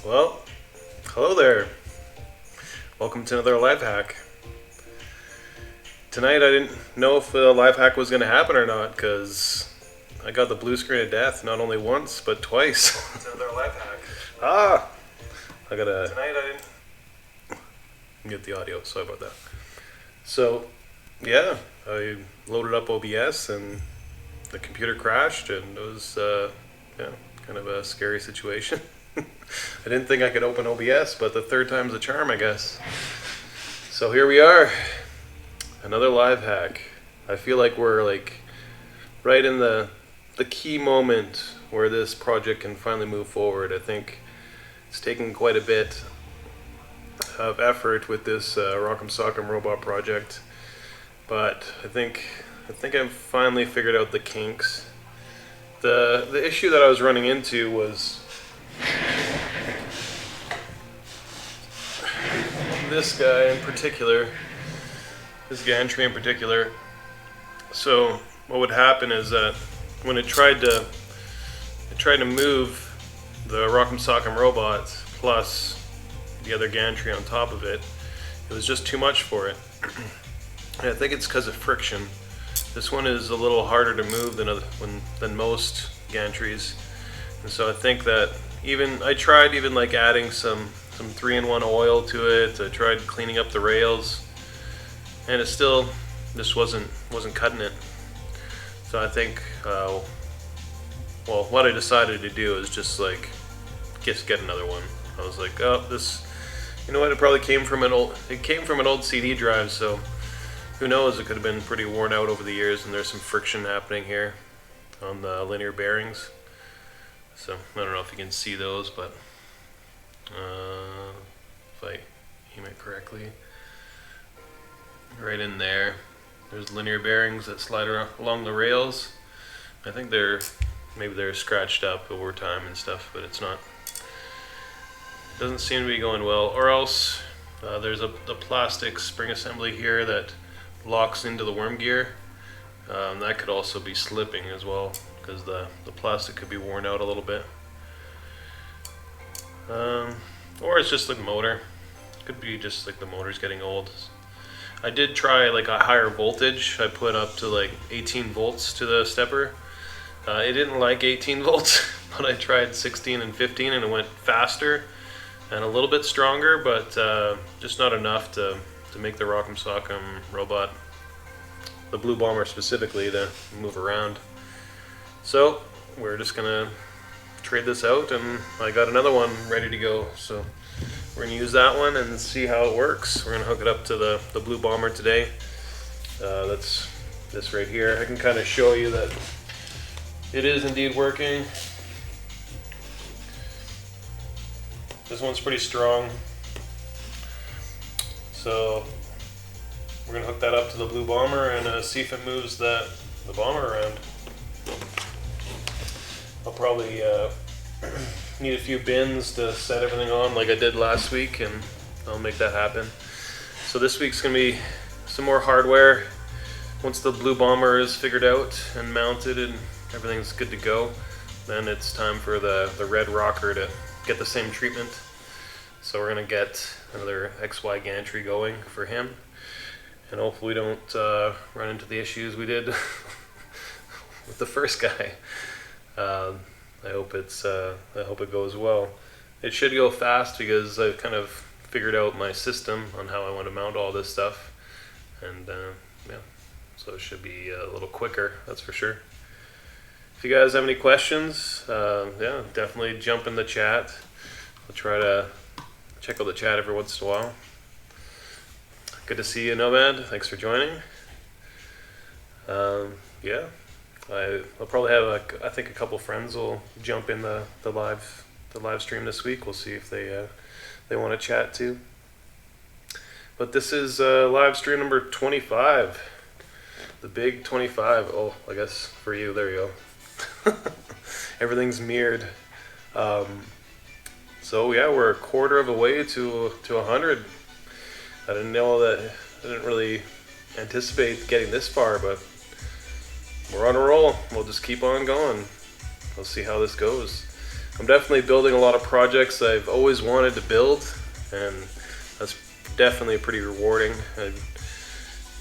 Well, hello there. Welcome to another life hack. Tonight I didn't know if the life hack was going to happen or not because I got the blue screen of death not only once but twice. It's another life hack. I gotta Tonight I didn't. get the audio. Sorry about that. So, yeah, I loaded up OBS and the computer crashed, and it was kind of a scary situation. I didn't think I could open OBS, but the third time's the charm, I guess. So here we are, another live hack. I feel like we're right in the key moment where this project can finally move forward. I think it's taken quite a bit of effort with this Rock'em Sock'em robot project, but I think I've finally figured out the kinks. The issue that I was running into was this guy in particular, this gantry in particular. So what would happen is that when it tried to move the Rock'em Sock'em robot plus the other gantry on top of it, it was just too much for it. And I think it's because of friction. This one is a little harder to move than most gantries, and so I think that I tried adding some 3-in-1 oil to it. I tried cleaning up the rails, and it still just wasn't cutting it. So I think what I decided to do is just get another one. I was like, oh, this, you know what? It probably came from an old CD drive, so who knows? It could have been pretty worn out over the years, and there's some friction happening here on the linear bearings. So I don't know if you can see those, but if I aim it correctly, right in there, there's linear bearings that slide along the rails. I think maybe they're scratched up over time and stuff, but it's not. Doesn't seem to be going well. Or else there's a plastic spring assembly here that locks into the worm gear. That could also be slipping as well, because the plastic could be worn out a little bit. Or it's just the motor. Could be just like the motor's getting old. I did try a higher voltage. I put up to 18 volts to the stepper. It didn't like 18 volts, but I tried 16 and 15 and it went faster and a little bit stronger, but just not enough to make the Rock'em Sock'em robot, the Blue Bomber specifically, to move around. So we're just gonna trade this out, and I got another one ready to go. So we're gonna use that one and see how it works. We're gonna hook it up to the Blue Bomber today. That's this right here. I can kind of show you that it is indeed working. This one's pretty strong. So we're gonna hook that up to the Blue Bomber and see if it moves the bomber around. I'll probably need a few bins to set everything on like I did last week, and I'll make that happen. So this week's gonna be some more hardware. Once the Blue Bomber is figured out and mounted and everything's good to go, then it's time for the red rocker to get the same treatment. So we're gonna get another XY gantry going for him, and hopefully we don't run into the issues we did with the first guy. I hope it goes well. It should go fast because I've kind of figured out my system on how I want to mount all this stuff, and yeah, so it should be a little quicker, that's for sure. If you guys have any questions, yeah, definitely jump in the chat. I'll try to check out the chat every once in a while. Good to see you, Nomad. Thanks for joining. Yeah, I'll probably have I think a couple friends will jump in the live stream this week. We'll see if they want to chat too. But this is live stream number 25, the big 25. Oh, I guess for you, there you go. Everything's mirrored. So yeah, we're a quarter of a way to 100. I didn't really anticipate getting this far, but we're on a roll. We'll just keep on going. We'll see how this goes. I'm definitely building a lot of projects I've always wanted to build, and that's definitely pretty rewarding.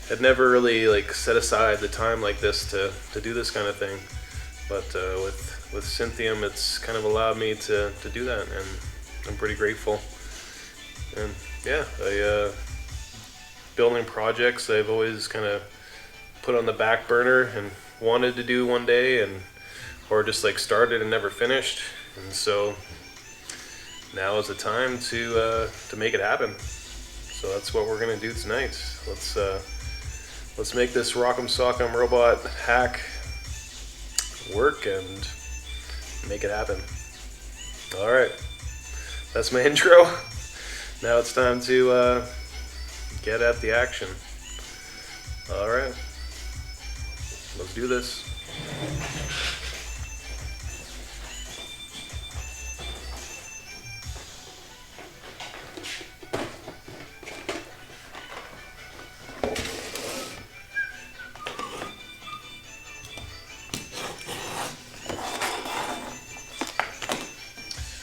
I'd never really like set aside the time like this to do this kind of thing, but with Cynthium, it's kind of allowed me to do that, and I'm pretty grateful. And yeah, building projects I've always kind of put on the back burner and wanted to do one day, or just like started and never finished. And so now is the time to make it happen. So that's what we're gonna do tonight. Let's make this Rock'em Sock'em robot hack work and make it happen. All right, that's my intro. Now it's time to get at the action. All right, let's do this.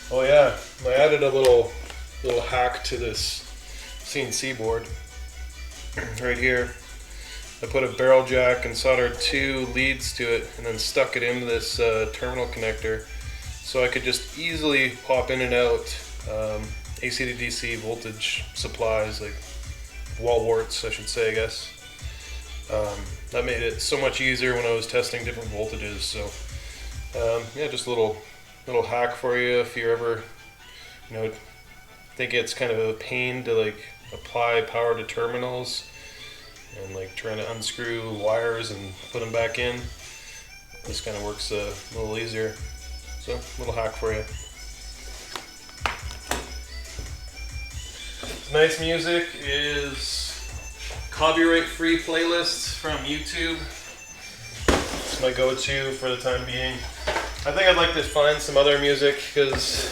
Oh yeah, I added a little hack to this CNC board right here. I put a barrel jack and soldered 2 leads to it, and then stuck it into this terminal connector, so I could just easily pop in and out AC to DC voltage supplies, like wall warts, I should say, I guess. That made it so much easier when I was testing different voltages. So yeah, just a little hack for you if you're ever, think it's kind of a pain to like apply power to terminals and like trying to unscrew wires and put them back in. This kind of works a little easier. So, little hack for you. Tonight's music is copyright-free playlists from YouTube. It's my go-to for the time being. I think I'd like to find some other music because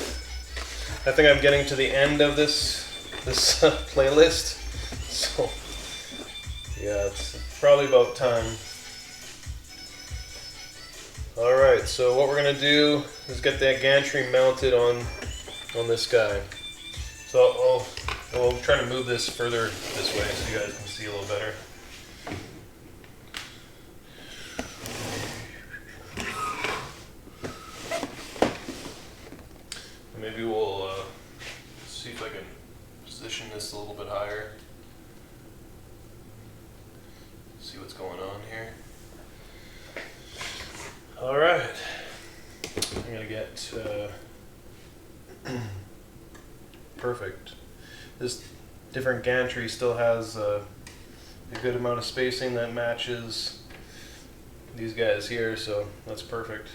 I think I'm getting to the end of this playlist. So yeah, it's probably about time. All right, so what we're gonna do is get that gantry mounted on this guy. So I'll try to move this further this way so you guys can see a little better. Maybe we'll see if I can position this a little bit higher. See what's going on here. All right, I'm gonna get perfect. This different gantry still has a good amount of spacing that matches these guys here, so that's perfect.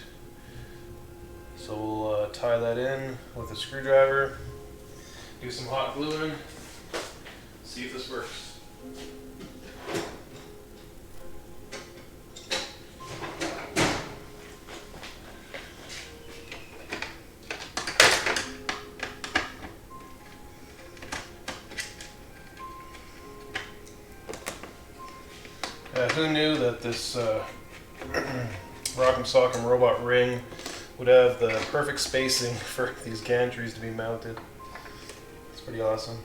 So we'll tie that in with a screwdriver, do some hot gluing, see if this works. Who knew that this Rock'em Sock'em robot ring would have the perfect spacing for these gantries to be mounted. It's pretty awesome.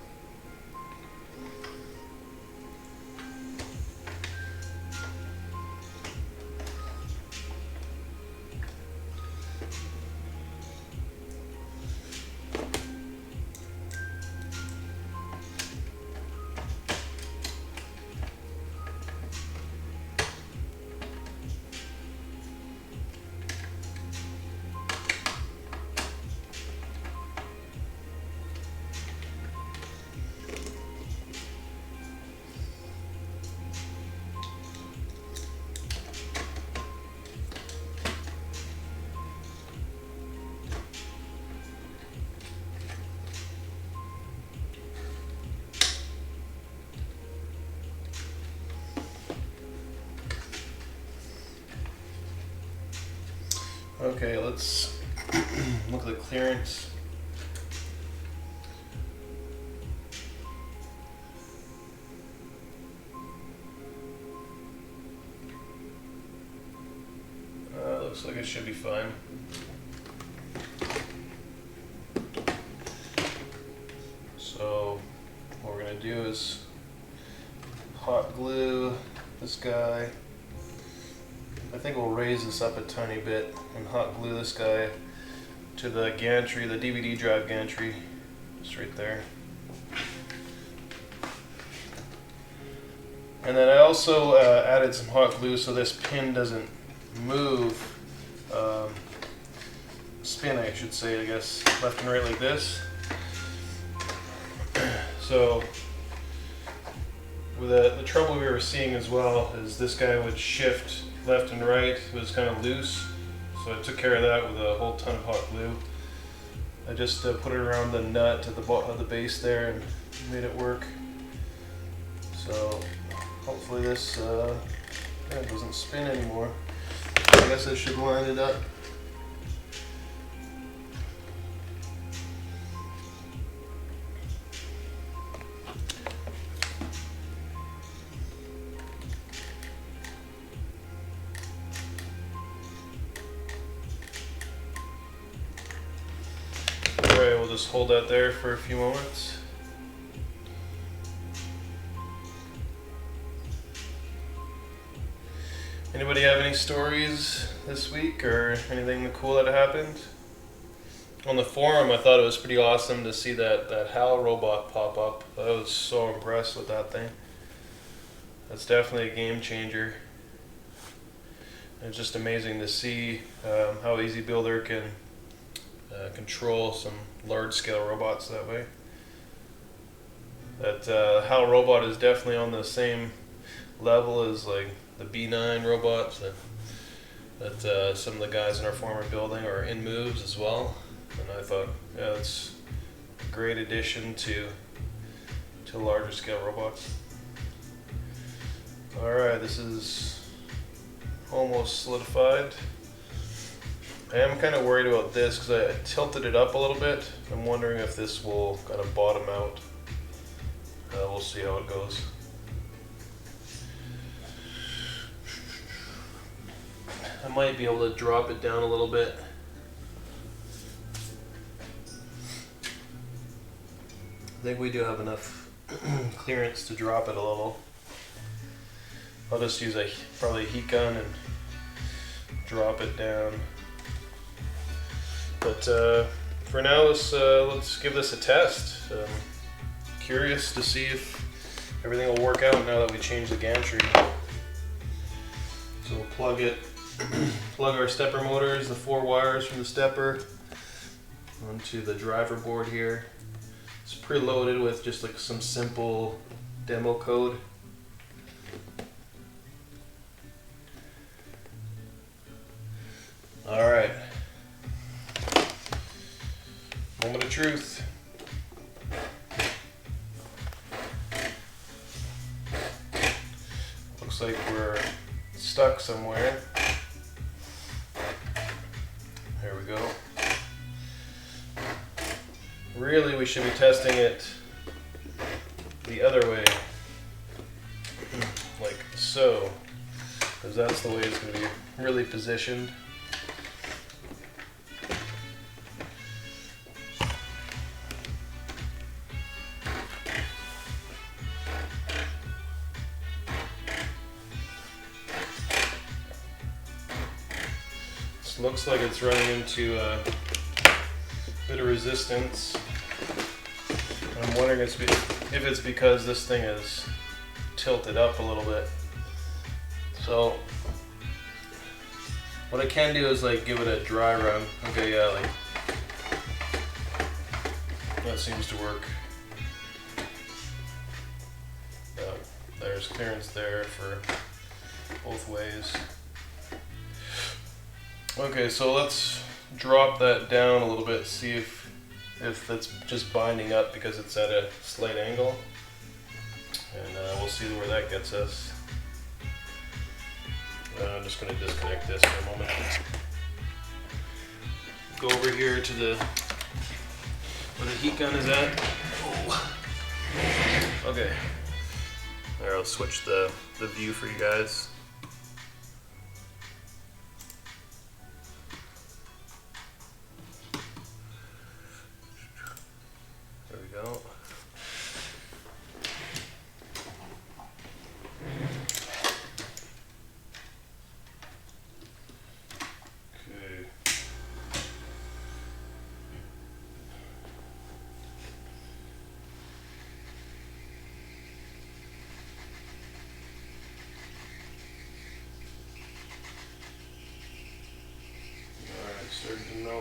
Okay, let's look at the clearance. Looks like it should be fine. do is hot glue this guy. I think we'll raise this up a tiny bit and hot glue this guy to the gantry, the DVD drive gantry, just right there. And then I also added some hot glue so this pin doesn't move, spin I should say, I guess, left and right like this. So with the trouble we were seeing as well is this guy would shift left and right. It was kind of loose, so I took care of that with a whole ton of hot glue. I just put it around the nut at the bottom of the base there and made it work. So hopefully this doesn't spin anymore. I guess I should line it up. Alright, we'll just hold that there for a few moments. Anybody have any stories this week or anything cool that happened? On the forum, I thought it was pretty awesome to see that HAL robot pop up. I was so impressed with that thing. That's definitely a game changer. It's just amazing to see how Easy Builder can control some large-scale robots that way. That HAL robot is definitely on the same level as like the B9 robots that some of the guys in our former building are in moves as well. And I thought, yeah, it's a great addition to larger scale robots. Alright, this is almost solidified. I am kind of worried about this because I tilted it up a little bit. I'm wondering if this will kind of bottom out. We'll see how it goes. I might be able to drop it down a little bit. I think we do have enough clearance to drop it a little. I'll just use probably a heat gun and drop it down. But for now, let's give this a test. Curious to see if everything will work out now that we changed the gantry. So we'll plug our stepper motors, the 4 wires from the stepper, onto the driver board here. It's preloaded with just like some simple demo code. All right. Moment of truth. Looks like we're stuck somewhere. There we go. Really, we should be testing it the other way, like so, because that's the way it's going to be really positioned. This looks like it's running into a bit of resistance. I'm wondering if it's because this thing is tilted up a little bit. So what I can do is like give it a dry run. Okay, yeah, like that seems to work. There's clearance there for both ways. Okay, so let's drop that down a little bit, see if that's just binding up because it's at a slight angle, and we'll see where that gets us. I'm just going to disconnect this for a moment. Go over here to where the heat gun is at. Oh. Okay. There, I'll switch the view for you guys.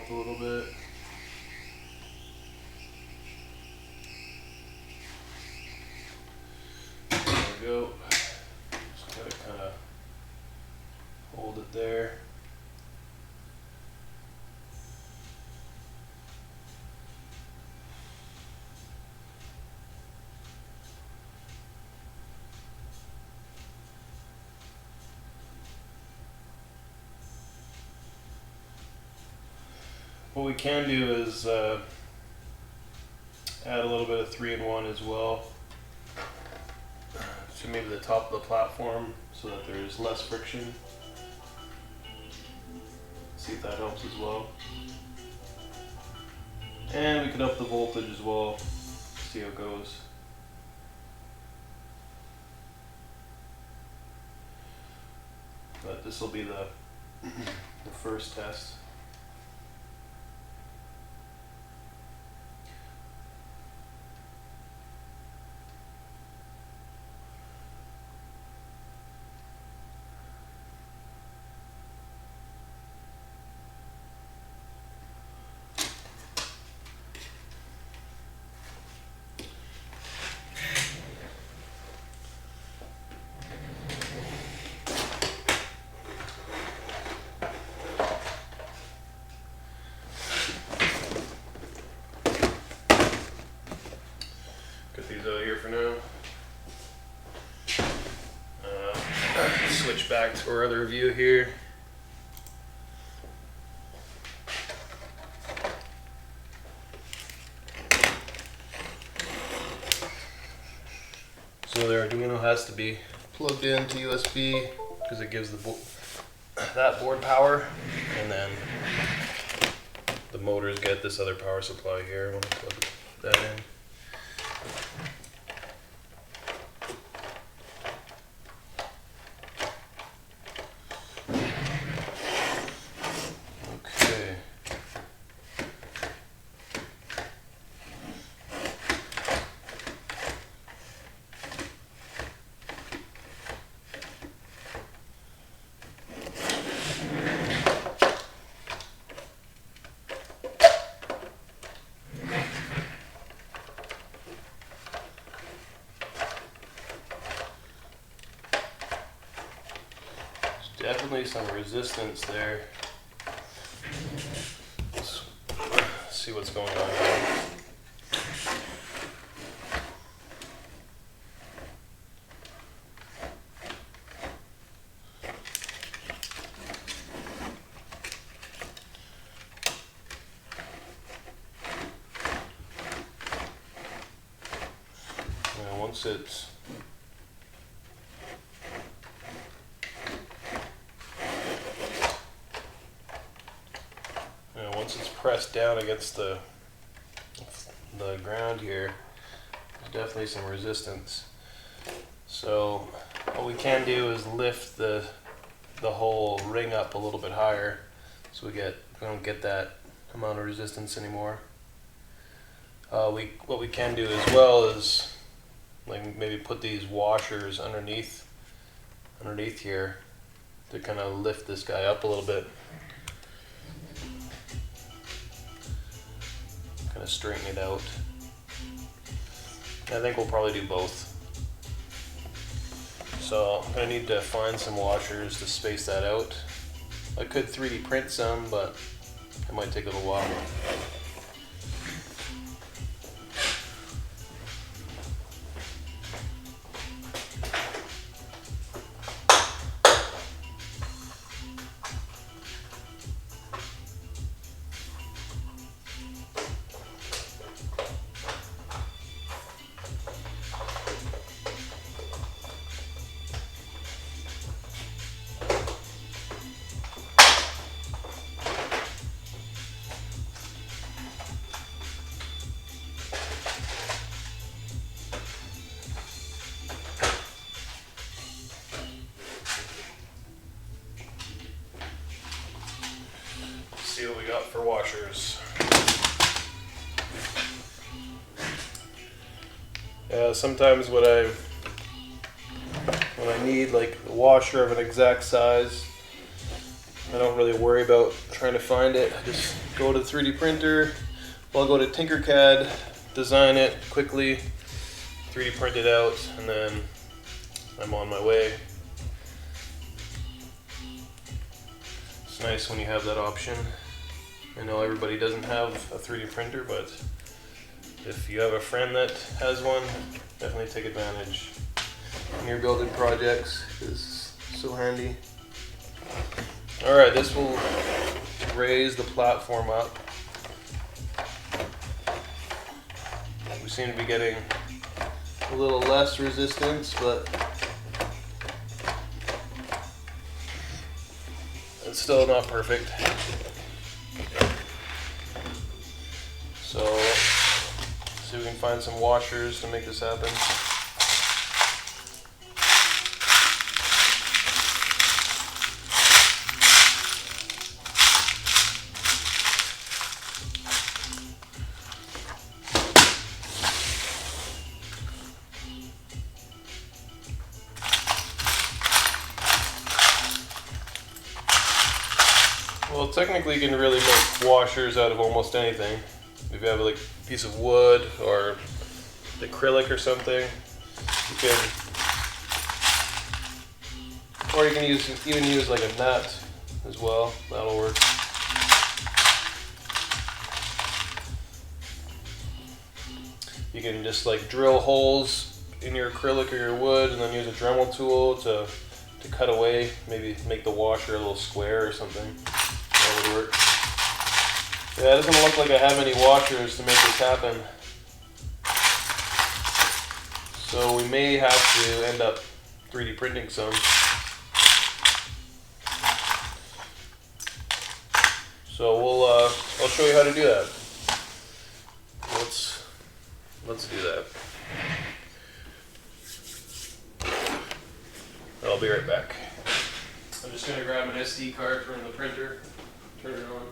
help a little bit. There we go. Just gotta kind of hold it there. What we can do is add a little bit of 3-in-1 as well to maybe the top of the platform so that there's less friction. See if that helps as well. And we can up the voltage as well, see how it goes. But this will be the first test. Get these out here for now. Switch back to our other view here. So the Arduino has to be plugged into USB because it gives that board power, and then the motors get this other power supply here when I plug that in. Okay. Definitely some resistance there. Let's see what's going on here. Now once it's pressed down against the ground here, there's definitely some resistance. So what we can do is lift the whole ring up a little bit higher, so we don't get that amount of resistance anymore. What we can do as well is like maybe put these washers underneath here to kind of lift this guy up a little bit. Kind of straighten it out. I think we'll probably do both. So I'm going to need to find some washers to space that out. I could 3D print some, but it might take a little while. See what we got for washers. Sometimes when I need like a washer of an exact size, I don't really worry about trying to find it. I just go to the 3D printer. I'll go to Tinkercad, design it quickly, 3D print it out, and then I'm on my way. It's nice when you have that option. I know everybody doesn't have a 3D printer, but if you have a friend that has one, definitely take advantage in your building projects. It's so handy. Alright, this will raise the platform up. We seem to be getting a little less resistance, but it's still not perfect. So, see if we can find some washers to make this happen. Well, technically you can really make washers out of almost anything. If you have like a piece of wood or acrylic or something, you can, or you can even use like a nut as well. That'll work. You can just like drill holes in your acrylic or your wood, and then use a Dremel tool to cut away. Maybe make the washer a little square or something. That would work. Yeah, it doesn't look like I have any washers to make this happen. So we may have to end up 3D printing some. So I'll show you how to do that. Let's do that. I'll be right back. I'm just gonna grab an SD card from the printer. Turn it on.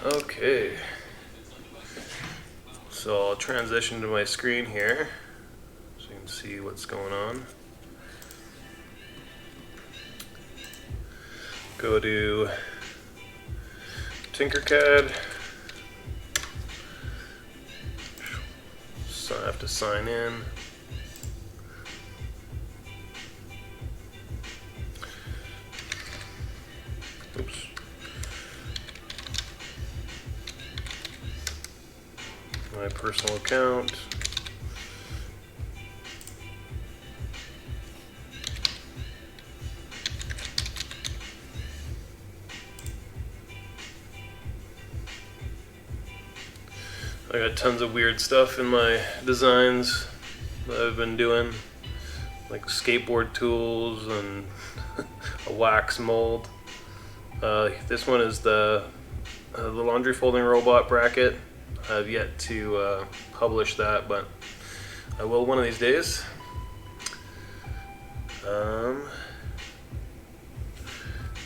Okay, so I'll transition to my screen here so you can see what's going on. Go to Tinkercad. So I have to sign in. Oops. My personal account. I got tons of weird stuff in my designs that I've been doing, like skateboard tools and a wax mold. This one is the laundry folding robot bracket. I've yet to publish that, but I will one of these days.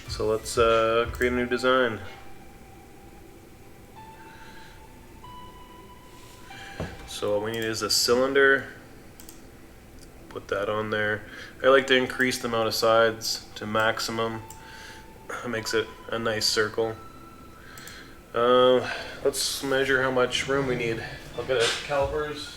So let's create a new design. So what we need is a cylinder. Put that on there. I like to increase the amount of sides to maximum. It makes it a nice circle. Let's measure how much room we need. I'll get a calipers.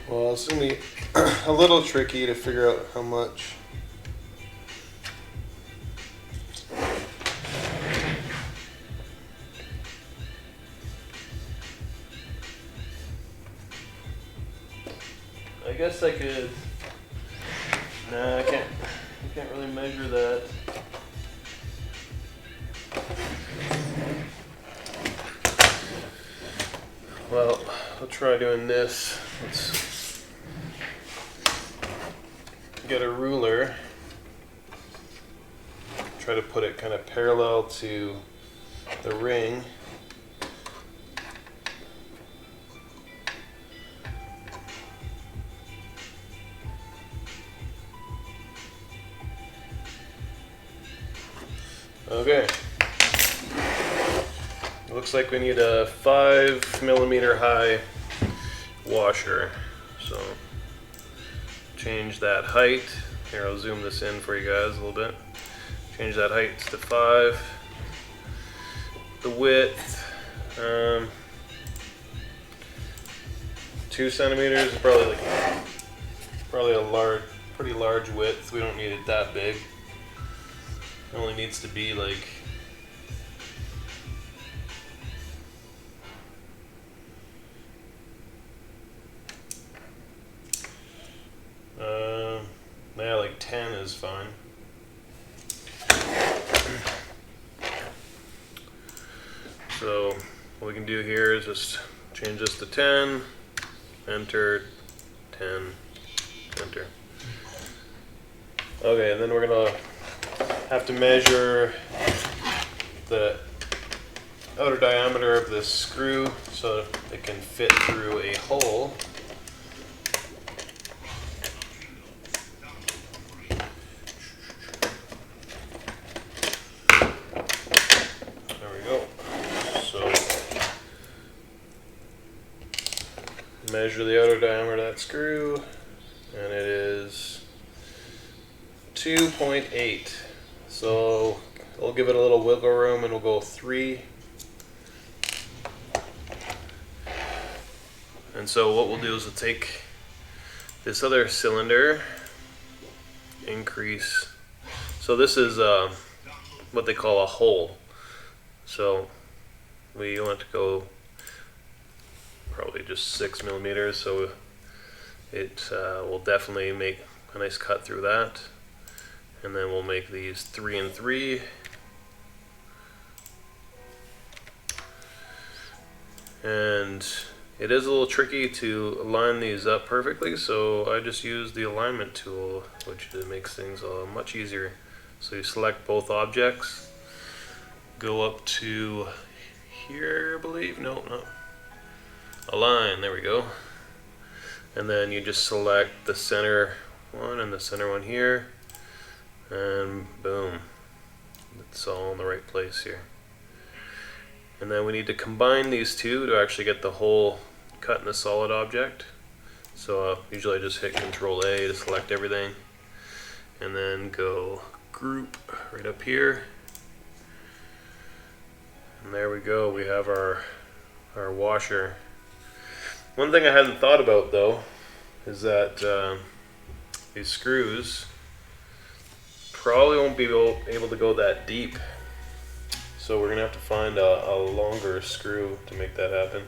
Well, it's going to be a little tricky to figure out how much. I guess I could. Nah, I can't really measure that. Well, I'll try doing this. Let's get a ruler. Try to put it kind of parallel to the ring. Okay. It looks like we need a 5mm high washer. So change that height. Here, I'll zoom this in for you guys a little bit. Change that height to 5. The width, 2 centimeters is probably a pretty large width. We don't need it that big. It only needs to be like yeah, like 10 is fine. So what we can do here is just change this to 10, enter, 10, enter. Okay, and then we're gonna have to measure the outer diameter of this screw so it can fit through a hole. There we go. So measure the outer diameter of that screw, and it is 2.8. So we'll give it a little wiggle room and we'll go 3. And so what we'll do is we'll take this other cylinder, increase. So this is what they call a hole. So we want to go probably just 6mm, so it will definitely make a nice cut through that. And then we'll make these 3 and 3. And it is a little tricky to line these up perfectly, so I just use the alignment tool, which makes things much easier. So you select both objects, go up to here, I believe, no, align, there we go. And then you just select the center one and the center one here. And boom, it's all in the right place here. And then we need to combine these two to actually get the hole cut in the solid object. So usually I just hit Control A to select everything, and then go group right up here. And there we go, we have our washer. One thing I hadn't thought about though is that these screws probably won't be able to go that deep, so we're gonna have to find a longer screw to make that happen.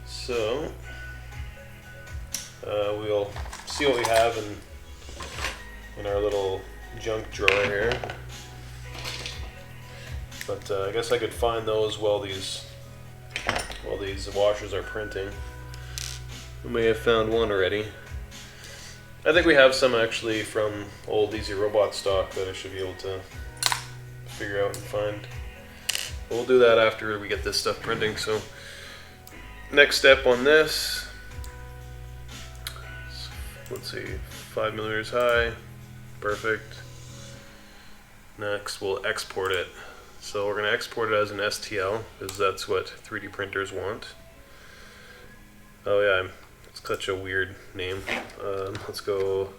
So we'll see what we have in our little junk drawer here, but I guess I could find those while these washers are printing. We may have found one already. I think we have some actually from old Easy Robot stock that I should be able to figure out and find. But we'll do that after we get this stuff printing. So next step on this, let's see, 5mm high, perfect. Next we'll export it. So we're going to export it as an STL because that's what 3D printers want. Oh yeah, it's such a weird name. Let's go.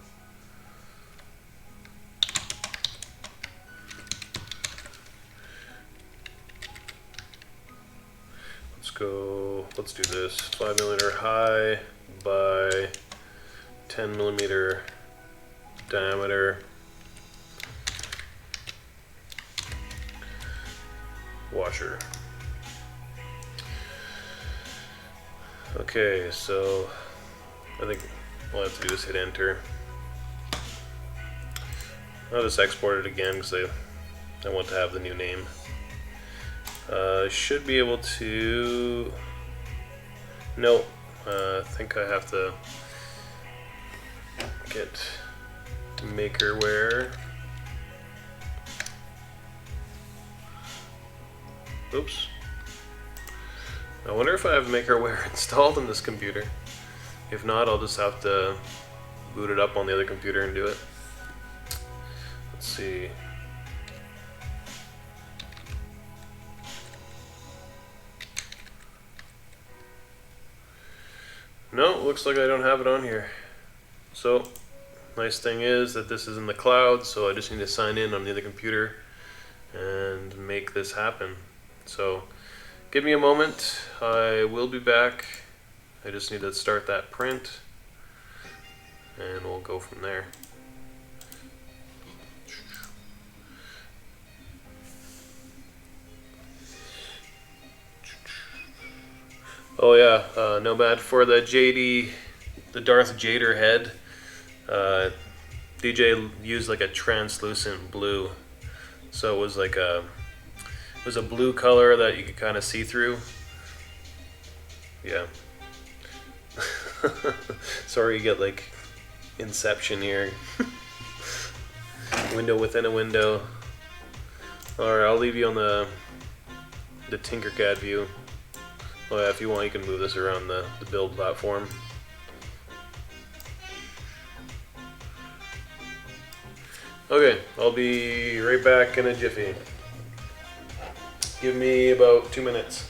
Let's do this. 5mm high by 10mm diameter washer. Okay, so I think all I have to do is hit enter. I'll just export it again because I want to have the new name. Should be able to. No, I think I have to get makerware. Oops. I wonder if I have makerware installed on this computer. If not, I'll just have to boot it up on the other computer and do it. Let's see. No, looks like I don't have it on here. So, nice thing is that this is in the cloud, so I just need to sign in on the other computer and make this happen. So, give me a moment, I will be back. I just need to start that print, and we'll go from there. Oh yeah, Nomad, for the the Darth Jader head, DJ used like a translucent blue, so it was like it was a blue color that you could kind of see through. Yeah. Sorry, you get like Inception here. Window within a window. Alright, I'll leave you on the Tinkercad view. Oh yeah, if you want, you can move this around the build platform. Okay, I'll be right back in a jiffy. Give me about 2 minutes.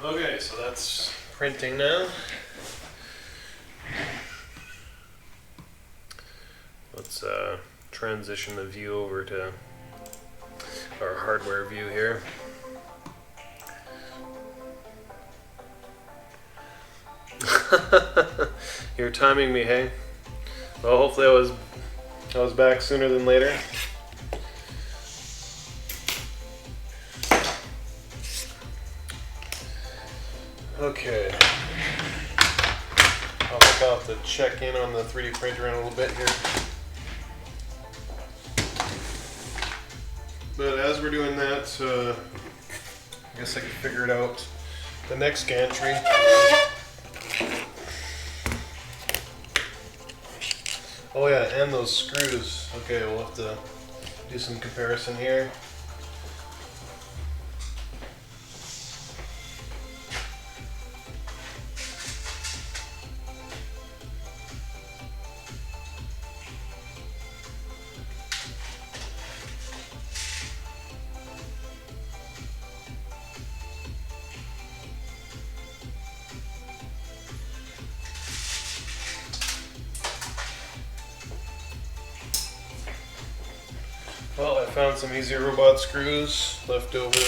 Okay, so that's printing now. let's transition the view over to our hardware view here. You're timing me, hey? Well, hopefully I was back sooner than later. Okay. I think I'll have to check in on the 3D printer in a little bit here. But as we're doing that, I guess I can figure it out. The next gantry. Oh yeah, and those screws. Okay, we'll have to do some comparison here. Well, I found some easy robot screws left over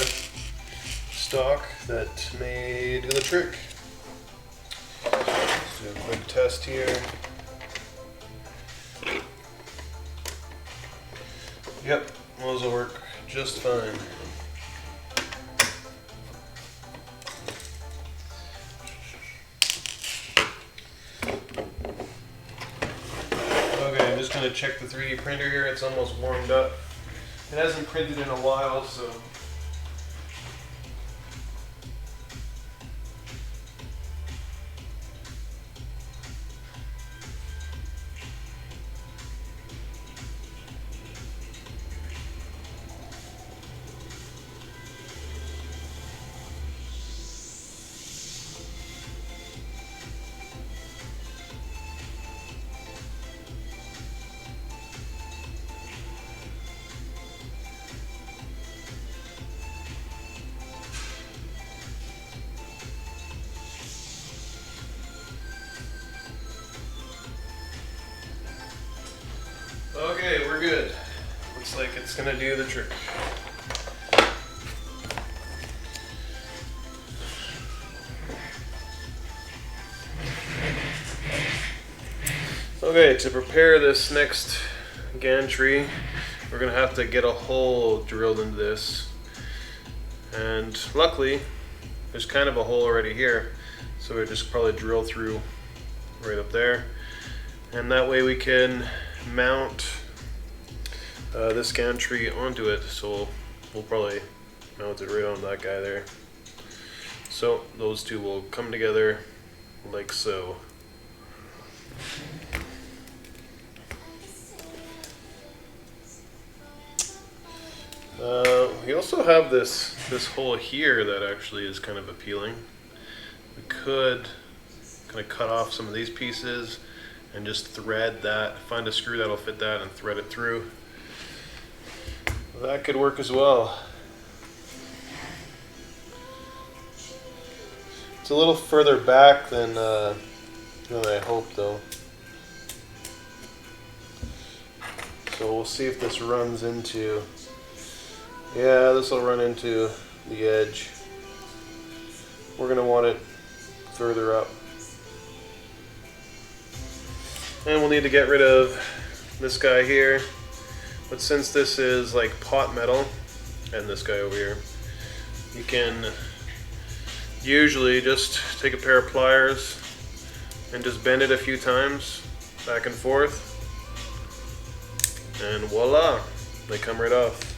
stock that may do the trick. Let's do a quick test here. Yep, those will work just fine. Okay, I'm just going to check the 3D printer here. It's almost warmed up. It hasn't printed in a while, so okay, we're good. Looks like it's gonna do the trick. Okay, to prepare this next gantry, we're gonna have to get a hole drilled into this. And luckily, there's kind of a hole already here. So we just probably drill through right up there. And that way we can mount this gantry onto it, so we'll probably mount it right on that guy there. So those two will come together like so. We also have this hole here that actually is kind of appealing. We could kind of cut off some of these pieces and just thread that, find a screw that'll fit that and thread it through. That could work as well. It's a little further back than I hoped though. So we'll see if this runs into, yeah, this will run into the edge. We're gonna want it further up. And we'll need to get rid of this guy here. But since this is like pot metal, and this guy over here, you can usually just take a pair of pliers and just bend it a few times, back and forth, and voila, they come right off.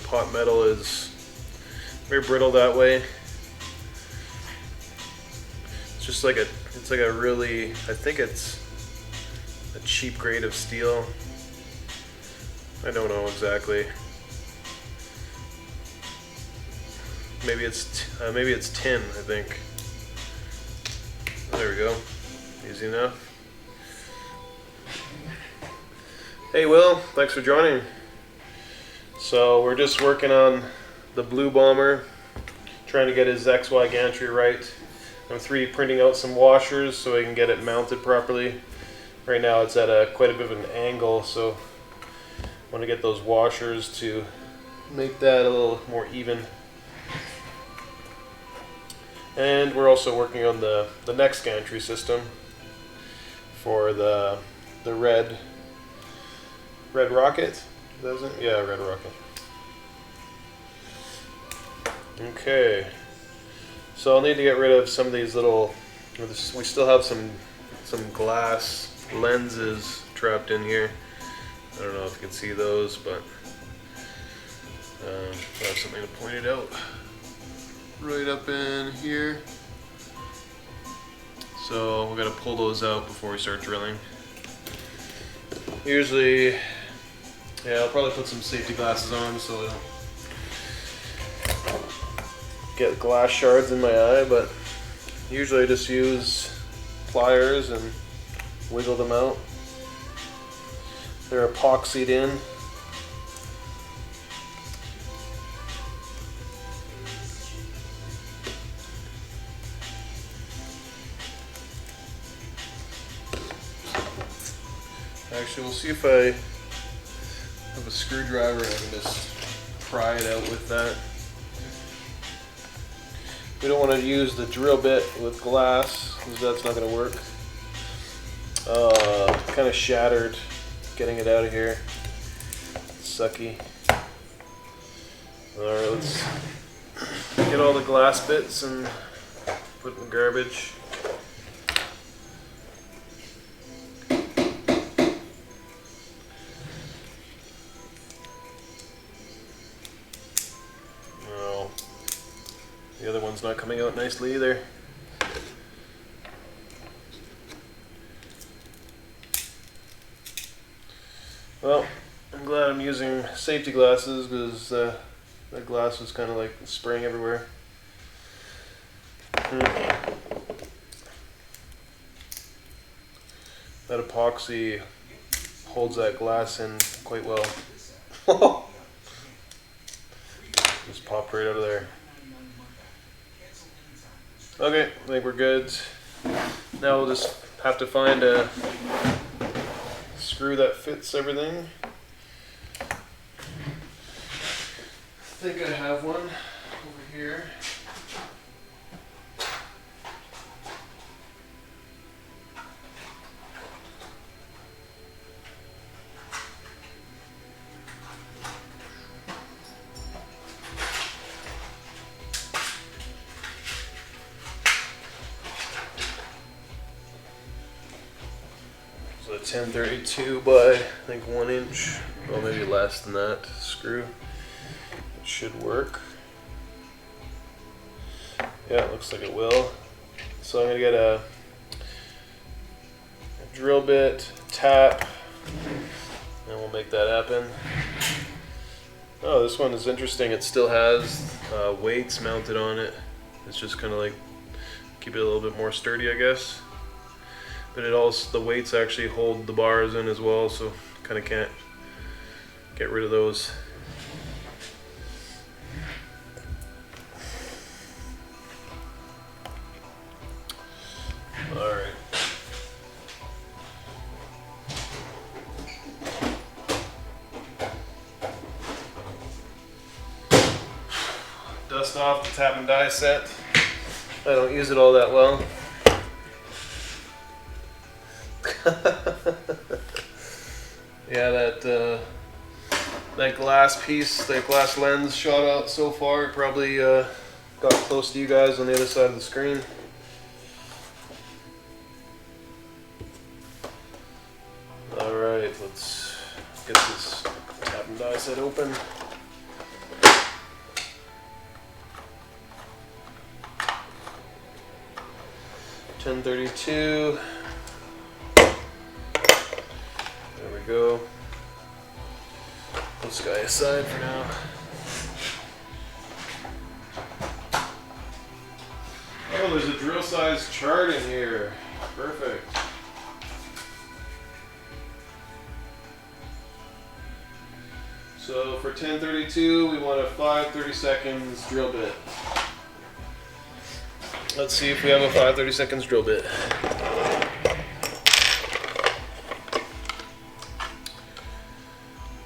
Pot metal is very brittle that way. It's just like it's like a really, I think it's a cheap grade of steel. I don't know exactly. Maybe it's tin, I think. There we go. Easy enough. Hey Will, thanks for joining. So we're just working on the Blue Bomber, trying to get his XY gantry right. I'm 3D printing out some washers so I can get it mounted properly. right now it's at quite a bit of an angle, so I want to get those washers to make that a little more even. And we're also working on the next gantry system for the red rocket. Does it? Yeah, red rocket. Okay. So I'll need to get rid of some of these little. We still have some glass lenses trapped in here. I don't know if you can see those, but I have something to point it out. Right up in here. So we're gonna pull those out before we start drilling. Usually, yeah, I'll probably put some safety glasses on so I don't get glass shards in my eye, but usually I just use pliers and wiggle them out. They're epoxied in. Actually, we'll see if I have a screwdriver and I can just pry it out with that. We don't want to use the drill bit with glass because that's not going to work. Kind of shattered getting it out of here. Sucky. Alright, let's get all the glass bits and put in the garbage. Oh, the other one's not coming out nicely either. Well, I'm glad I'm using safety glasses because that glass was kind of like spraying everywhere. That epoxy holds that glass in quite well. Just popped right out of there. Okay, I think we're good. Now we'll just have to find a screw that fits everything. I think I have one over here. So a 1032 by I think 1 inch, or maybe less than that screw. It should work. Yeah, it looks like it will. So I'm gonna get a drill bit, tap, and we'll make that happen. Oh, this one is interesting. It still has weights mounted on it. It's just kind of like keep it a little bit more sturdy, I guess. But it also, the weights actually hold the bars in as well, so kind of can't get rid of those. All right. Dust off the tap and die set. I don't use it all that well. Yeah, that glass piece, that glass lens shot out so far. It probably got close to you guys on the other side of the screen. All right, let's get this tap and die set open. .1032. There we go. Put this guy aside for now. Oh, there's a drill size chart in here. Perfect. So for 1032, we want a 5/32 drill bit. Let's see if we have a 5/32 drill bit.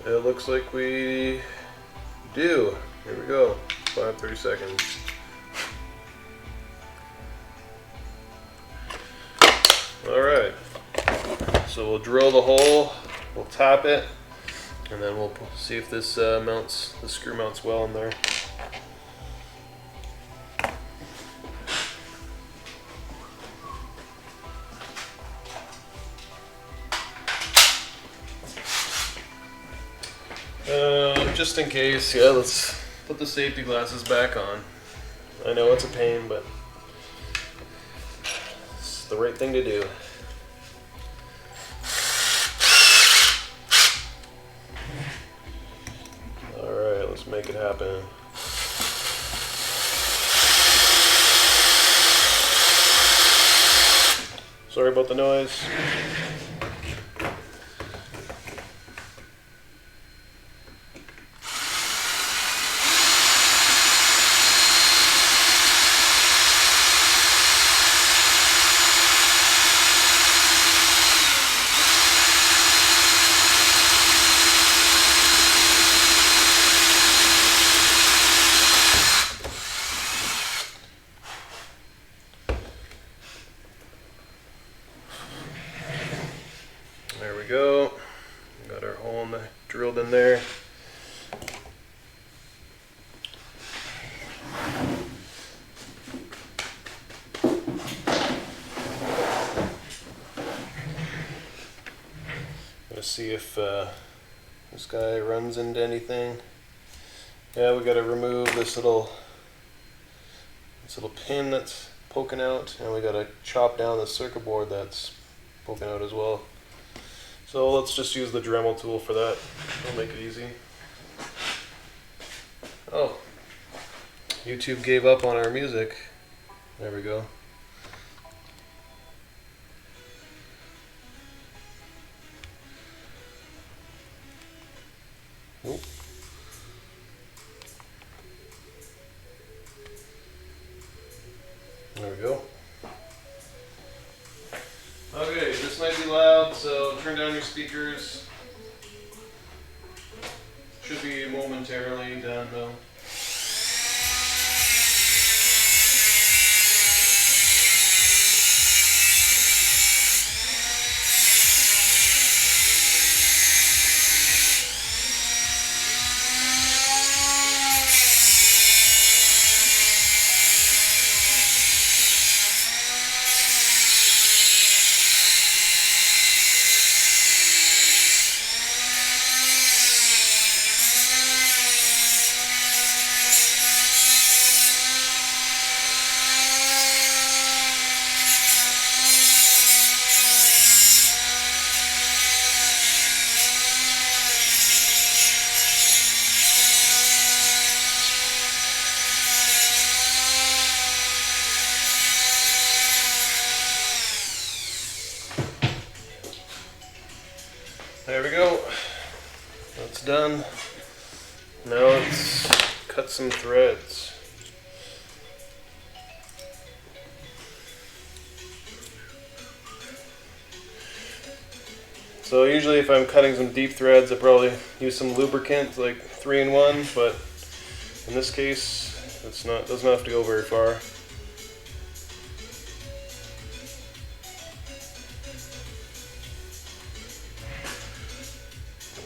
It looks like we do. Here we go. 30 seconds. Alright. So we'll drill the hole, we'll tap it, and then we'll see if this mounts, the screw mounts well in there. Just in case, yeah, let's put the safety glasses back on. I know it's a pain, but it's the right thing to do. Alright, let's make it happen. Sorry about the noise. There we go. Got our hole drilled in there. Gonna see if this guy runs into anything. Yeah, we gotta remove this little pin that's poking out, and we gotta chop down the circuit board that's poking out as well. So let's just use the Dremel tool for that. It'll make it easy. Oh, YouTube gave up on our music. There we go. Oop. There we go. Okay, this might be loud, so turn down your speakers. Should be momentarily done though. There we go. That's done. Now let's cut some threads. So usually if I'm cutting some deep threads, I probably use some lubricant like 3-in-1, but in this case, doesn't have to go very far.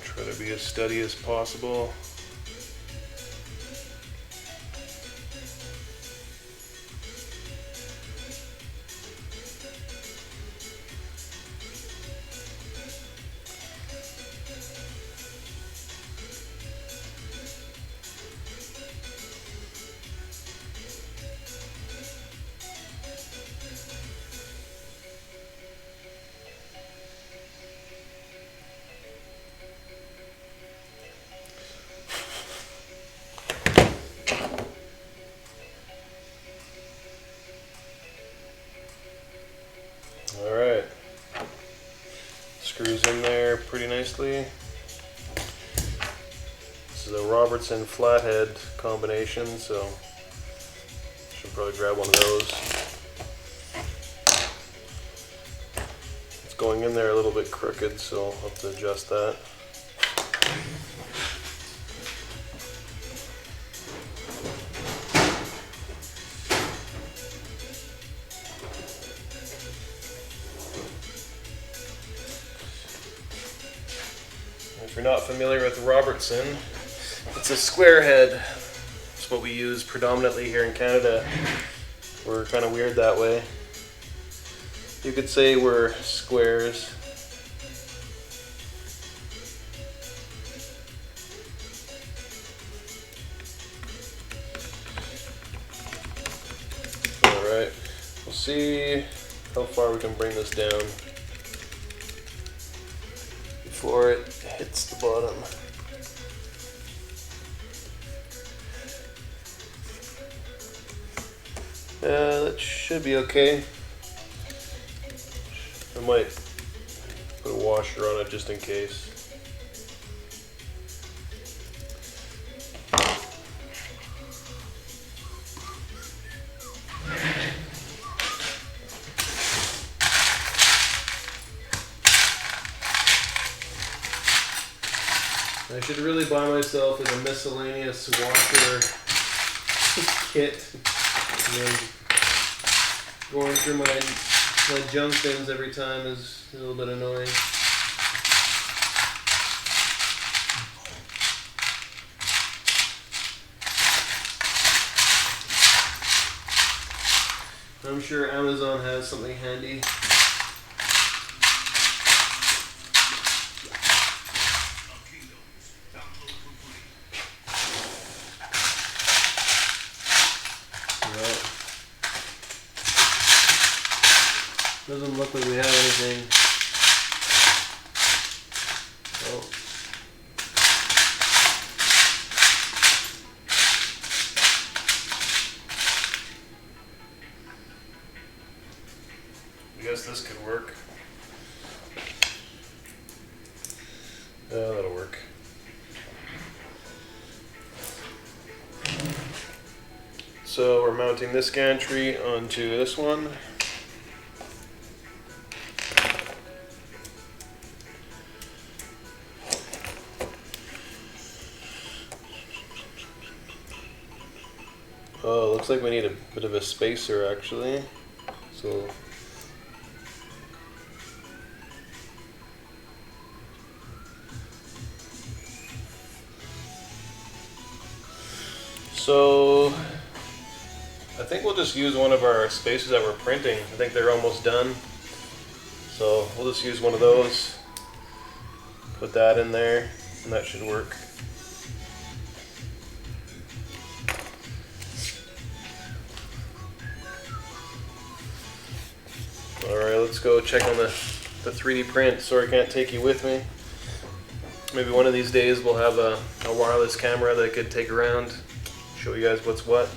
Try to be as steady as possible. Alright, screws in there pretty nicely. This is a Robertson flathead combination, so should probably grab one of those. It's going in there a little bit crooked, so I'll have to adjust that. if you're not familiar with Robertson, it's a square head. It's what we use predominantly here in Canada. We're kind of weird that way. You could say we're squares. Alright, we'll see how far we can bring this down before it hits the bottom. That should be okay. I might put a washer on it just in case. I should really buy myself a miscellaneous washer kit. And then going through my junk bins every time is a little bit annoying. I'm sure Amazon has something handy. Doesn't look like we have anything. Oh. I guess this could work. That'll work. So we're mounting this gantry onto this one. Oh, looks like we need a bit of a spacer actually. So I think we'll just use one of our spacers that we're printing. I think they're almost done. So we'll just use one of those. Put that in there and that should work. Alright, let's go check on the 3D print. Sorry I can't take you with me. Maybe one of these days we'll have a wireless camera that I could take around, show you guys what's what.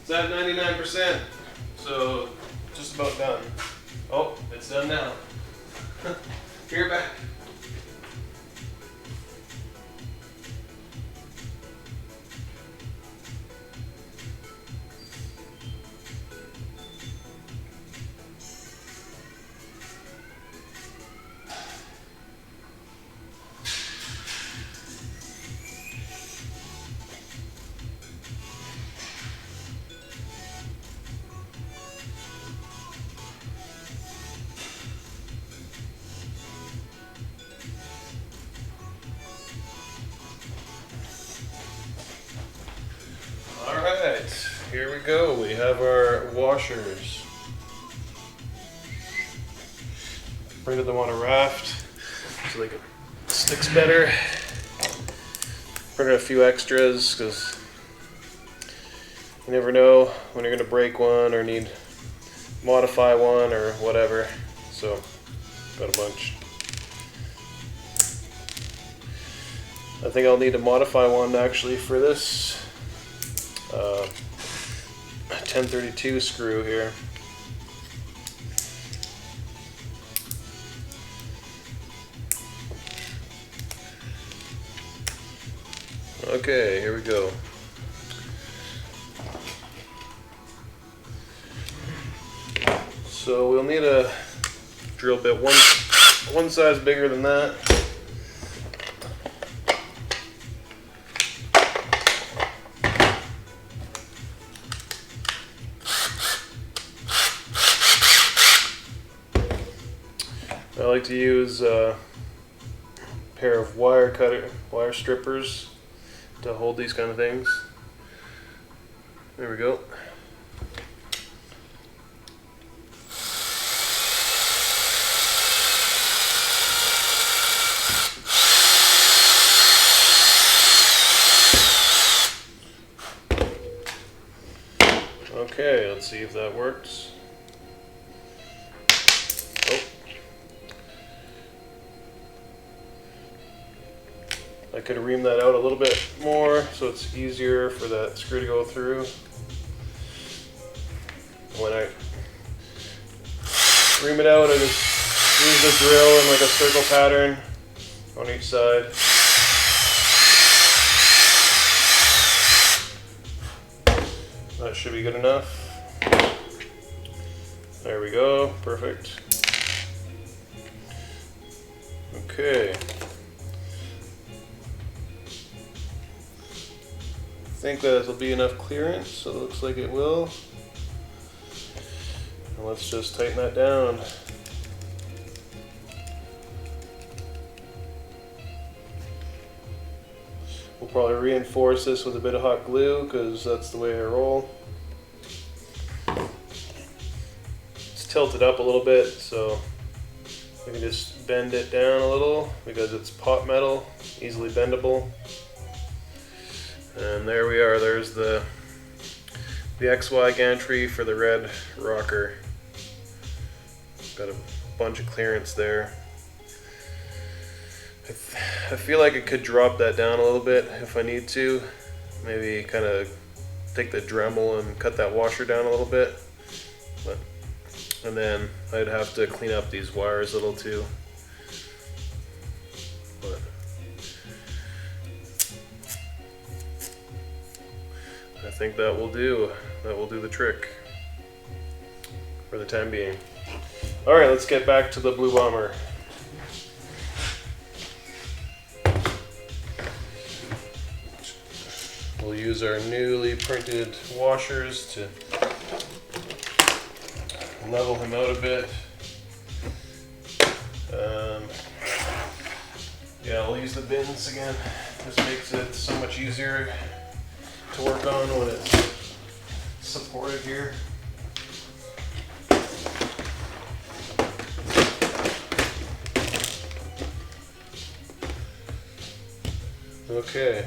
It's at 99%, so just about done. Oh, it's done now. Here, back. Alright, here we go. We have our washers. Printed them on a raft so they can sticks better. Printed a few extras because you never know when you're going to break one or need modify one or whatever. So got a bunch. I think I'll need to modify one actually for this 1032 screw here. Okay, here we go. So we'll need a drill bit one size bigger than that. I like to use a pair of wire strippers to hold these kind of things. There we go. Okay, let's see if that works. Oh. I could ream that out a little bit more so it's easier for that screw to go through. When I ream it out, I just use the drill in like a circle pattern on each side. That should be good enough. There we go, perfect. Okay. I think that will be enough clearance, so it looks like it will. And let's just tighten that down. We'll probably reinforce this with a bit of hot glue because that's the way I roll. It's tilted up a little bit, so we can just bend it down a little because it's pot metal, easily bendable. And there we are, there's the XY gantry for the red rocker. Got a bunch of clearance there. I feel like I could drop that down a little bit if I need to. Maybe kind of take the Dremel and cut that washer down a little bit. And then I'd have to clean up these wires a little too. But I think that will do the trick for the time being. All right, let's get back to the Blue Bomber. We'll use our newly printed washers to level him out a bit. Yeah, I'll use the bins again. This makes it so much easier to work on when it's supported here. Okay.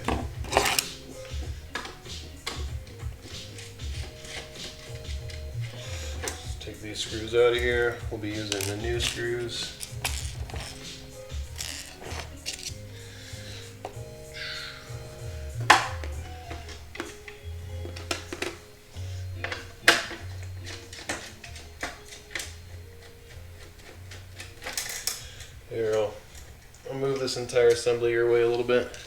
Let's take these screws out of here. We'll be using the new screws. Here, I'll move this entire assembly your way a little bit.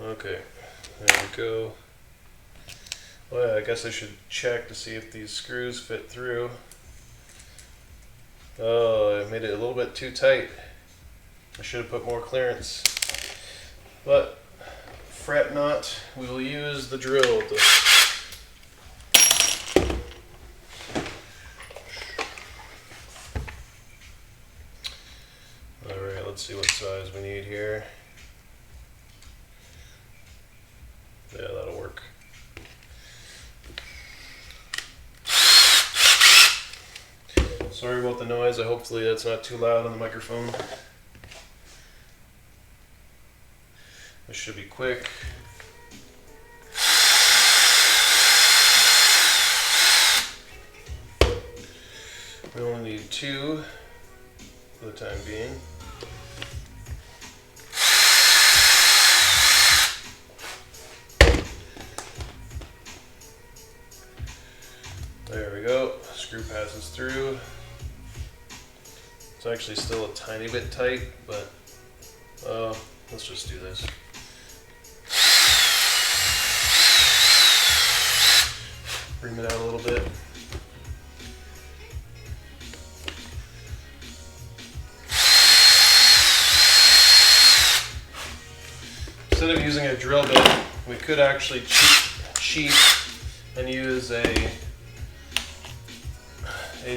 Okay, there we go. Well, yeah, I guess I should check to see if these screws fit through. Oh, I made it a little bit too tight. I should have put more clearance. But fret not, we will use the drill to Alright, let's see what size we need here. Yeah, that'll work. Sorry about the noise, hopefully that's not too loud on the microphone. This should be quick. We only need 2 for the time being. There we go, screw passes through. It's actually still a tiny bit tight, but let's just do this. Bring it out a little bit. Instead of using a drill bit, we could actually cheat and use a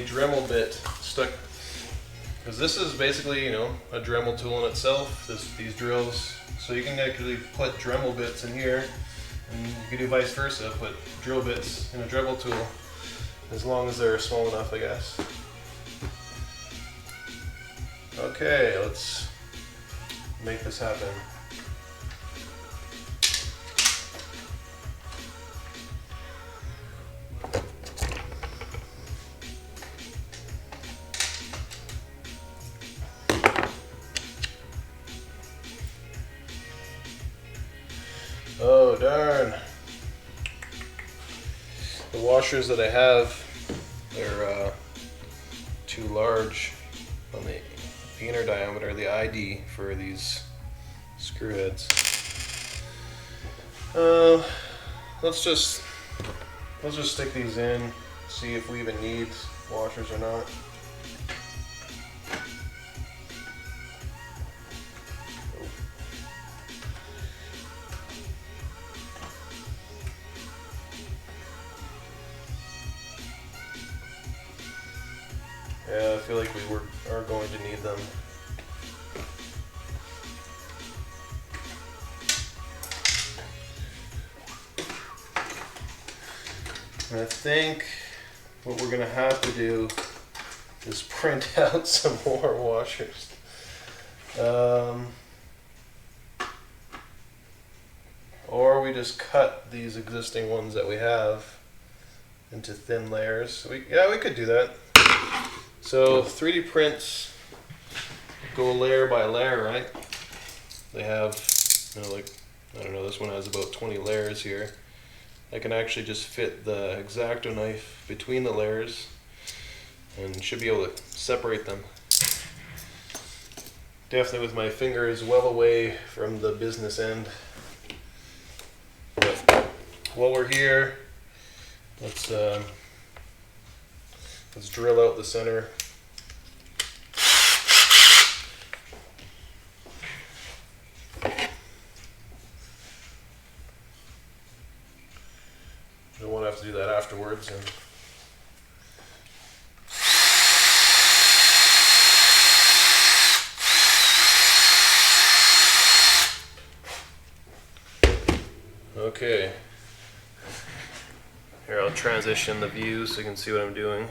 Dremel bit stuck, because this is basically, you know, a Dremel tool in itself, these drills. So you can actually put Dremel bits in here, and you can do vice versa, put drill bits in a Dremel tool, as long as they're small enough, I guess. Okay, let's make this happen. Oh darn. The washers that I have, they're too large on the inner diameter, the ID for these screw heads. Let's just stick these in, see if we even need washers or not. Yeah, I feel like we are going to need them. And I think what we're gonna have to do is print out some more washers. Or we just cut these existing ones that we have into thin layers. We could do that. So 3D prints go layer by layer, right? They have, you know, like, I don't know, this one has about 20 layers here. I can actually just fit the X-Acto knife between the layers and should be able to separate them. Definitely with my fingers well away from the business end. But while we're here, let's drill out the center. Don't want to have to do that afterwards. Okay. Here, I'll transition the view so you can see what I'm doing.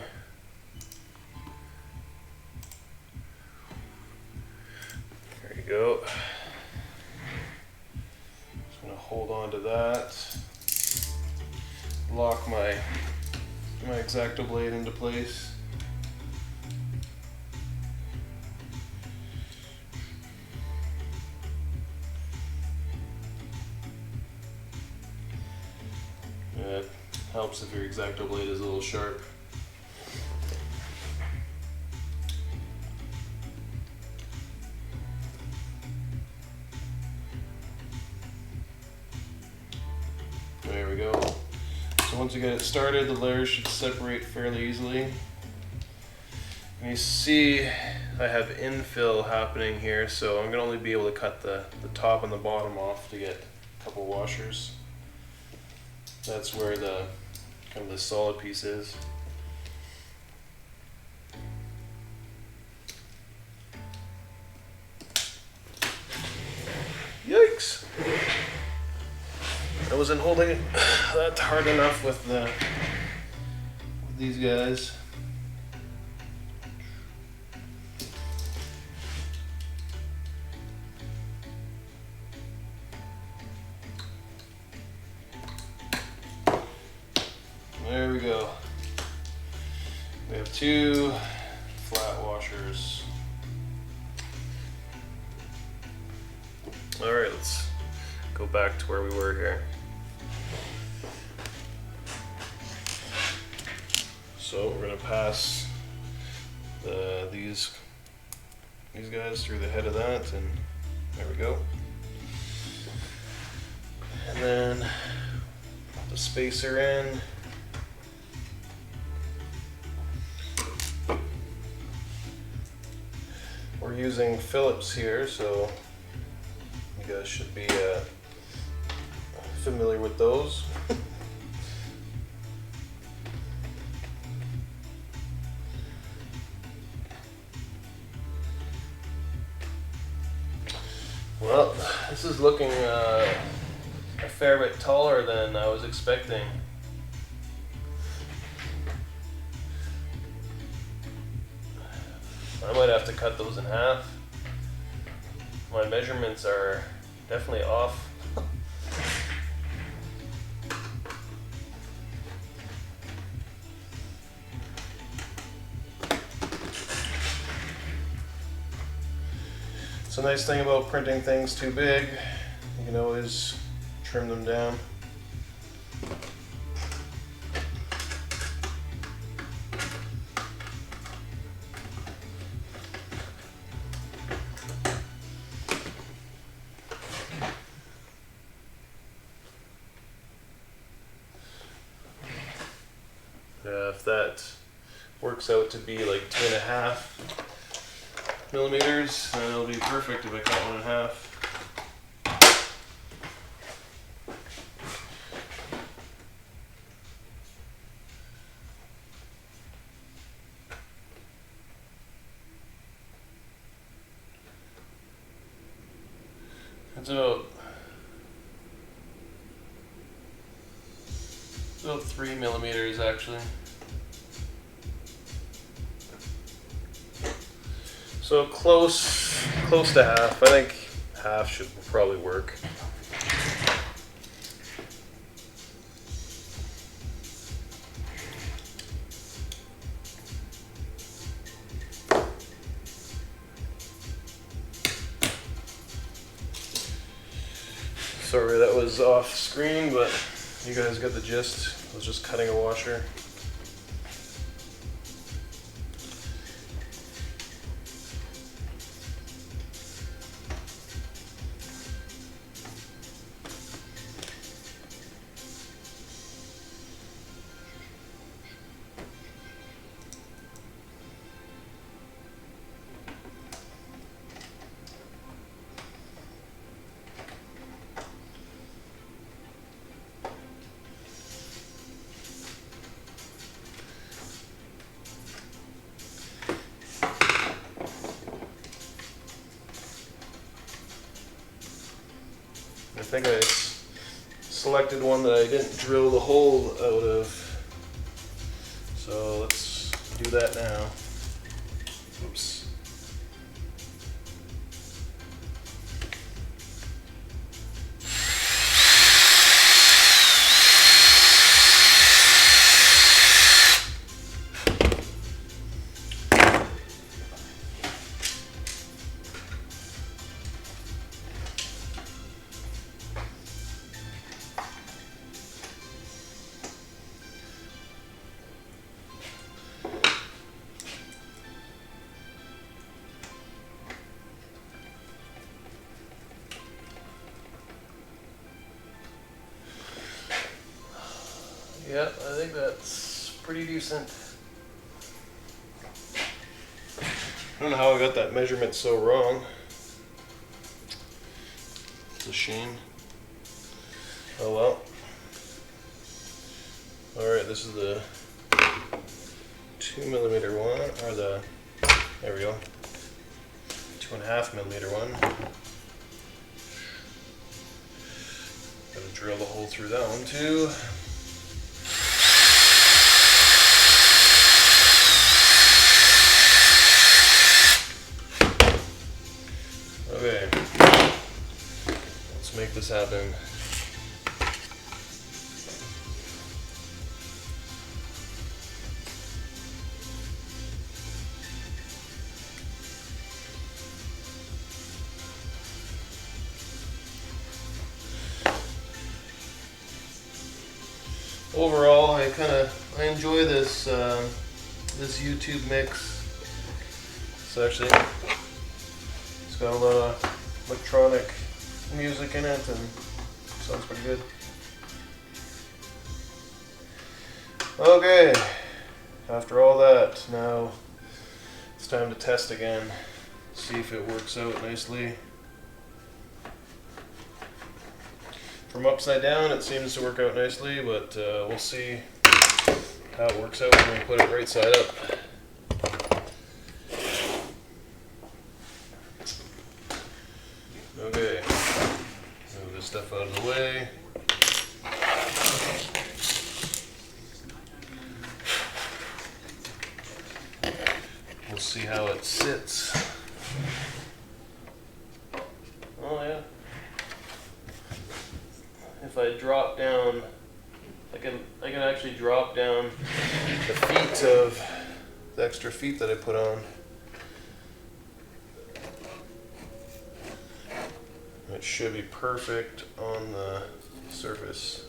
There you go. Just gonna hold on to that. Lock my X-Acto blade into place. It helps if your X-Acto blade is a little sharp. There we go. So once you get it started, the layers should separate fairly easily. And you see I have infill happening here, so I'm gonna only be able to cut the top and the bottom off to get a couple washers. That's where the kind of the solid piece is. Yikes! I wasn't holding it that hard enough with these guys. There we go. We have 2 flat washers. All right, let's go back to where we were here. So we're gonna pass these guys through the head of that, and there we go. And then the spacer in. We're using Phillips here, so you guys should be familiar with those. Well, this is looking a fair bit taller than I was expecting. I might have to cut those in half. My measurements are definitely off. It's a nice thing about printing things too big. You can always trim them down. If that works out to be like 2.5 millimeters, then it'll be perfect if I cut one in half. It's about 3 millimeters actually. So close to half. I think half should probably work. Sorry that was off screen, but you guys got the gist. I was just cutting a washer. I think I selected one that I didn't drill the hole out of. So let's do that now. Oops. Yeah, I think that's pretty decent. I don't know how I got that measurement so wrong. It's a shame. Oh well. Alright, this is the 2 millimeter one, or there we go, 2.5 millimeter one. Gotta drill the hole through that one too. Okay, let's make this happen. Overall, I enjoy this this YouTube mix. It's actually, it's got a lot of electronic music in it, and Sounds pretty good. Okay, after all that, now it's time to test again. See if it works out nicely. From upside down, it seems to work out nicely, but we'll see how it works out when we put it right side up. Okay, move this stuff out of the way. We'll see how it sits. Oh yeah. If I drop down, I can actually drop down the feet of the extra feet that I put on. It should be perfect on the surface.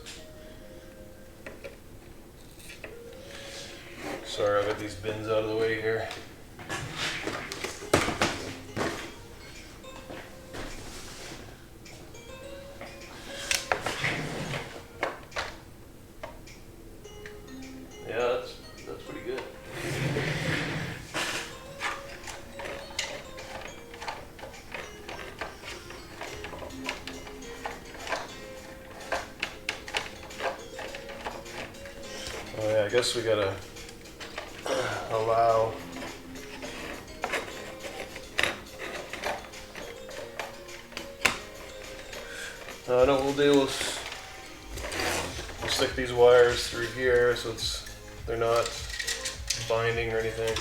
Sorry, I've got these bins out of the way here. Yeah, that's pretty good. Oh yeah, I guess we gotta allow what we'll do is we'll stick these wires through here so they're not binding or anything.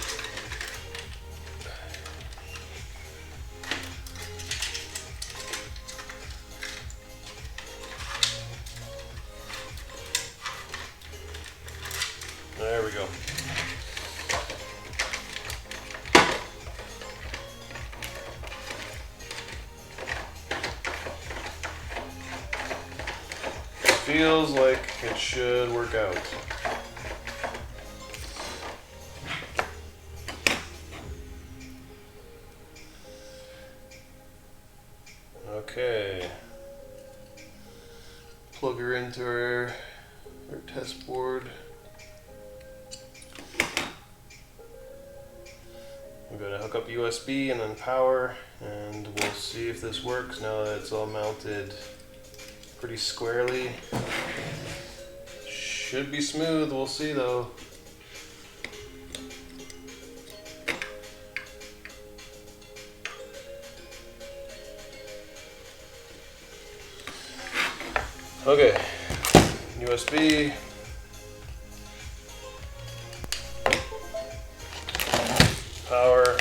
There we go. Feels like it should work out. Okay. Plug her into our test board. I'm going to hook up USB and then power, and we'll see if this works now that it's all mounted pretty squarely. Should be smooth, we'll see though. Okay, USB. Power.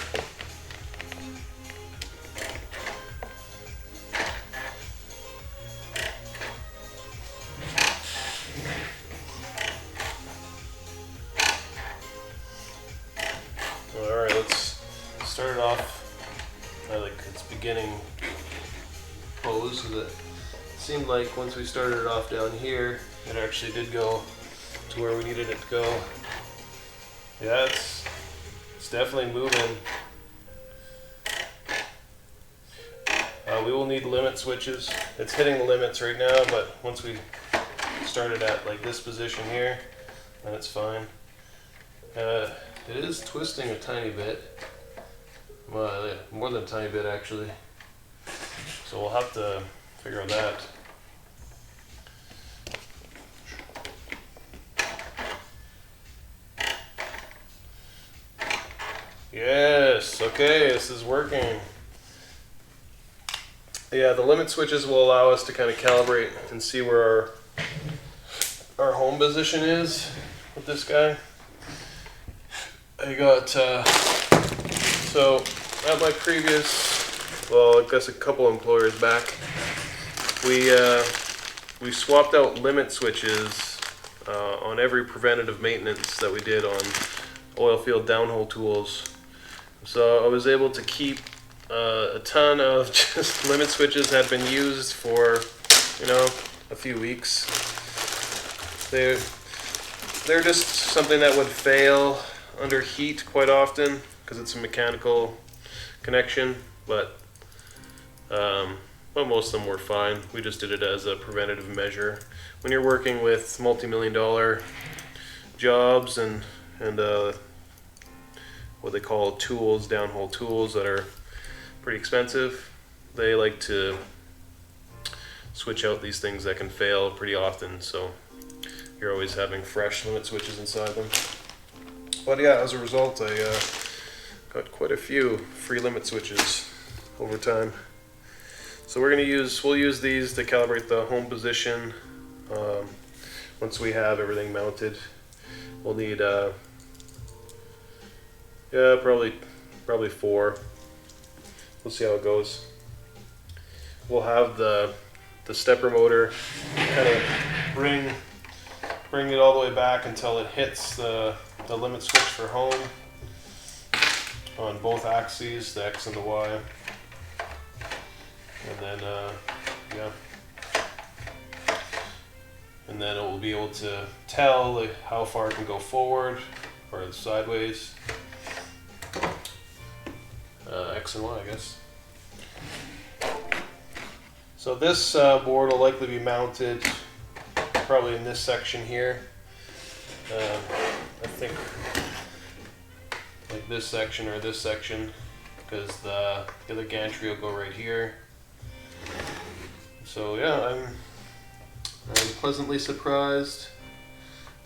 Alright, let's start it off like its beginning pose. So that it seemed like once we started it off down here, it actually did go to where we needed it to go. Yeah, it's definitely moving. We will need limit switches. It's hitting the limits right now, but once we start it at like this position here, then it's fine. It is twisting a tiny bit. Well, yeah, more than a tiny bit actually. So we'll have to figure out that. Yes, okay, this is working. Yeah, the limit switches will allow us to kind of calibrate and see where our home position is with this guy. I got, so at my previous, well, I guess a couple employers back, we swapped out limit switches on every preventative maintenance that we did on oil field downhole tools. So I was able to keep a ton of just limit switches had been used for, you know, a few weeks. They're just something that would fail under heat quite often because it's a mechanical connection, but but most of them were fine. We just did it as a preventative measure. When you're working with multi-million-dollar jobs and what they call tools, downhole tools that are pretty expensive, they like to switch out these things that can fail pretty often, so you're always having fresh limit switches inside them. But yeah, as a result, I got quite a few free limit switches over time. So we'll use these to calibrate the home position. Once we have everything mounted, we'll need yeah, probably 4. We'll see how it goes. We'll have the stepper motor kind of bring it all the way back until it hits the limit switch for home on both axes, the X and the Y. And then yeah, and then it will be able to tell like how far it can go forward or sideways. X and Y, I guess. So this board will likely be mounted probably in this section here. I think like this section or this section, because the other gantry will go right here. So yeah, I'm pleasantly surprised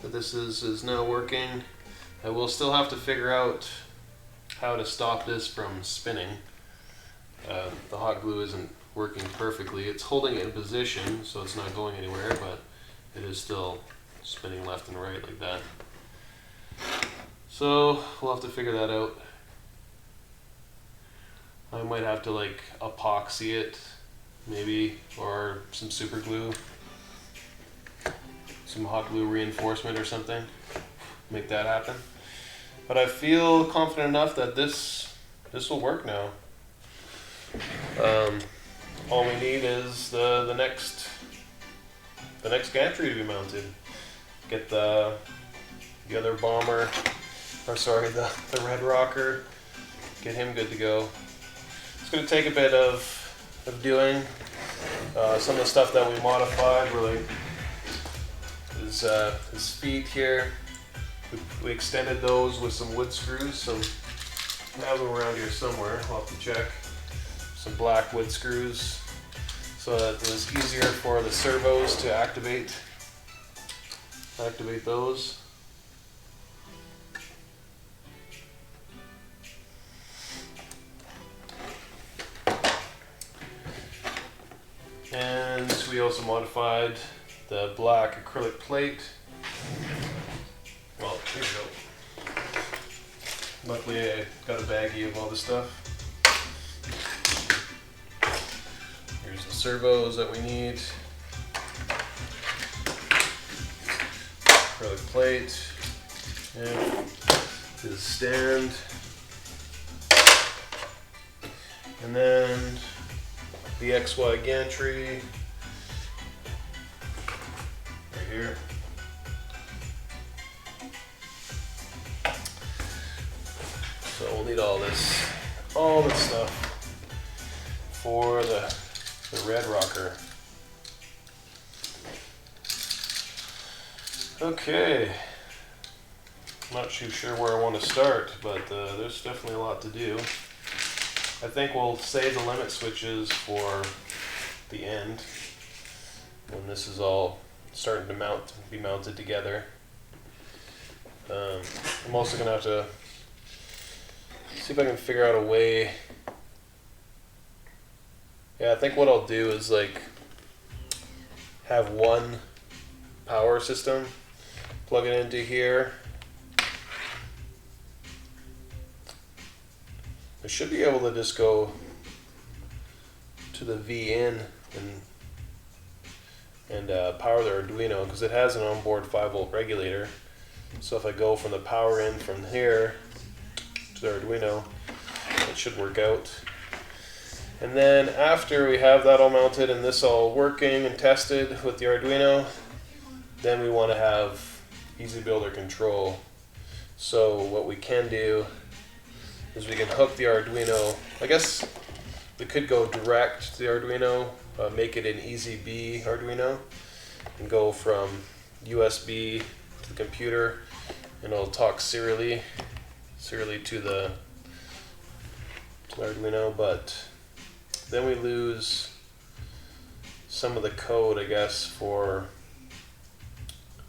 that this is now working. I will still have to figure out how to stop this from spinning. The hot glue isn't working perfectly. It's holding it in position, so it's not going anywhere, but it is still spinning left and right like that. So we'll have to figure that out. I might have to like epoxy it, maybe, or some super glue, some hot glue reinforcement or something, make that happen. But I feel confident enough that this will work now. All we need is the next gantry to be mounted. Get the other bomber, or sorry, the red rocker. Get him good to go. It's going to take a bit of doing. Some of the stuff that we modified were like his feet here. We extended those with some wood screws. So I have them around here somewhere. I'll have to check. Some black wood screws, so that it was easier for the servos to activate those. And we also modified the black acrylic plate. Well, here we go. Luckily I got a baggie of all this stuff. Here's the servos that we need. Acrylic plate. And his stand. And then the XY gantry. Right here. So we'll need all this stuff for the red rocker. Okay, I'm not too sure where I want to start, but there's definitely a lot to do. I think we'll save the limit switches for the end when this is all starting to be mounted together. I'm also gonna have to see if I can figure out a way. Yeah, I think what I'll do is like have one power system, plug it into here. I should be able to just go to the V in and power the Arduino, because it has an onboard 5-volt regulator. So if I go from the power in from here to the Arduino, it should work out. And then after we have that all mounted and this all working and tested with the Arduino, then we want to have easy builder control. So what we can do is we can hook the Arduino. I guess we could go direct to the Arduino, make it an EZB Arduino, and go from USB to the computer, and it'll talk serially to the Arduino. But then we lose some of the code, I guess, for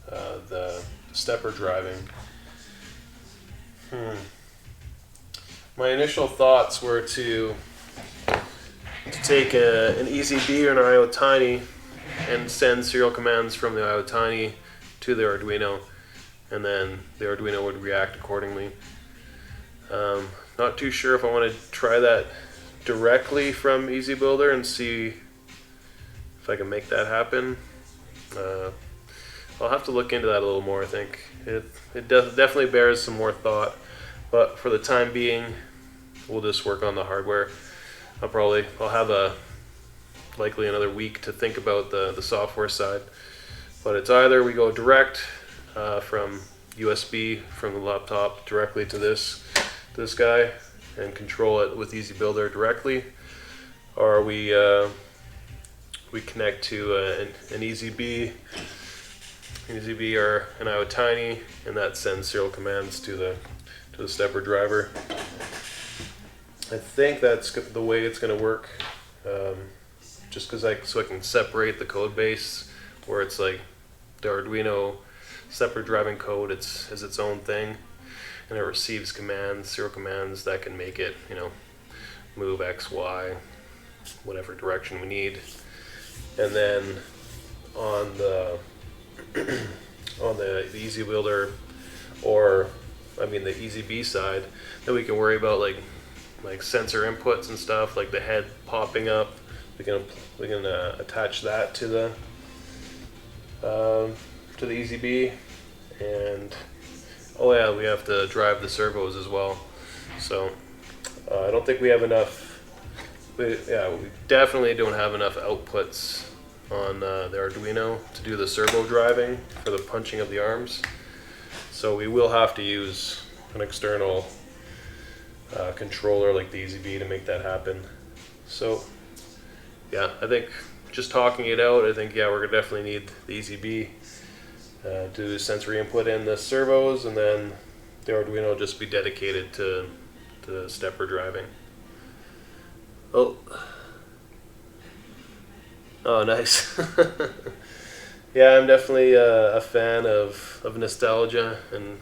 the stepper driving. My initial thoughts were to take an EZB or an IoTiny and send serial commands from the IoTiny to the Arduino, and then the Arduino would react accordingly. Not too sure if I want to try that directly from EasyBuilder and see if I can make that happen. I'll have to look into that a little more. I think it definitely bears some more thought, but for the time being, we'll just work on the hardware. I'll have likely another week to think about the software side, but it's either we go direct from USB from the laptop directly to this guy and control it with EasyBuilder directly, or we connect to an EZB or an IoTiny, and that sends serial commands to the stepper driver. I think that's the way it's going to work, just because so I can separate the code base, where it's like the Arduino stepper driving code is its own thing, and it receives commands, serial commands that can make it, move X, Y, whatever direction we need. And then on the EasyBuilder, or the EZB side, then we can worry about like sensor inputs and stuff, like the head popping up. We can attach that to the EZB, and oh yeah, we have to drive the servos as well. So I don't think we have enough. We definitely don't have enough outputs on the Arduino to do the servo driving for the punching of the arms. So we will have to use an external controller like the EZB to make that happen. So yeah, I think just talking it out, I think we're gonna definitely need the EZB to do sensory input in the servos, and then the Arduino will just be dedicated to stepper driving. Oh, nice. Yeah, I'm definitely a fan of nostalgia and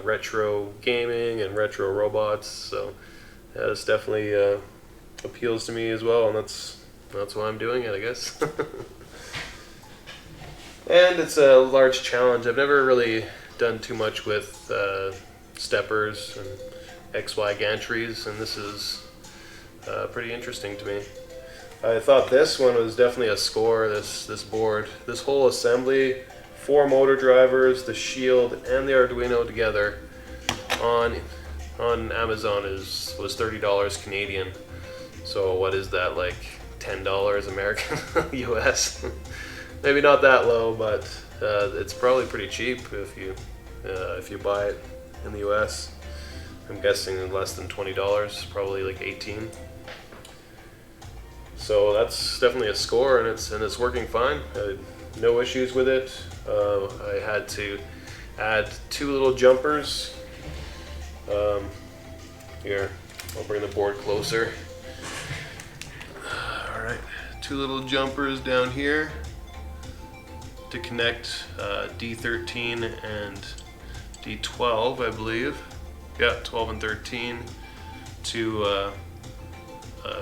retro gaming and retro robots. So yeah, this definitely appeals to me as well, and that's why I'm doing it, I guess. And it's a large challenge. I've never really done too much with steppers and XY gantries, and this is pretty interesting to me. I thought this one was definitely a score, this board. This whole assembly, 4 motor drivers, the shield, and the Arduino together on Amazon was $30 Canadian. So what is that, like $10 American US? Maybe not that low, but it's probably pretty cheap if you buy it in the US. I'm guessing less than $20, probably like 18. So that's definitely a score, and it's working fine. No issues with it. I had to add 2 little jumpers. Here, I'll bring the board closer. All right, 2 little jumpers down here to connect D13 and D12, I believe. Yeah, 12 and 13 to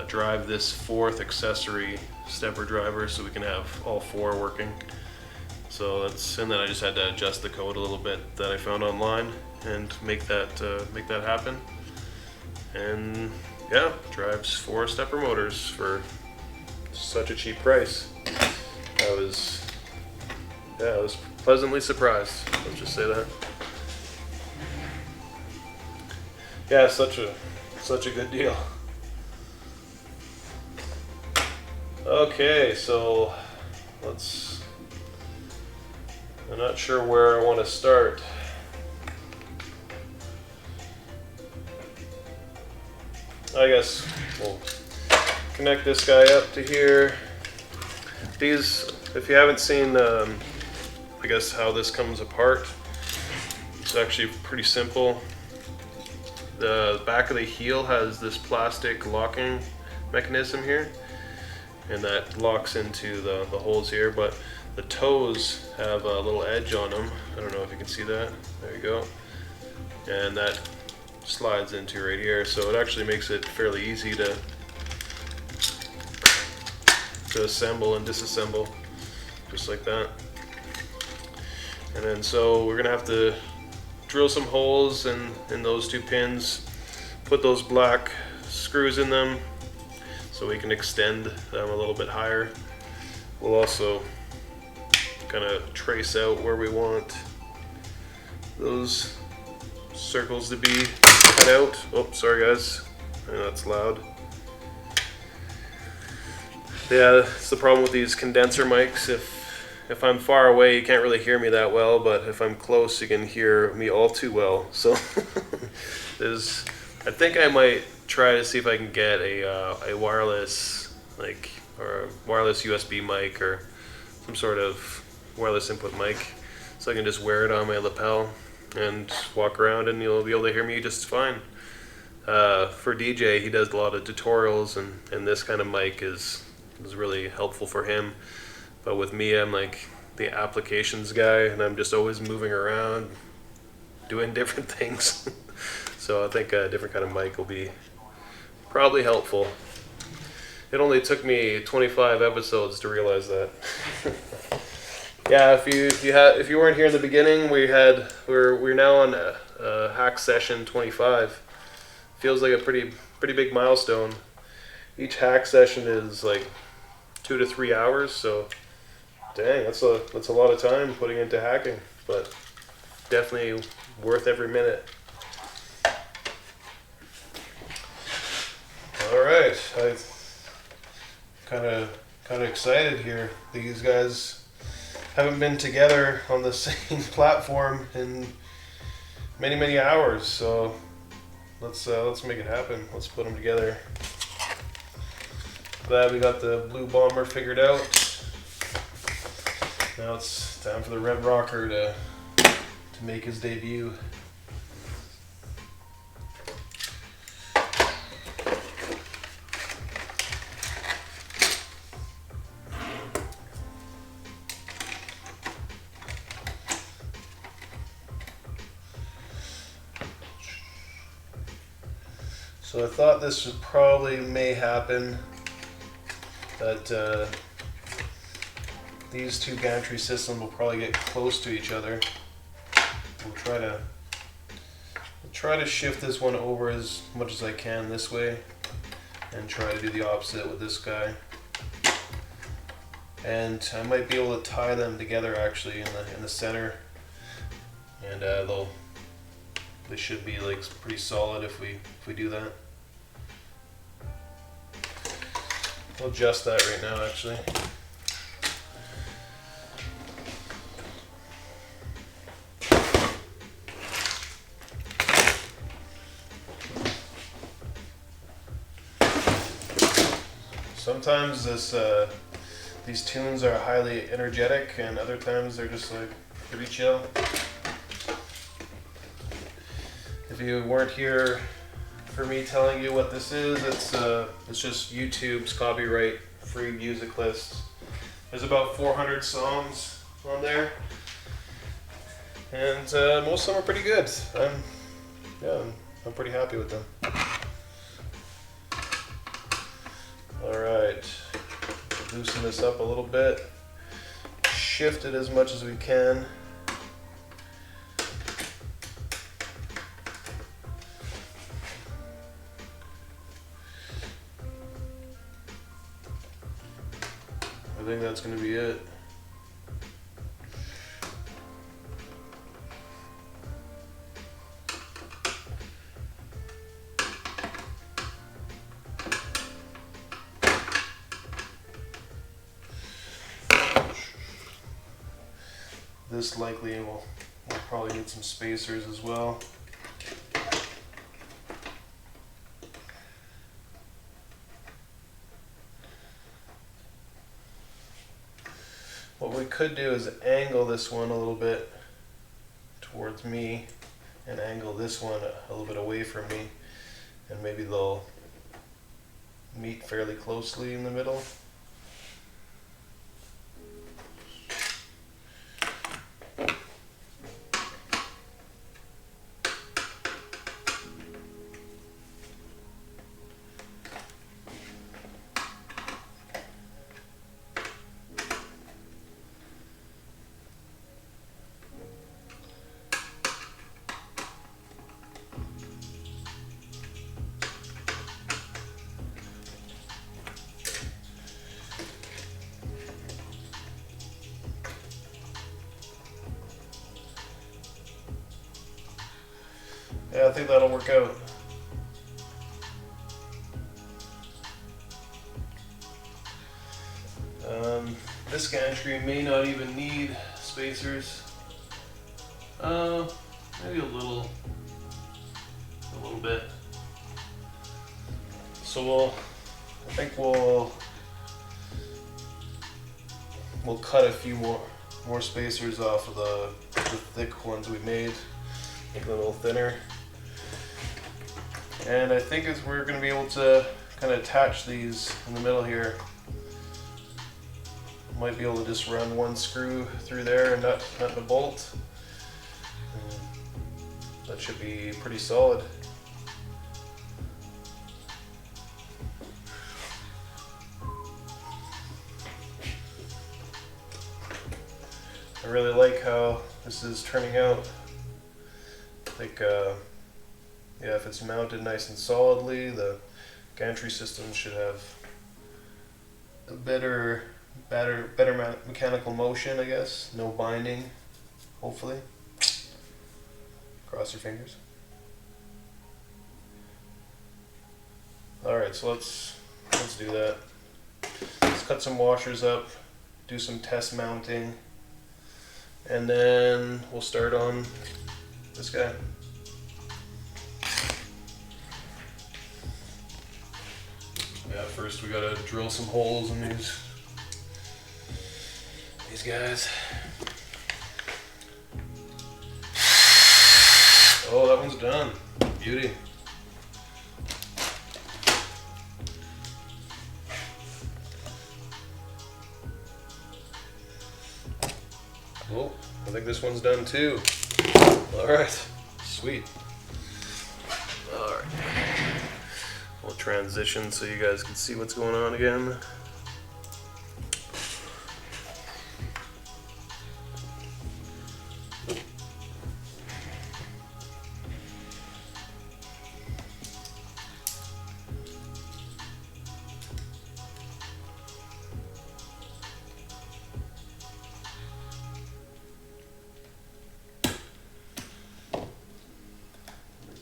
drive this 4th accessory stepper driver, so we can have all 4 working. So and then I just had to adjust the code a little bit that I found online and make that happen. And yeah, drives 4 stepper motors for such a cheap price. I was pleasantly surprised. Let's just say that. Yeah, such a good deal. Okay, so I'm not sure where I want to start. I guess we'll connect this guy up to here. These, if you haven't seen, I guess how this comes apart, it's actually pretty simple. The back of the heel has this plastic locking mechanism here, and that locks into the holes here, but the toes have a little edge on them. I don't know if you can see that. There you go. And that slides into right here, so it actually makes it fairly easy to assemble and disassemble, just like that. And then so we're gonna have to drill some holes in those two pins, put those black screws in them so we can extend them a little bit higher. We'll also kind of trace out where we want those circles to be cut out. Oh, sorry guys, that's loud. Yeah, it's the problem with these condenser mics. If I'm far away, you can't really hear me that well, but if I'm close, you can hear me all too well. So I think I might try to see if I can get a wireless, or a wireless USB mic or some sort of wireless input mic, so I can just wear it on my lapel and walk around, and you'll be able to hear me just fine. For DJ, he does a lot of tutorials, and this kind of mic is really helpful for him. But with me, I'm like the applications guy, and I'm just always moving around, doing different things. So I think a different kind of mic will be probably helpful. It only took me 25 episodes to realize that. Yeah, if you weren't here in the beginning, we're now on hack session 25. Feels like a pretty big milestone. Each hack session is like 2 to 3 hours, so dang, that's a lot of time putting into hacking, but definitely worth every minute. All right, I'm kind of excited here. These guys haven't been together on the same platform in many hours, so let's make it happen. Let's put them together. Glad we got the blue bomber figured out. Now it's time for the red rocker to make his debut. So I thought this would may happen, that these two gantry systems will probably get close to each other. We'll try to shift this one over as much as I can this way, and try to do the opposite with this guy. And I might be able to tie them together actually in the center, and they should be like pretty solid if we do that. We'll adjust that right now actually. Sometimes these tunes are highly energetic, and other times they're just like pretty chill. If you weren't here for me telling you what this is, it's just YouTube's copyright-free music list. There's about 400 songs on there, and most of them are pretty good. I'm pretty happy with them. Alright, loosen this up a little bit, shift it as much as we can. I think that's going to be it. This likely will probably need some spacers as well. could do is angle this one a little bit towards me and angle this one a little bit away from me, and maybe they'll meet fairly closely in the middle. Yeah, I think that'll work out. This gantry may not even need spacers. Maybe a little bit. So I think we'll cut a few more spacers off of the thick ones we made, make them a little thinner. And I think we're going to be able to kind of attach these in the middle here. Might be able to just run one screw through there and nut and a bolt. And that should be pretty solid. I really like how this is turning out. I think yeah, if it's mounted nice and solidly, the gantry system should have a better mechanical motion, I guess. No binding, hopefully. Cross your fingers. Alright, so let's do that. Let's cut some washers up, do some test mounting, and then we'll start on this guy. Yeah, first we gotta drill some holes in these guys. Oh, that one's done. Beauty. Oh, I think this one's done too. Alright, sweet. Alright. We'll transition so you guys can see what's going on again.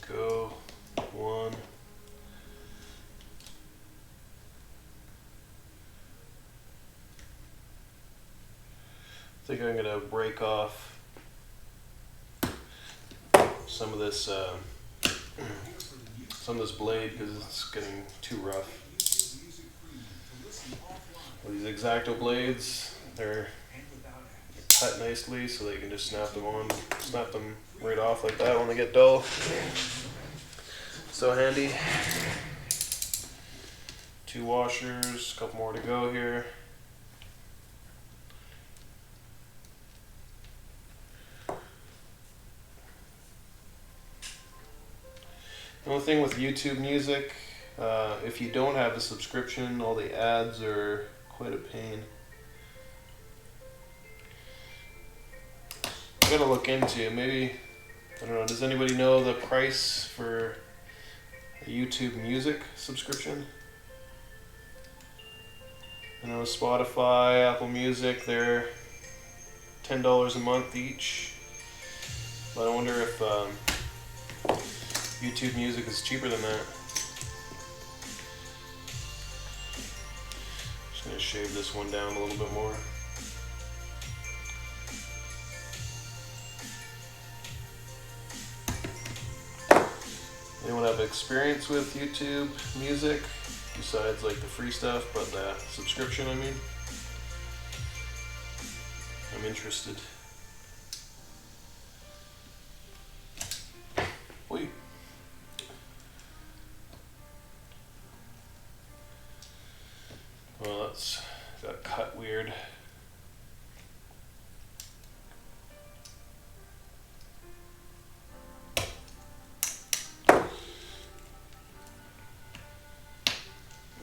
Go. One. I think I'm gonna break off some of this blade because it's getting too rough. Well, these X-Acto blades, they're cut nicely, so that you can just snap them right off like that when they get dull. So handy. 2 washers, a couple more to go here. The only thing with YouTube Music, if you don't have a subscription, all the ads are quite a pain. I gotta look into, maybe, I don't know, does anybody know the price for a YouTube Music subscription? I know Spotify, Apple Music, they're $10 a month each. But I wonder if YouTube Music is cheaper than that. Just gonna shave this one down a little bit more. Anyone have experience with YouTube Music besides like the free stuff, but the subscription, I mean? I'm interested. Wait. Well, that's got cut weird.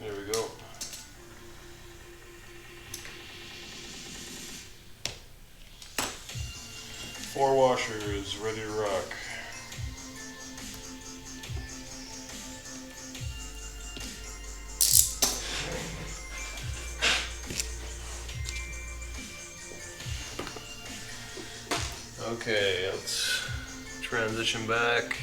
There we go. Four washers ready to rock. Okay, let's transition back.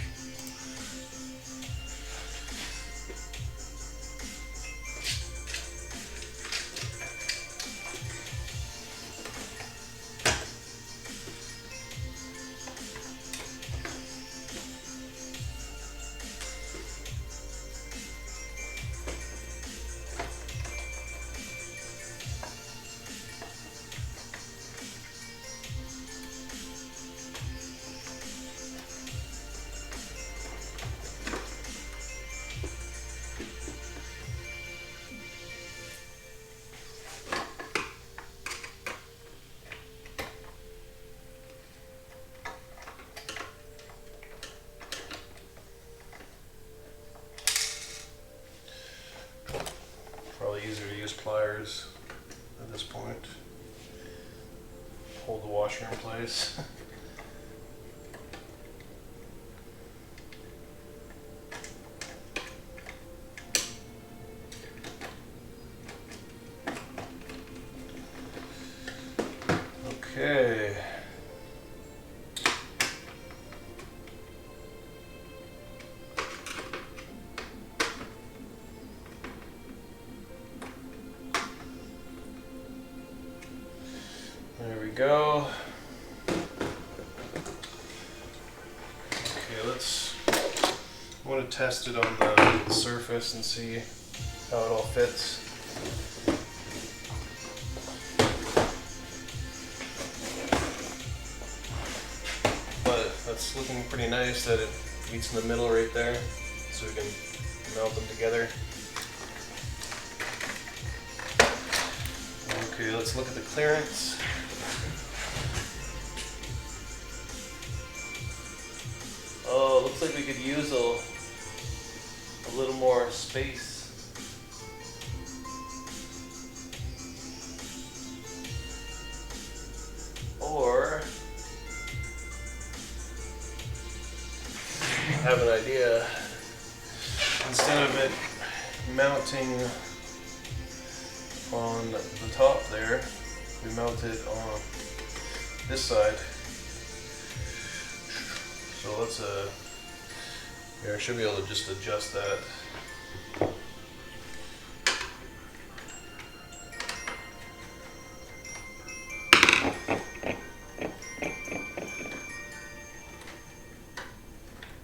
Probably easier to use pliers at this point. Hold the washer in place. Okay. There we go. Okay, I want to test it on the surface and see how it all fits. But that's looking pretty nice that it meets in the middle right there, so we can melt them together. Okay, let's look at the clearance. Oh, looks like we could use a little more space. Or I have an idea. Instead of it mounting on the top there, we mount it on this side. So let's here, I should be able to just adjust that.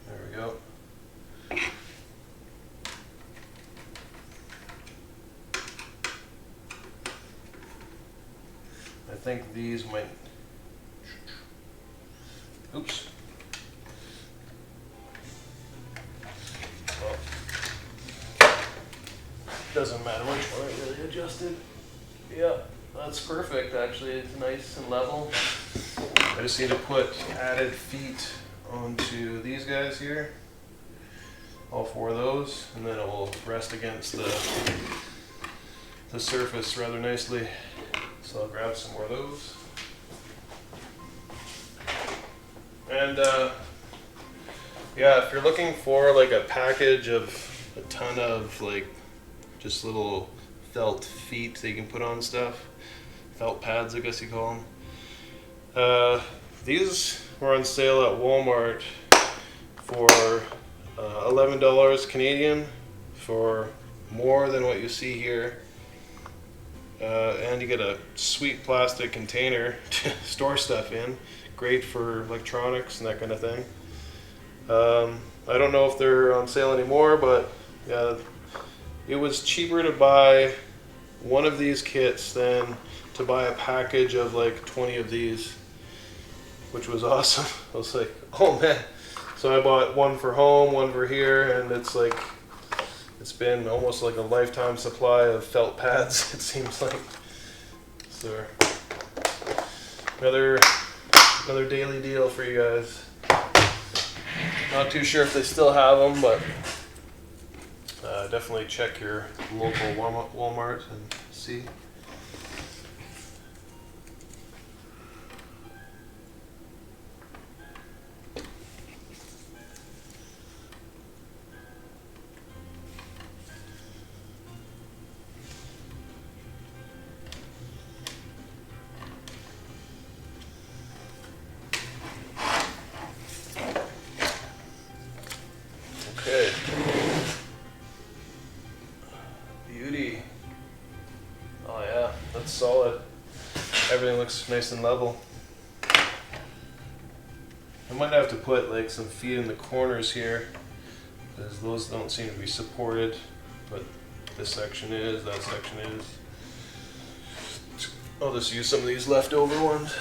There we go. I think these might, oops. Well, doesn't matter which one I really adjusted. Yeah, that's perfect actually. It's nice and level. I just need to put added feet onto these guys here. All four of those, and then it will rest against the surface rather nicely. So I'll grab some more of those. And yeah, if you're looking for like a package of a ton of like just little felt feet that you can put on stuff, felt pads I guess you call them. These were on sale at Walmart for $11 Canadian, for more than what you see here. And you get a sweet plastic container to store stuff in. Great for electronics and that kind of thing. I don't know if they're on sale anymore, but yeah, it was cheaper to buy one of these kits then to buy a package of like 20 of these, which was awesome. I was like, oh man. So I bought one for home, one for here, and it's been almost like a lifetime supply of felt pads, it seems like. So another daily deal for you guys. Not too sure if they still have them, but definitely check your local Walmart and see. Okay. Beauty. Oh yeah, that's solid. Everything looks nice and level. I might have to put like some feet in the corners here, because those don't seem to be supported, but this section is, that section is. I'll just use some of these leftover ones.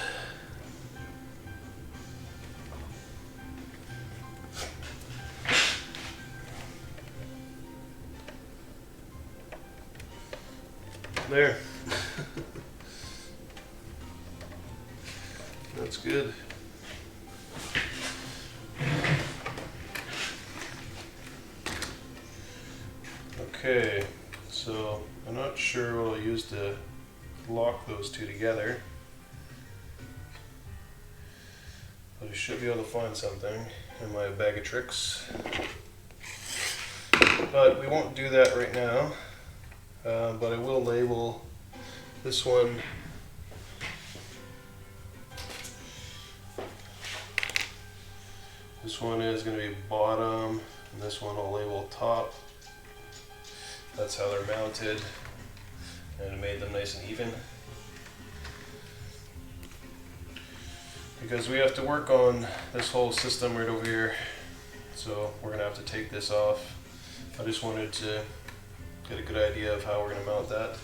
There. That's good. Okay, so I'm not sure what I'll use to lock those two together, but I should be able to find something in my bag of tricks. But we won't do that right now. But I will label this one. This one is going to be bottom, and this one I'll label top. That's how they're mounted, and it made them nice and even. Because we have to work on this whole system right over here, so we're going to have to take this off. I just wanted to get a good idea of how we're going to mount that.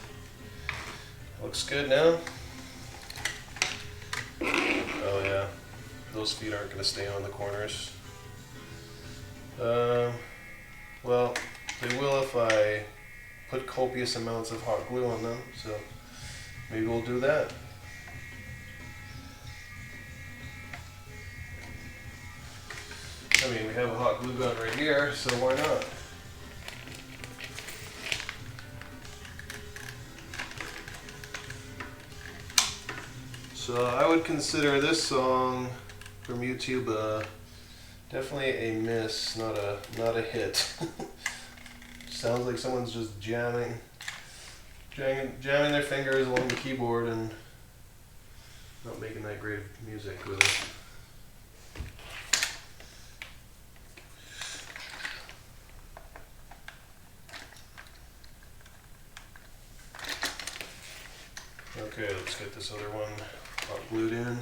Looks good now. Oh yeah, those feet aren't going to stay on the corners. Well, they will if I put copious amounts of hot glue on them, so maybe we'll do that. I mean, we have a hot glue gun right here, so why not? So I would consider this song from YouTube definitely a miss, not a hit. Sounds like someone's just jamming their fingers along the keyboard and not making that great music with it. Okay, let's get this other one hot glued in.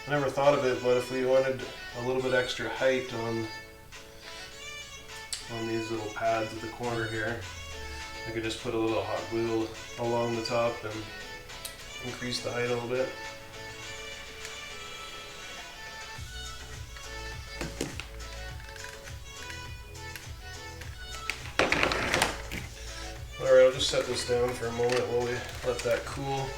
I never thought of it, but if we wanted a little bit extra height on these little pads at the corner here, I could just put a little hot glue along the top and increase the height a little bit. Alright, I'll just set this down for a moment while we let that cool.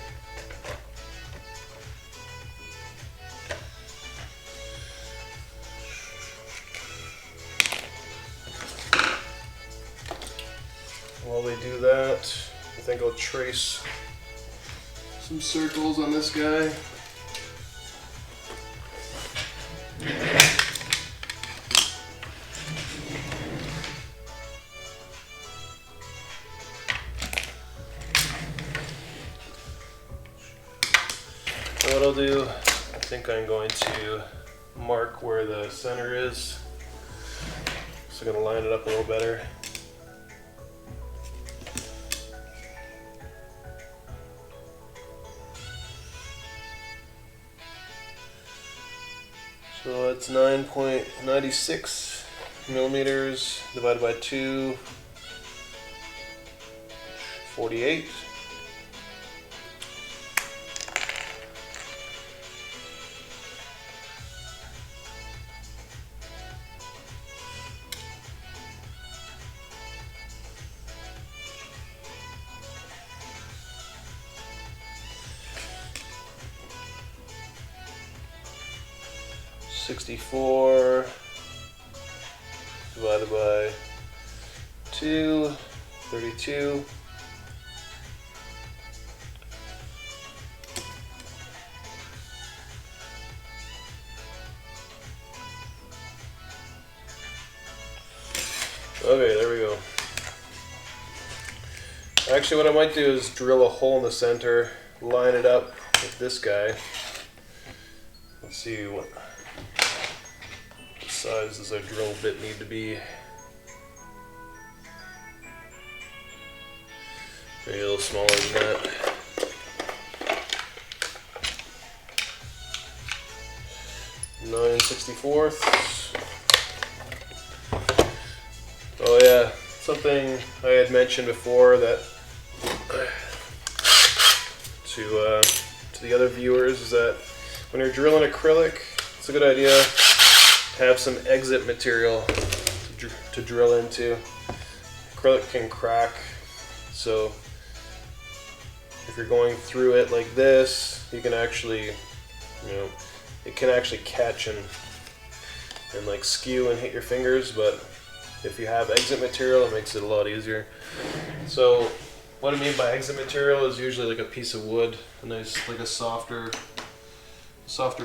While they do that, I think I'll trace some circles on this guy. what I'll do, I think I'm going to mark where the center is. So I'm going to line it up a little better. So that's 9.96 millimeters divided by 2, 48. $64 divided by 2, 32. Okay, there we go. Actually, what I might do is drill a hole in the center, line it up with this guy. Let's see what size does our drill bit need to be. Maybe a little smaller than that. Nine 64ths. Oh yeah, something I had mentioned before that to the other viewers is that when you're drilling acrylic, it's a good idea to have some exit material to drill into. Acrylic can crack, so if you're going through it like this, you can actually, it can actually catch and like skew and hit your fingers, but if you have exit material, it makes it a lot easier. So what I mean by exit material is usually like a piece of wood, a nice, like a softer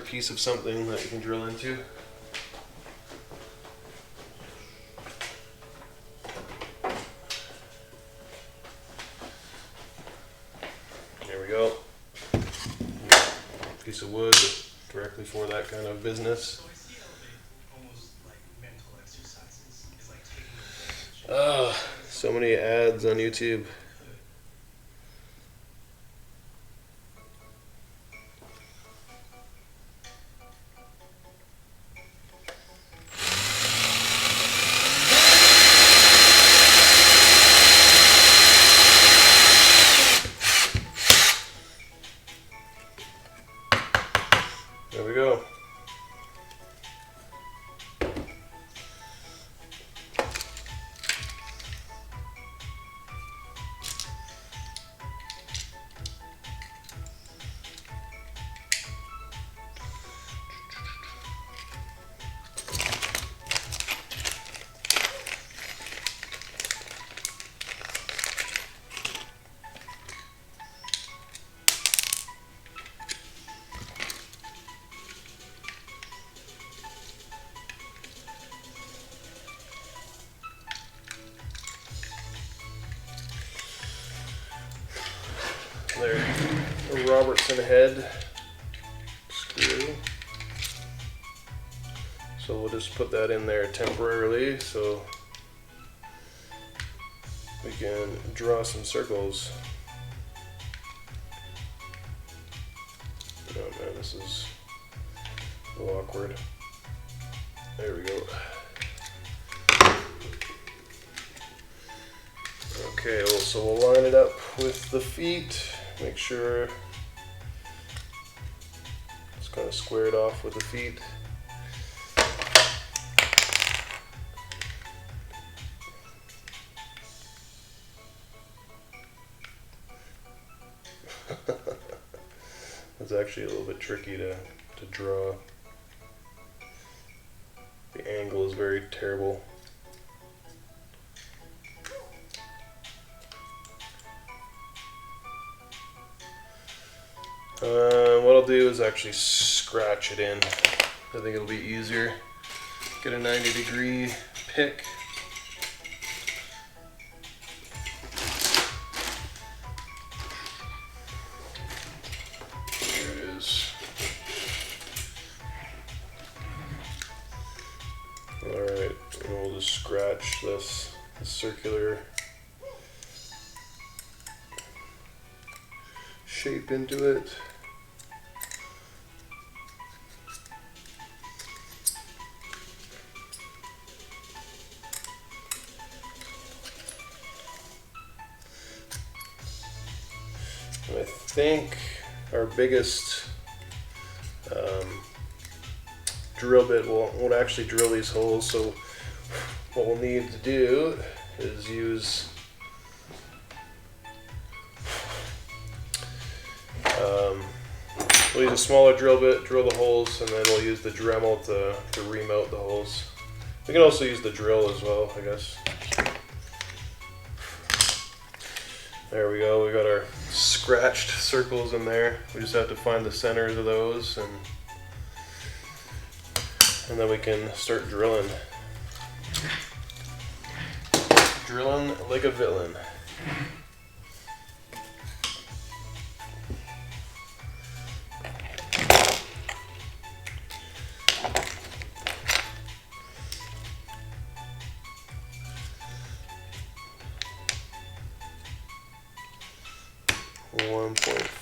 piece of something that you can drill into. There we go. Piece of wood directly for that kind of business. So many ads on YouTube. There we go. There, a Robertson head screw. So we'll just put that in there temporarily so we can draw some circles. Oh man, this is a little awkward. There we go. Okay, well, so we'll line it up with the feet. Make sure it's kind of squared off with the feet. It's actually a little bit tricky to draw. The angle is very terrible. What I'll do is actually scratch it in. I think it'll be easier. Get a 90-degree pick. There it is. circular shape into it. And I think our biggest drill bit won't actually drill these holes, so what we'll need to do is we'll use a smaller drill bit, drill the holes, and then we'll use the Dremel to remount the holes. We can also use the drill as well, I guess. There we go, we got our scratched circles in there. We just have to find the centers of those, and then we can start drilling. Drilling like a villain.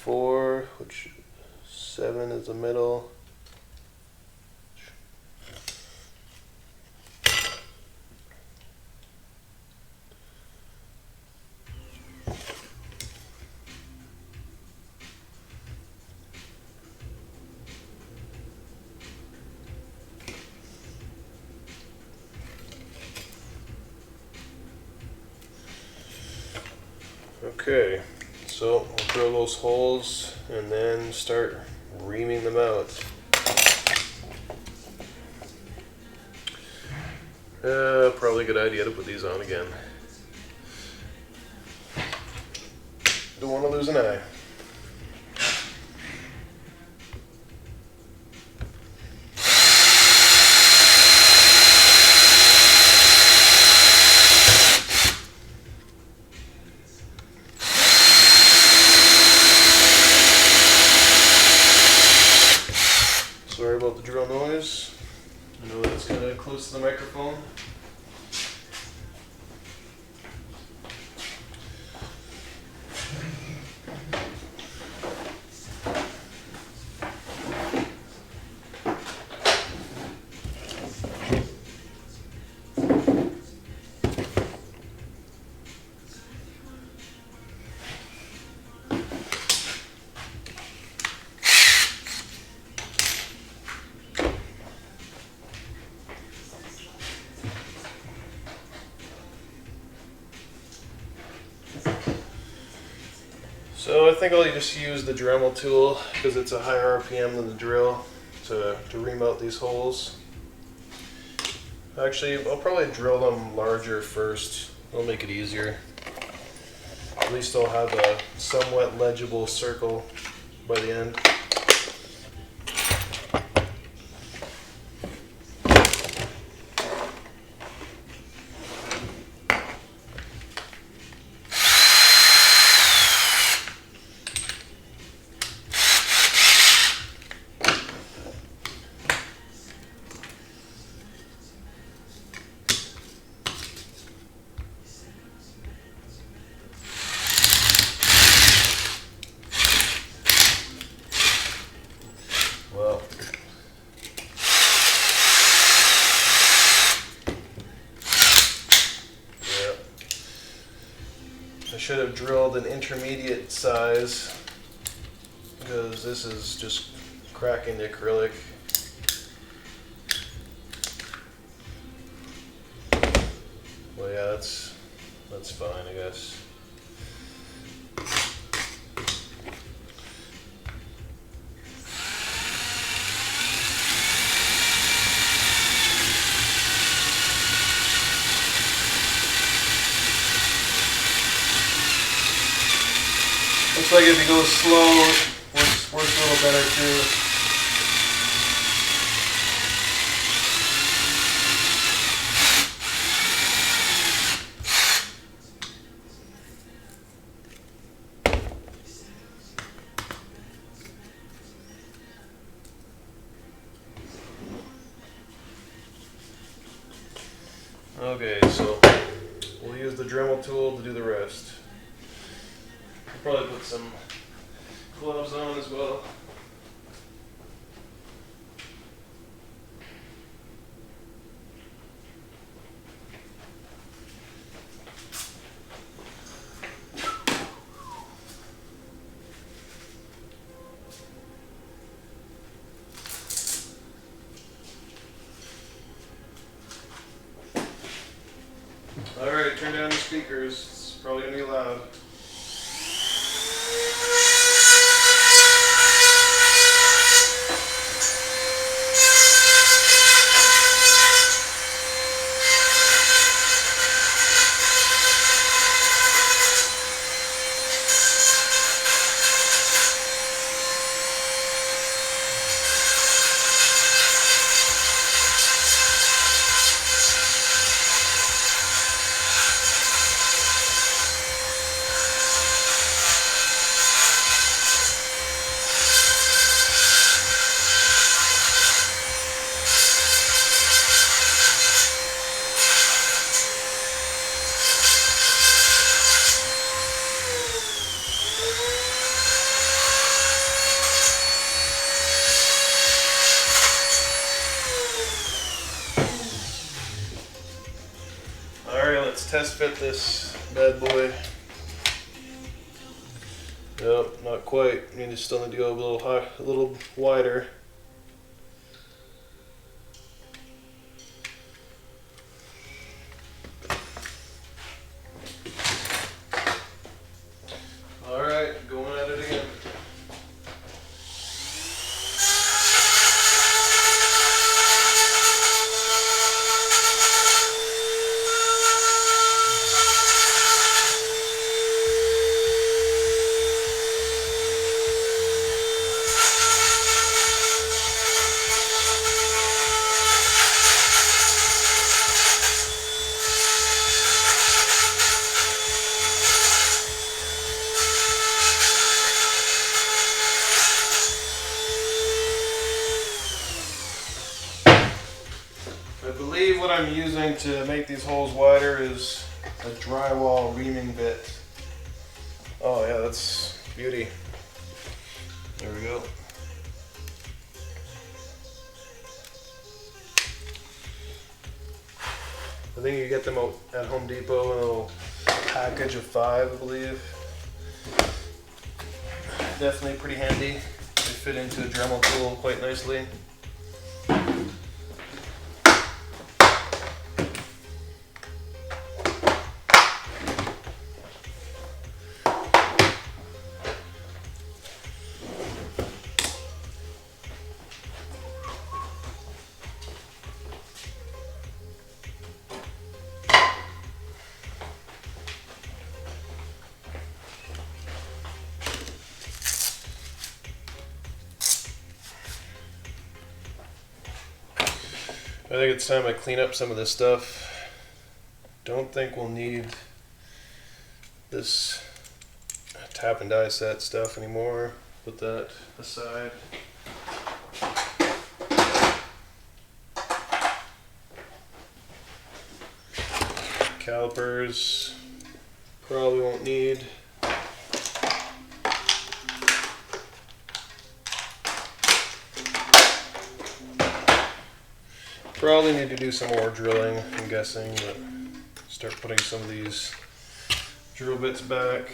.4, which 7 is the middle. Okay, so we'll drill those holes and then start reaming them out. Probably a good idea to put these on again. Don't want to lose an eye. Sorry about the drill noise. I know that it's kind of close to the microphone. So I think I'll just use the Dremel tool because it's a higher RPM than the drill to remount these holes. Actually, I'll probably drill them larger first. It'll make it easier. At least I'll have a somewhat legible circle by the end. Well, yeah. I should have drilled an intermediate size because this is just cracking the acrylic. Well, yeah, that's fine, I guess. Looks like if you go slow, works a little better too. Okay, so we'll use Dremel tool to do the rest. I'll probably put some gloves on as well. Alright, turn down the speakers. It's probably gonna be loud. Let's test fit this bad boy. Nope, not quite. You just still need to go a little high, a little wider. All right, going at it again. I believe what I'm using to make these holes wider is a drywall reaming bit. Oh yeah, that's beauty. There we go. I think you get them out at Home Depot in a little package of 5, I believe. Definitely pretty handy. They fit into a Dremel tool quite nicely. I think it's time I clean up some of this stuff. Don't think we'll need this tap and die set stuff anymore. Put that aside. Calipers probably won't need. Probably need to do some more drilling, I'm guessing, but start putting some of these drill bits back.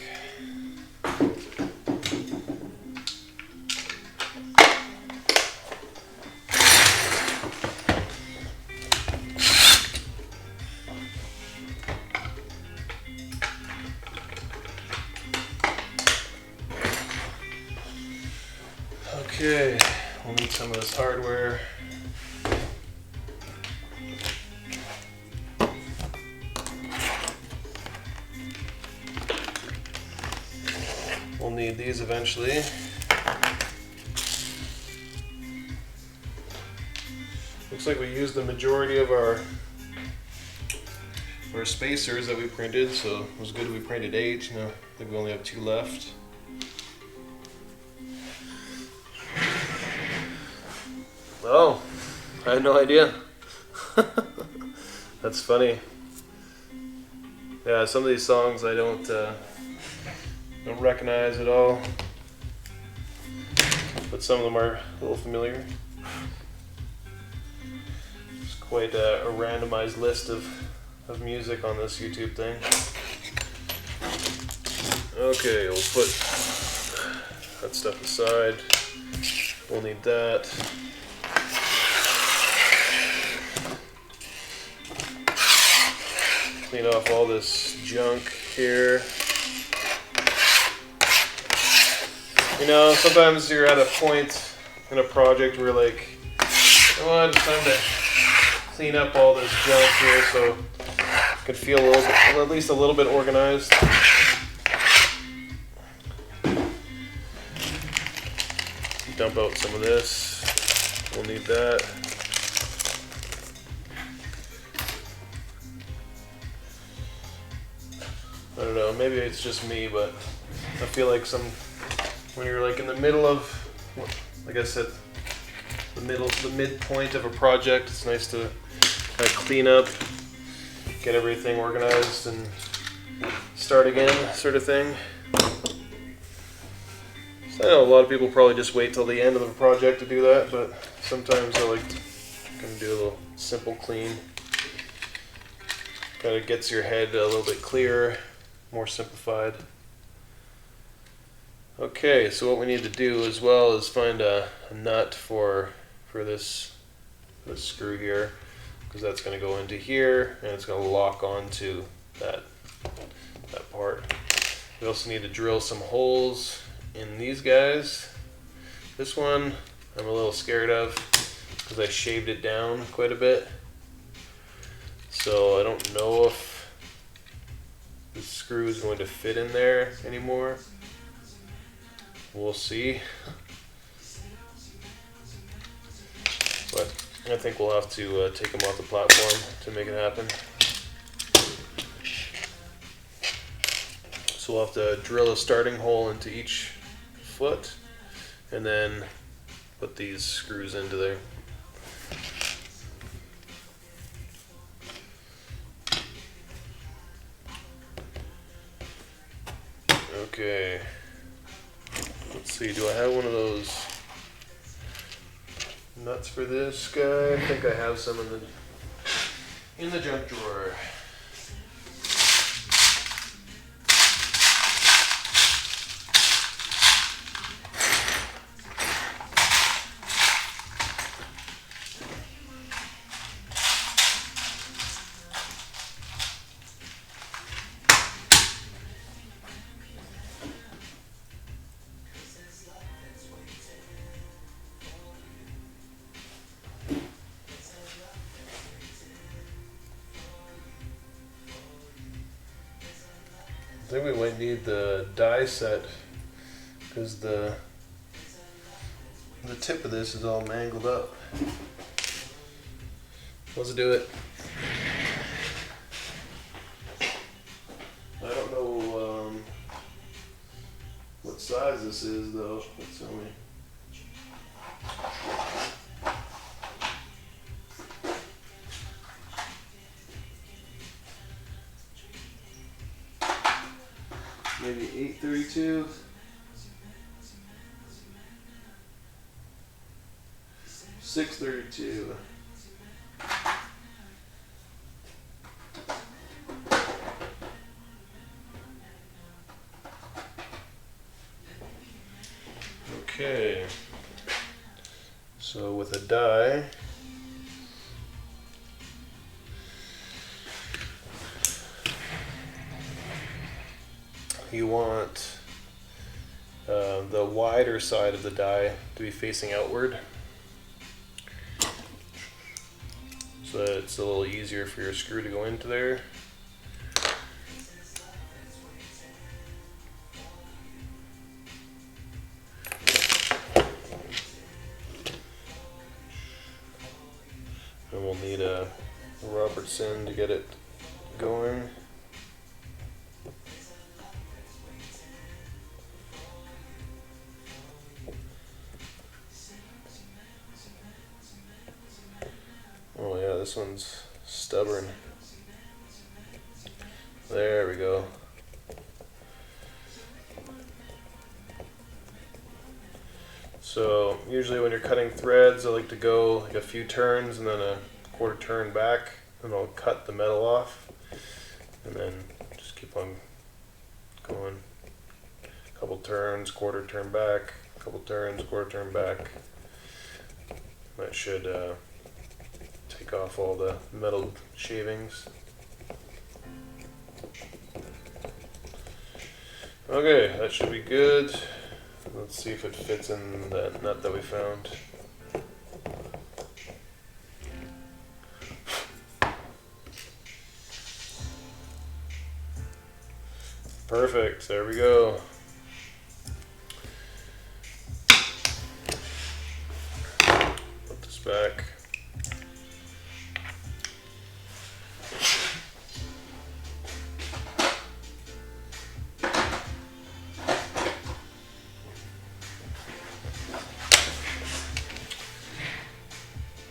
Okay, we'll need some of this hardware. We'll need these eventually. Looks like we used the majority of our spacers that we printed, so it was good we printed 8. Now I think we only have 2 left. Oh, I had no idea. That's funny. Yeah, some of these songs I don't recognize at all, but some of them are a little familiar. It's quite a randomized list of music on this YouTube thing. Okay, we'll put that stuff aside. We'll need that. Clean off all this junk here. You know, sometimes you're at a point in a project where you're like, you know what, it's time to clean up all this junk here so it can feel a little bit, at least a little bit organized. Dump out some of this. We'll need that. I don't know, maybe it's just me, but I feel like when you're like in the middle of, like I said, the midpoint of a project, it's nice to kind of clean up, get everything organized, and start again, sort of thing. So I know a lot of people probably just wait till the end of the project to do that, but sometimes I like to kind of do a little simple clean. Kind of gets your head a little bit clearer, more simplified. Okay, so what we need to do as well is find a nut for this screw here, because that's going to go into here and it's going to lock onto that part. We also need to drill some holes in these guys. This one I'm a little scared of because I shaved it down quite a bit, so I don't know if this screw is going to fit in there anymore. We'll see. But I think we'll have to take them off the platform to make it happen. So we'll have to drill a starting hole into each foot and then put these screws into there. Okay. Let's see, do I have one of those nuts for this guy? I think I have some in the junk drawer. I think we might need the die set because the tip of this is all mangled up. Let's do it. I don't know what size this is though. Let's tell me. Maybe 832. 632. Okay. So with a die, you want the wider side of the die to be facing outward, so that it's a little easier for your screw to go into there. And we'll need a Robertson to get it going. Oh yeah, this one's stubborn. There we go. So usually when you're cutting threads, I like to go like a few turns and then a quarter turn back, and I'll cut the metal off, and then just keep on going. Couple turns, quarter turn back, couple turns, quarter turn back. That should take off all the metal shavings. Okay, that should be good. Let's see if it fits in that nut that we found. Perfect, there we go. Put this back.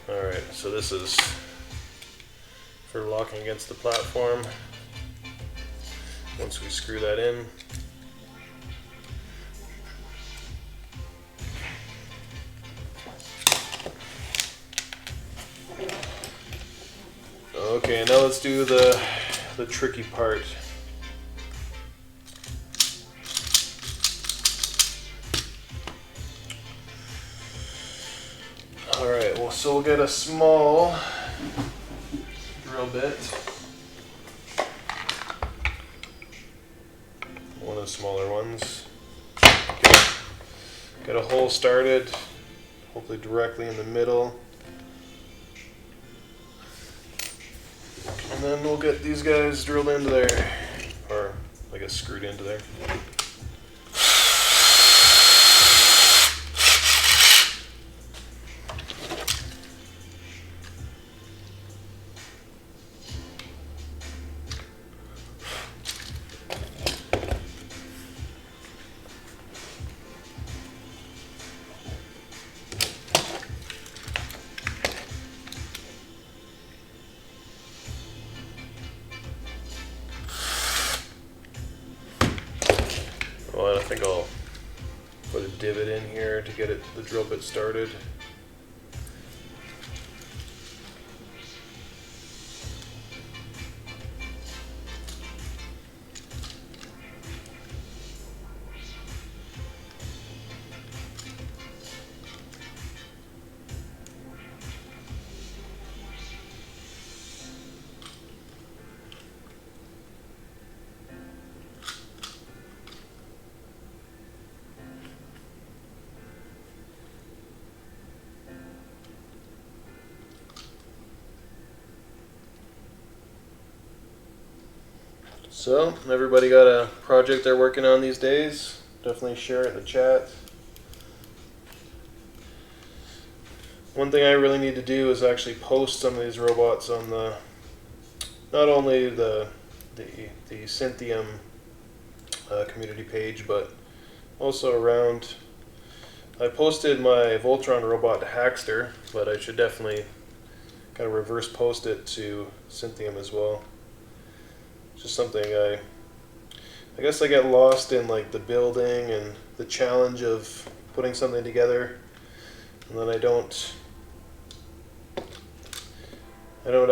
Alright, so this is for locking against the platform. Once we screw that in, okay, now let's do the tricky part. Alright, well, so we'll get a small drill bit. One of the smaller ones. Get a hole started, hopefully directly in the middle. And then we'll get these guys drilled into there, or I guess screwed into there. Well, I think I'll put a divot in here to get the drill bit started. So, everybody got a project they're working on these days? Definitely share it in the chat. One thing I really need to do is actually post some of these robots on the, not only the Synthium community page, but also around. I posted my Voltron robot to Hackster, but I should definitely kind of reverse post it to Synthium as well. Just something I guess I get lost in, like the building and the challenge of putting something together, and then I don't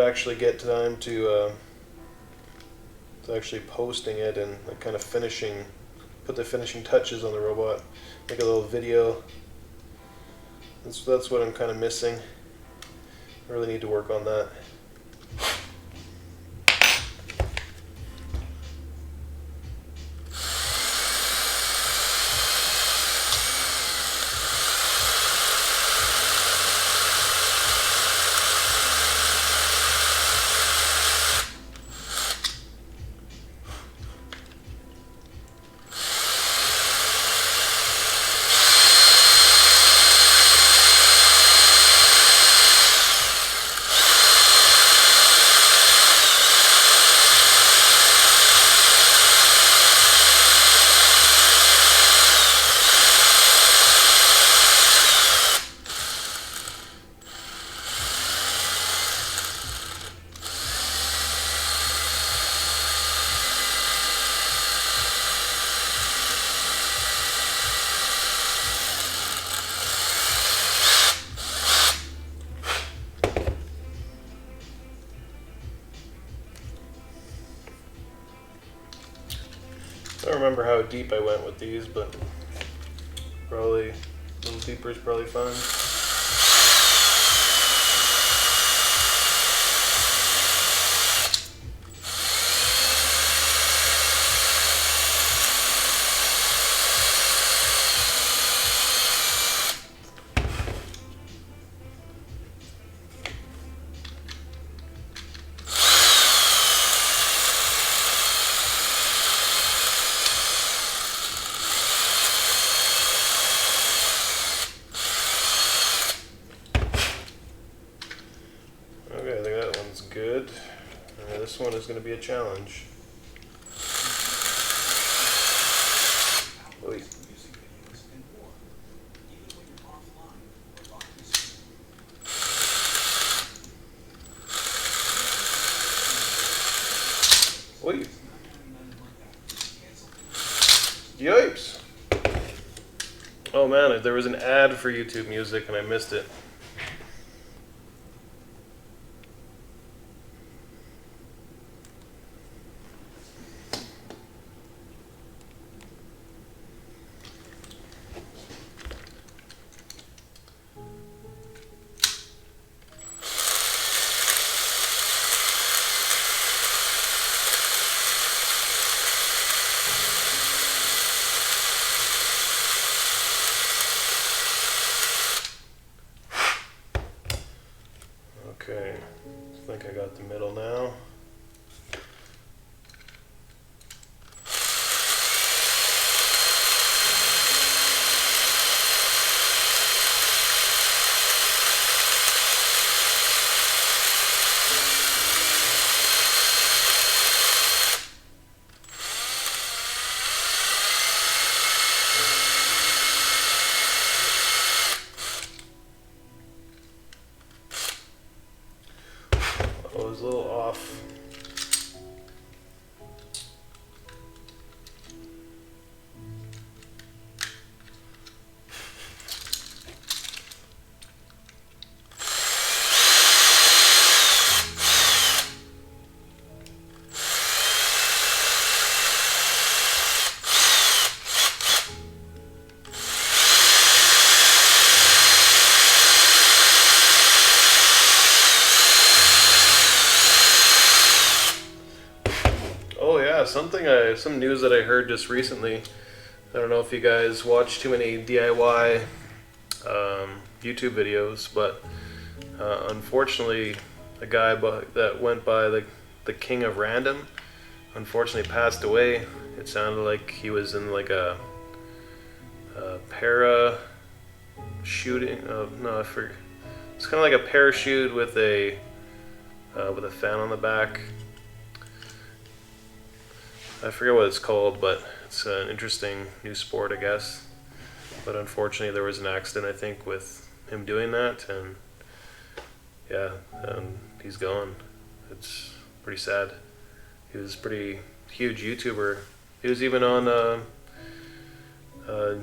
actually get time to actually posting it and like kind of put the finishing touches on the robot, make a little video. That's what I'm kind of missing. I really need to work on that. remember how deep I went with these, but probably a little deeper is probably fine. Okay, I think that one's good. This one is going to be a challenge. Wait. Wait. Yipes! Oh man, there was an ad for YouTube Music and I missed it. Okay, I think I got the middle now. I was a little off. Oh yeah, some news that I heard just recently. I don't know if you guys watch too many DIY YouTube videos, but unfortunately, a guy that went by the King of Random, unfortunately passed away. It sounded like he was in like a para shooting. No, I forget. It's kind of like a parachute with a fan on the back. I forget what it's called, but it's an interesting new sport, I guess. But unfortunately, there was an accident, I think, with him doing that, and yeah, he's gone. It's pretty sad. He was a pretty huge YouTuber. He was even on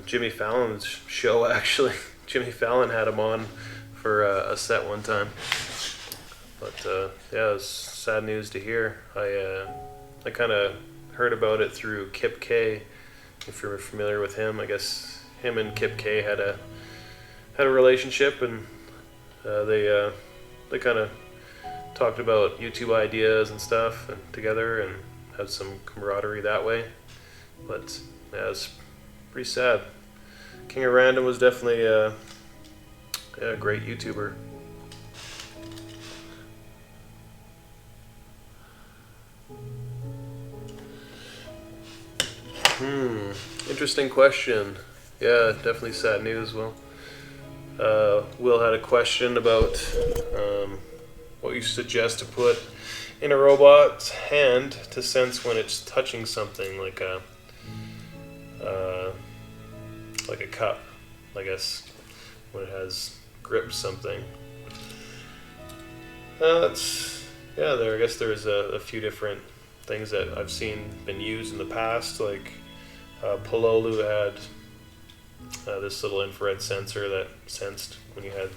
Jimmy Fallon's show, actually. Jimmy Fallon had him on for a set one time. But yeah, it was sad news to hear. I kind of heard about it through Kip K. If you're familiar with him, I guess him and Kip K had a relationship, and they kind of talked about YouTube ideas and stuff together, and had some camaraderie that way. But yeah, it's pretty sad. King of Random was definitely a great YouTuber. Interesting question. Yeah, definitely sad news. Well, Will had a question about what you suggest to put in a robot's hand to sense when it's touching something, like a cup, I guess, when it has gripped something. I guess there's a few different things that I've seen been used in the past, like Pololu had this little infrared sensor that sensed when you had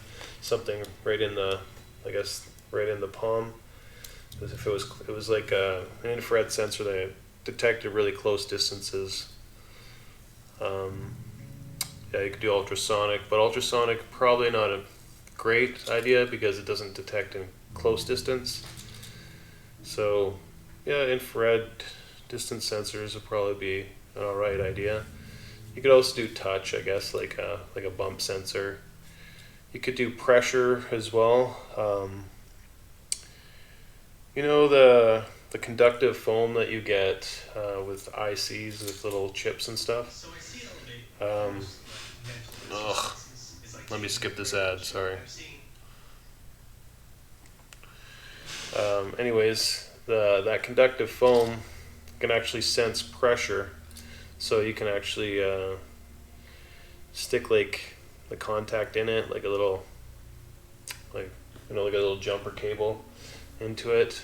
something right in the, I guess, right in the palm. As if it was like an infrared sensor that detected really close distances. Yeah, you could do ultrasonic, but ultrasonic probably not a great idea because it doesn't detect in close distance. So yeah, infrared distance sensors would probably be an alright idea. You could also do touch, I guess, like a bump sensor. You could do pressure as well. You know the conductive foam that you get with ICs with little chips and stuff. Ugh. Let me skip this ad. Sorry. Anyways, that conductive foam can actually sense pressure, so you can actually stick like the contact in it, like a little, like a little jumper cable into it,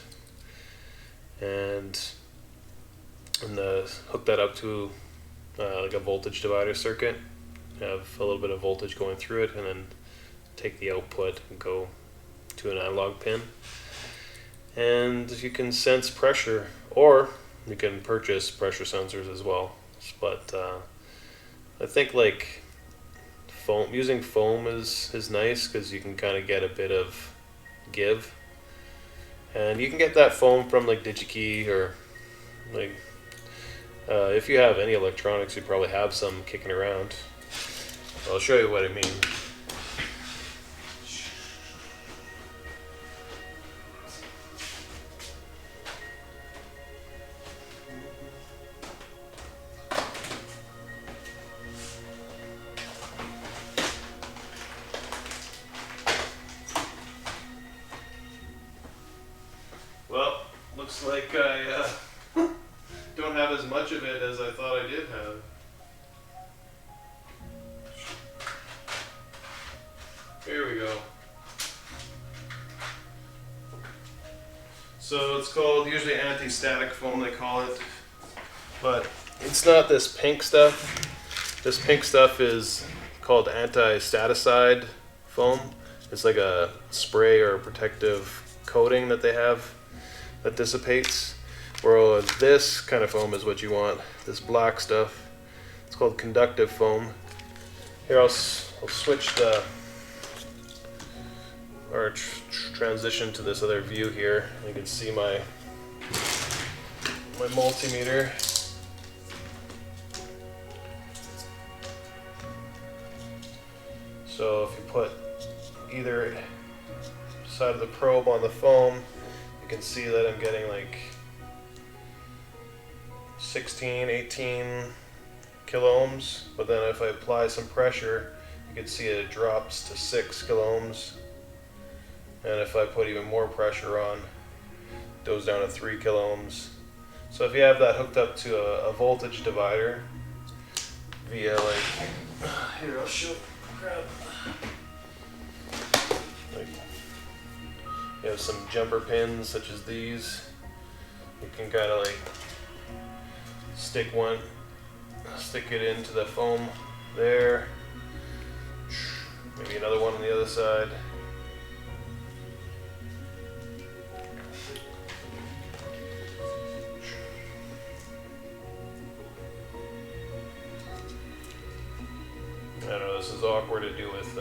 and hook that up to like a voltage divider circuit. Have a little bit of voltage going through it, and then take the output and go to an analog pin. And you can sense pressure, or you can purchase pressure sensors as well. But I think like using foam is nice because you can kind of get a bit of give, and you can get that foam from like DigiKey, or like if you have any electronics, you probably have some kicking around. I'll show you what I mean. Well, looks like I don't have as much of it as I thought I did have. Here we go. So it's called usually anti-static foam, they call it, but it's not this pink stuff. This pink stuff is called anti-staticide foam. It's like a spray or a protective coating that they have that dissipates. Whereas this kind of foam is what you want. This black stuff. It's called conductive foam. Here I'll switch the transition to this other view here. You can see my multimeter. So if you put either side of the probe on the foam, you can see that I'm getting like 16, 18 kiloohms, but then if I apply some pressure, you can see it drops to 6 kiloohms. And if I put even more pressure on, it goes down to 3 kiloohms. So if you have that hooked up to a voltage divider via like, here I'll show, grab, like, you have some jumper pins such as these. You can kind of like stick it into the foam there. Maybe another one on the other side. I don't know, this is awkward to do with,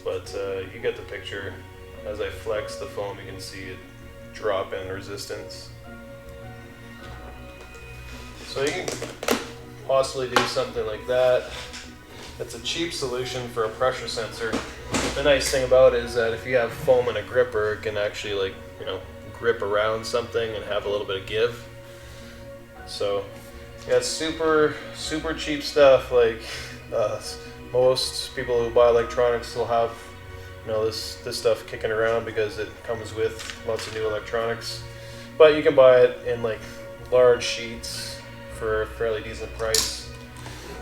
but you get the picture. As I flex the foam, you can see it drop in resistance. So you can possibly do something like that. It's a cheap solution for a pressure sensor. The nice thing about it is that if you have foam in a gripper, it can actually, like, you know, grip around something and have a little bit of give. So yeah, it's super cheap stuff. Like most people who buy electronics will have, you know, this stuff kicking around because it comes with lots of new electronics. But you can buy it in like large sheets for a fairly decent price.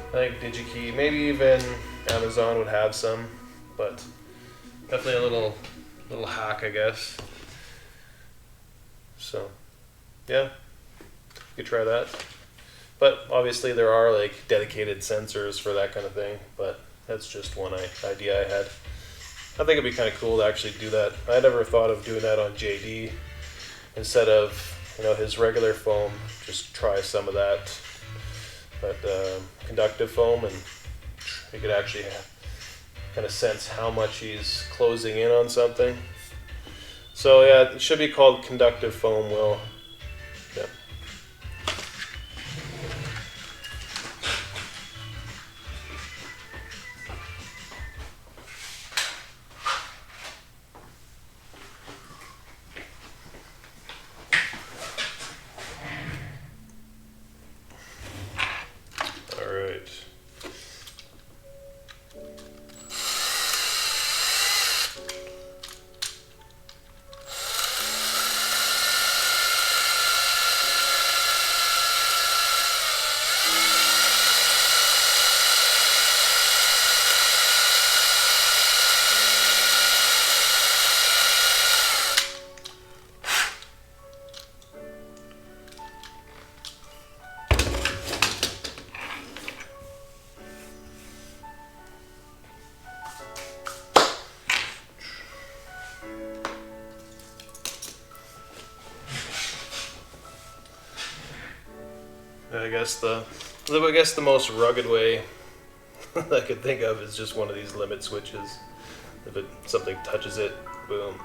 I think DigiKey, maybe even Amazon would have some, but definitely a little hack, I guess. So yeah, you could try that. But obviously there are like dedicated sensors for that kind of thing, but that's just one idea I had. I think it'd be kind of cool to actually do that. I never thought of doing that on JD instead of, you know, his regular foam. Just try some of that but conductive foam, and you could actually kind of sense how much he's closing in on something. So yeah, it should be called conductive foam, Will. Yeah. All right. I guess the most rugged way I could think of is just one of these limit switches. If something touches it, boom.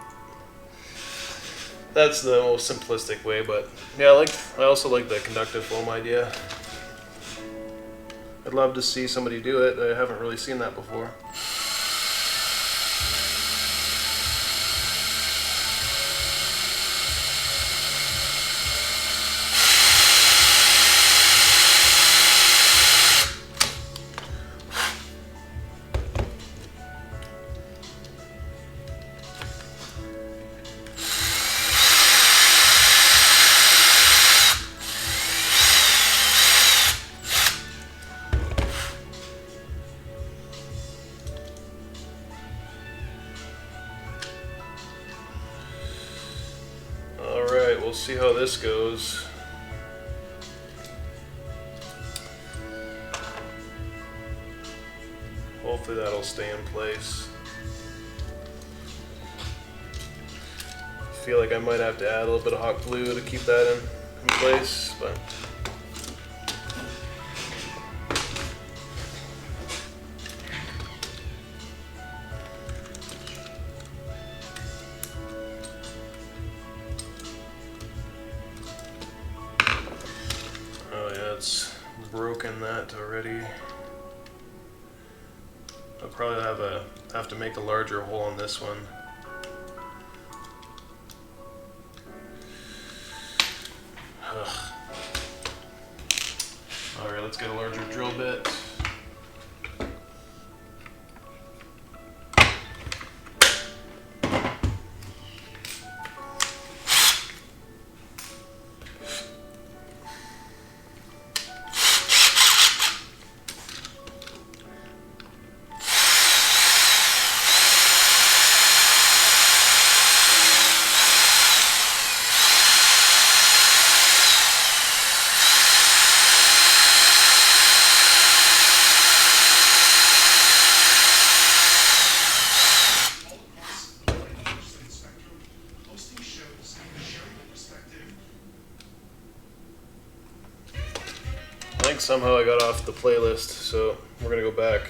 That's the most simplistic way, but yeah, I also like the conductive foam idea. I'd love to see somebody do it. I haven't really seen that before. We'll see how this goes. Hopefully that'll stay in place. I feel like I might have to add a little bit of hot glue to keep that in place, but broken that already. I'll probably have to make a larger hole on this one. Alright, let's get a larger drill bit. I think somehow I got off the playlist, so we're gonna go back.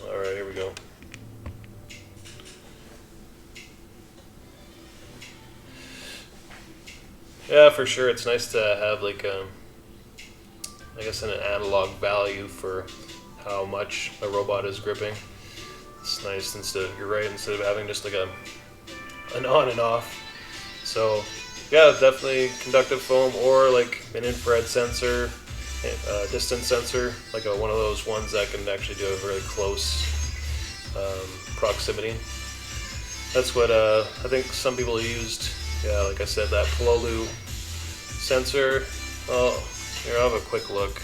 All right, here we go. Yeah, for sure. It's nice to have I guess an analog value for how much a robot is gripping. It's nice instead of having just an on and off. So yeah, definitely conductive foam or like an infrared sensor, distance sensor, like one of those ones that can actually do a very close proximity. That's what I think some people used. Yeah, like I said, that Pololu sensor. Oh, here, I'll have a quick look.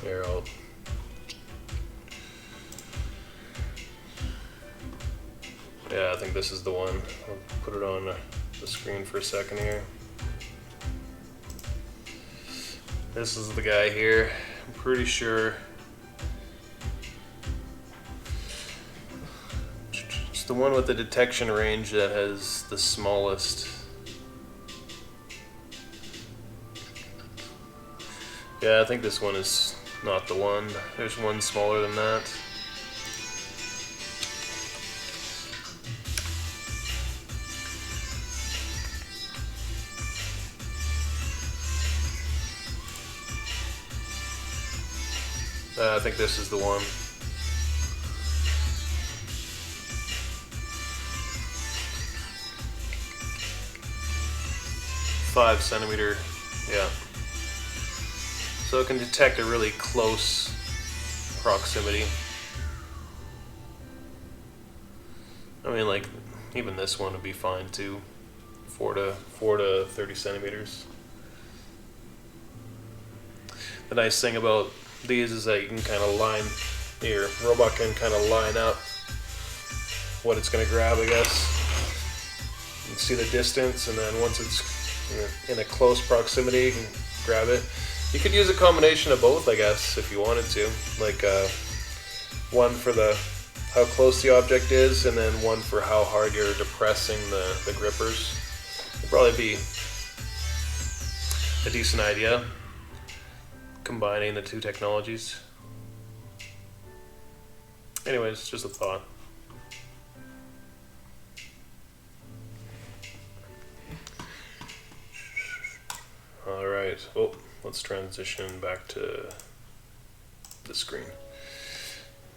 Here, yeah, I think this is the one. I'll put it on the screen for a second here. This is the guy here. I'm pretty sure it's the one with the detection range that has the smallest. Yeah, I think this one is not the one. There's one smaller than that. I think this is the one. 5 centimeter, yeah. So it can detect a really close proximity. I mean, like, even this one would be fine too. 4 to 30 centimeters. The nice thing about these is that you can kind of your robot can kind of line up what it's going to grab, I guess. You can see the distance, and then once it's in a close proximity, you can grab it. You could use a combination of both, I guess, if you wanted to. Like one for how close the object is, and then one for how hard you're depressing the grippers. It'd probably be a decent idea, combining the two technologies. Anyways, just a thought. Alright, well, let's transition back to the screen.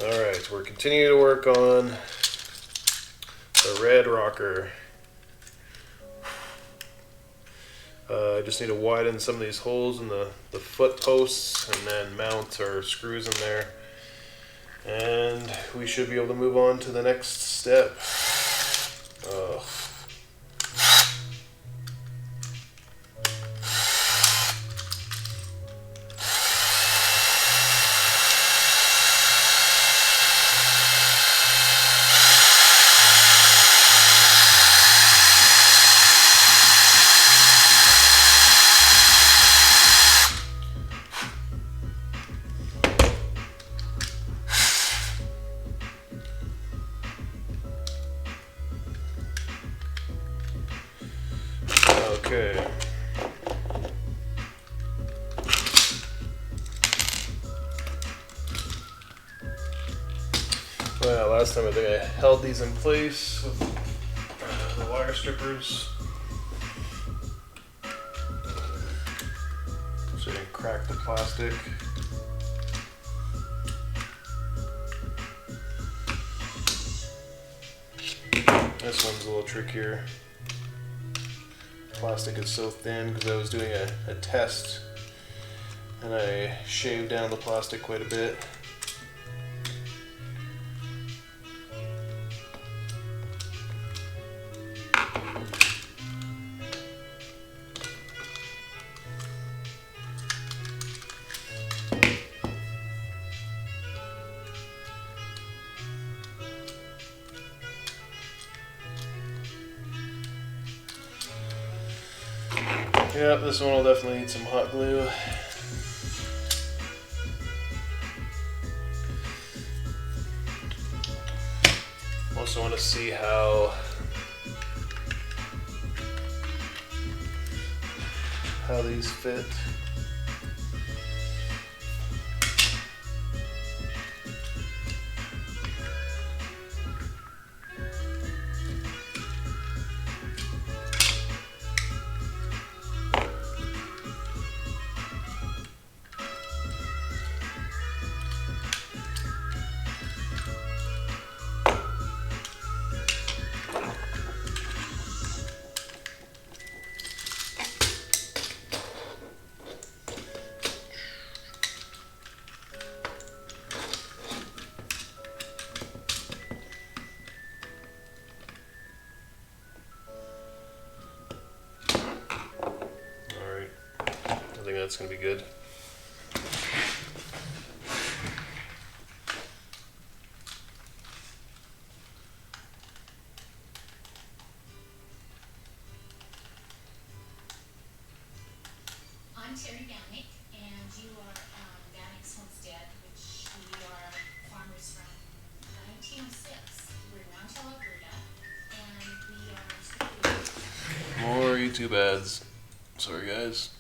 Alright, we're continuing to work on the red rocker. I just need to widen some of these holes in the foot posts and then mount our screws in there. And we should be able to move on to the next step. Okay. Well, last time I think I held these in place with the wire strippers, so I didn't crack the plastic. This one's a little trickier. Plastic is so thin because I was doing a test and I shaved down the plastic quite a bit. Yeah, this one will definitely need some hot glue. Also want to see how these fit. That's going to be good. voluntary Bannock, and you are Bannock's Homestead, which we are farmers from 1906. We're in Mount Hill, Alberta, and we are More YouTube ads. Sorry, guys.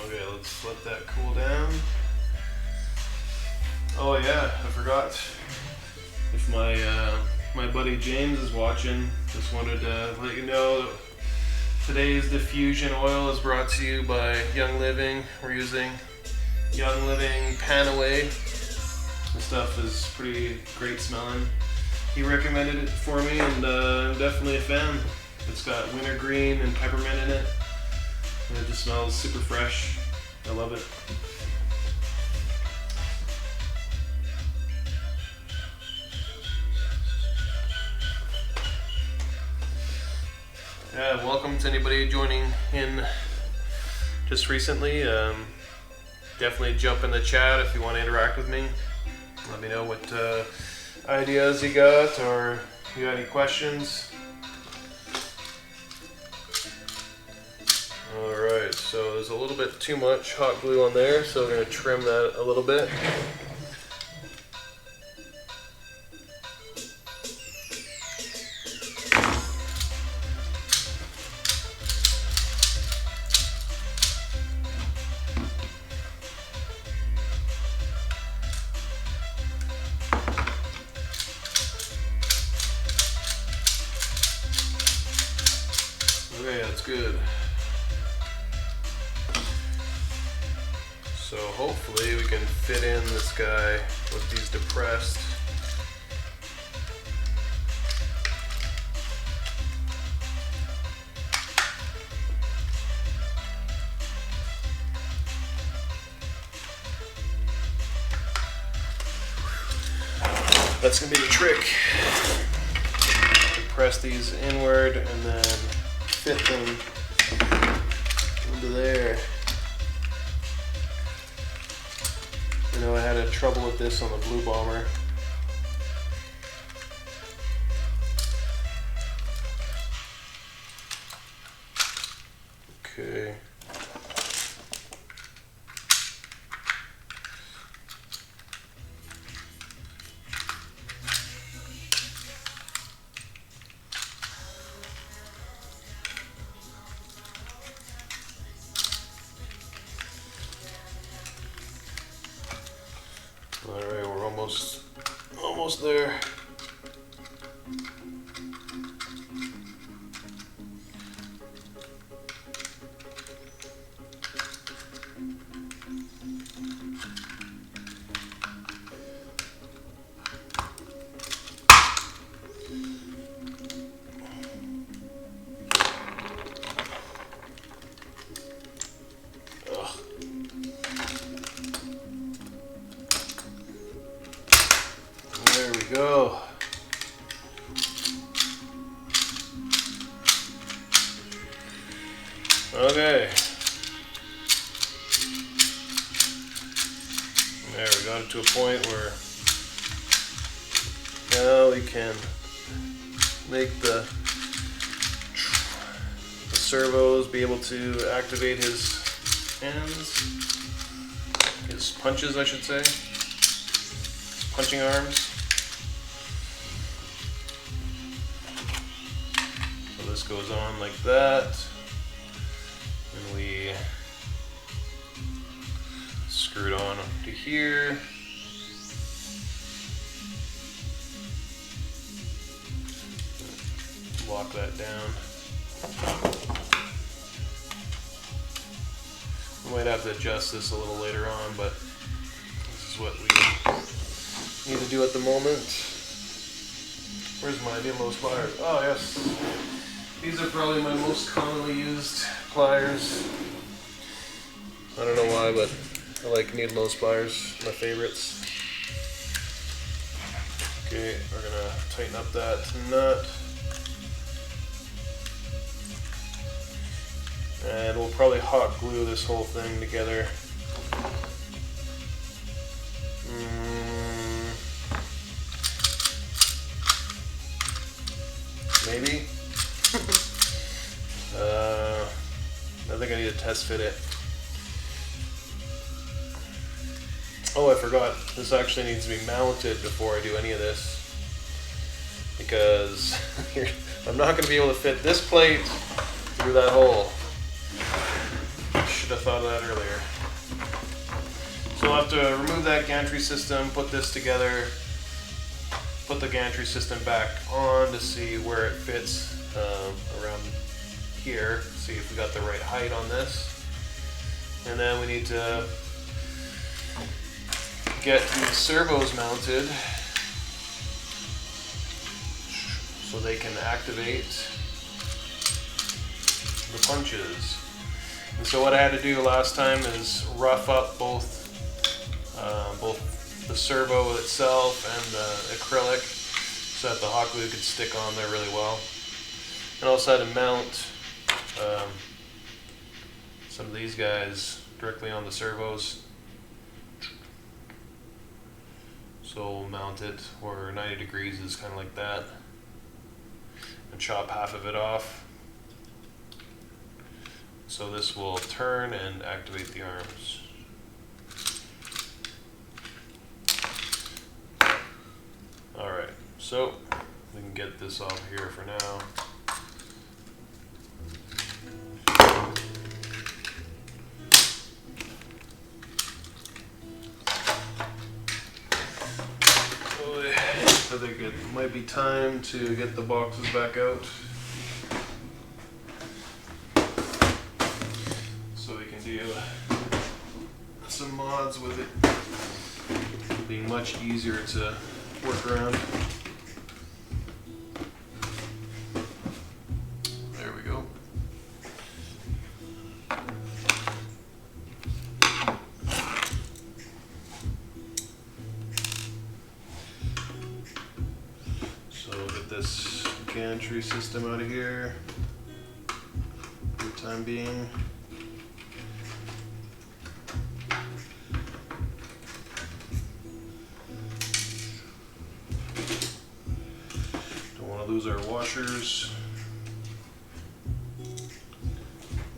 Okay, let's let that cool down. Oh yeah, I forgot. If my buddy James is watching, just wanted to let you know that today's diffusion oil is brought to you by Young Living. We're using Young Living Panaway. This stuff is pretty great smelling. He recommended it for me, and I'm definitely a fan. It's got wintergreen and peppermint in it, and it just smells super fresh. I love it. Yeah, welcome to anybody joining in just recently. Definitely jump in the chat if you want to interact with me. Let me know what ideas you got, or if you got any questions. Alright, so there's a little bit too much hot glue on there, so we're going to trim that a little bit. Okay, that's good. So hopefully we can fit in this guy with these depressed. That's gonna be the trick. Press these inward and then fit them into there. I know I had a trouble with this on the Blue Bomber. Okay. Alright, we're almost there. There we go. Okay. There, we got it to a point where now we can make the servos be able to activate his hands, his punches, I should say, his punching arms. So this goes on like that, and we screw it on to here. Lock that down. We might have to adjust this a little later on, but this is what we need to do at the moment. Where's my Nimlos pliers? Oh yes, these are probably my most commonly used pliers. I don't know why, but I like needle nose pliers, my favorites. Okay, we're gonna tighten up that nut. And we'll probably hot glue this whole thing together. Maybe. I think I need to test fit it. Oh, I forgot. This actually needs to be mounted before I do any of this. Because I'm not going to be able to fit this plate through that hole. Should have thought of that earlier. So I'll have to remove that gantry system, put this together, put the gantry system back on to see where it fits around here, see if we got the right height on this. And then we need to get the servos mounted so they can activate the punches. And so what I had to do last time is rough up both the servo itself and the acrylic so that the hot glue could stick on there really well. And also had to mount some of these guys directly on the servos. So we'll mount it where 90 degrees is kind of like that. And chop half of it off. So this will turn and activate the arms. Alright, so we can get this off here for now. I think it might be time to get the boxes back out. So we can do some mods with it being much easier to work around. There we go. So get this gantry system out of here for the time being. Don't want to lose our washers.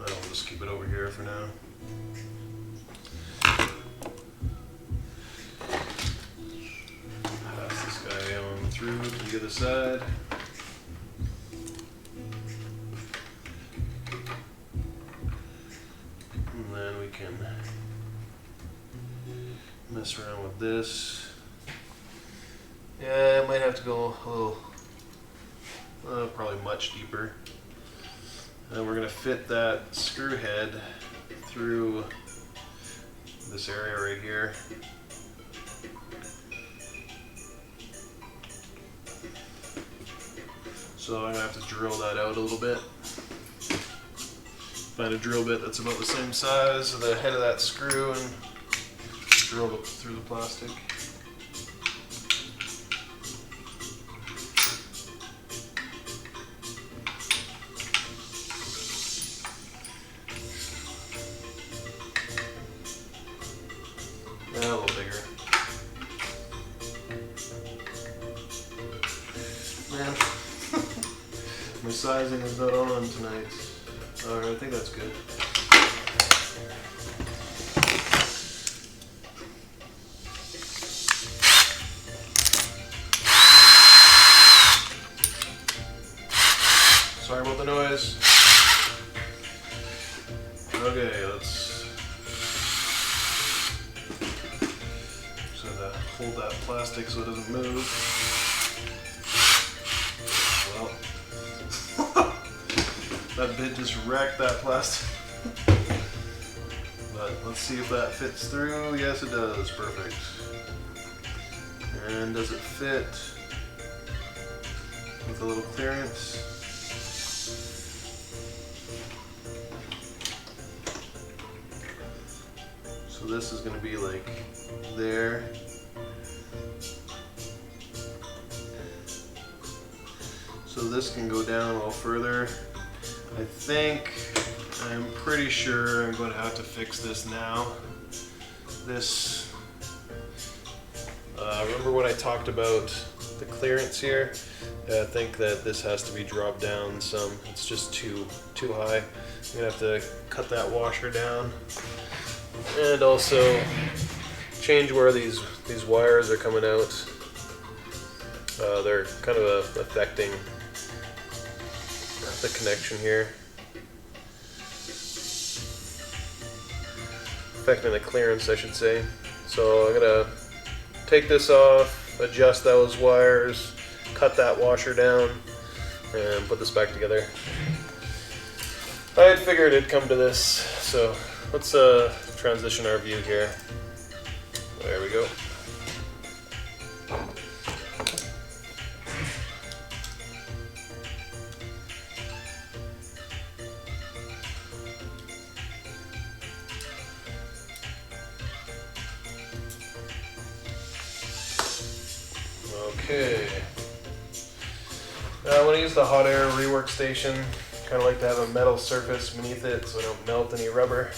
I'll just keep it over here for now. Pass this guy on through to the other side. And then we can mess around with this. Yeah, I might have to go a little, probably much deeper. And we're going to fit that screw head through this area right here. So I'm going to have to drill that out a little bit. Find a drill bit that's about the same size as the head of that screw and drill it through the plastic. Yeah, a little bigger. Man, my sizing is not on tonight. Alright, I think that's good. Sorry about the noise. Okay, let's just have to hold that plastic so it doesn't move. Well, that bit just wrecked that plastic. But let's see if that fits through. Yes, it does. Perfect. And does it fit with a little clearance? So So this is going to be like there. So this can go down a little further. I'm pretty sure I'm going to have to fix this now. This, remember when I talked about the clearance here? I think that this has to be dropped down some. It's just too high. I'm gonna have to cut that washer down, and also change where these wires are coming out. They're kind of affecting the connection here, affecting the clearance, I should say. So I'm gonna take this off, adjust those wires, cut that washer down, and put this back together. I had figured it'd come to this, so let's transition our view here. There we go. Okay. Now I want to use the hot air rework station. Kind of like to have a metal surface beneath it so I don't melt any rubber.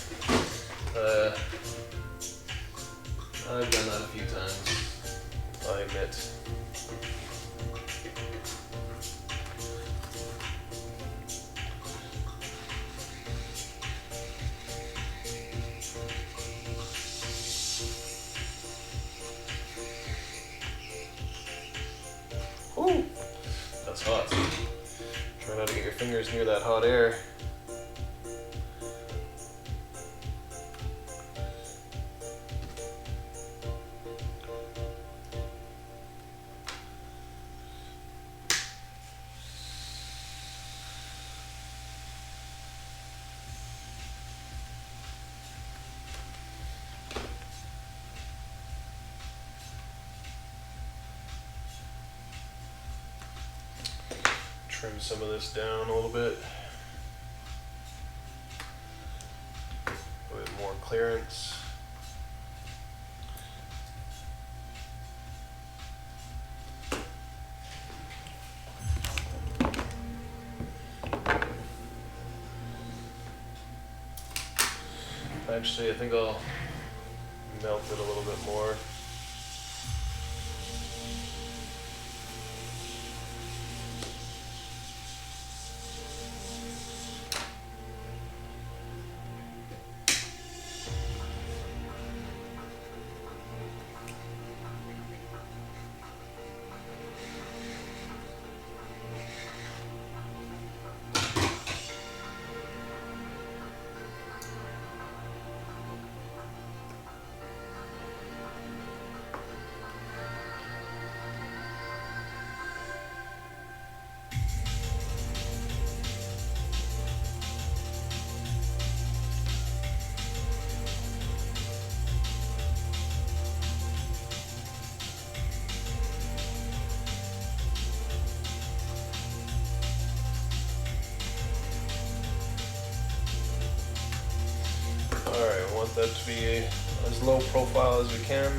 I've done that a few times, I admit. Whew, that's hot. Try not to get your fingers near that hot air. Trim some of this down a little bit. A bit more clearance. Actually, I think I'll melt it a little bit more. Alright, I want that to be as low profile as we can.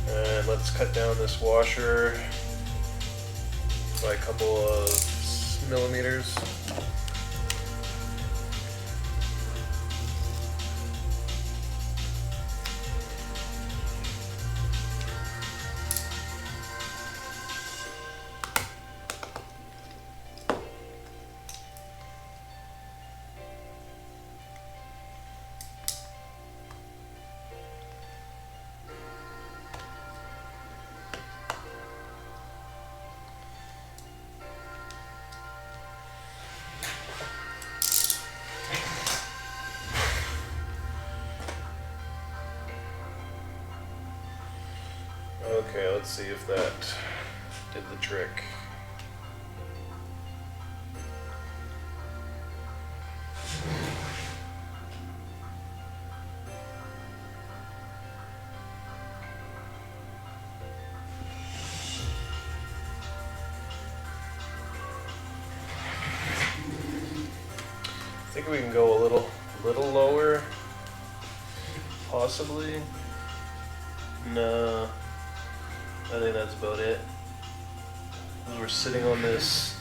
And let's cut down this washer by a couple of millimeters. Okay, let's see if that did the trick. I think we can go a little lower. possibly. No, I think that's about it. We're sitting on this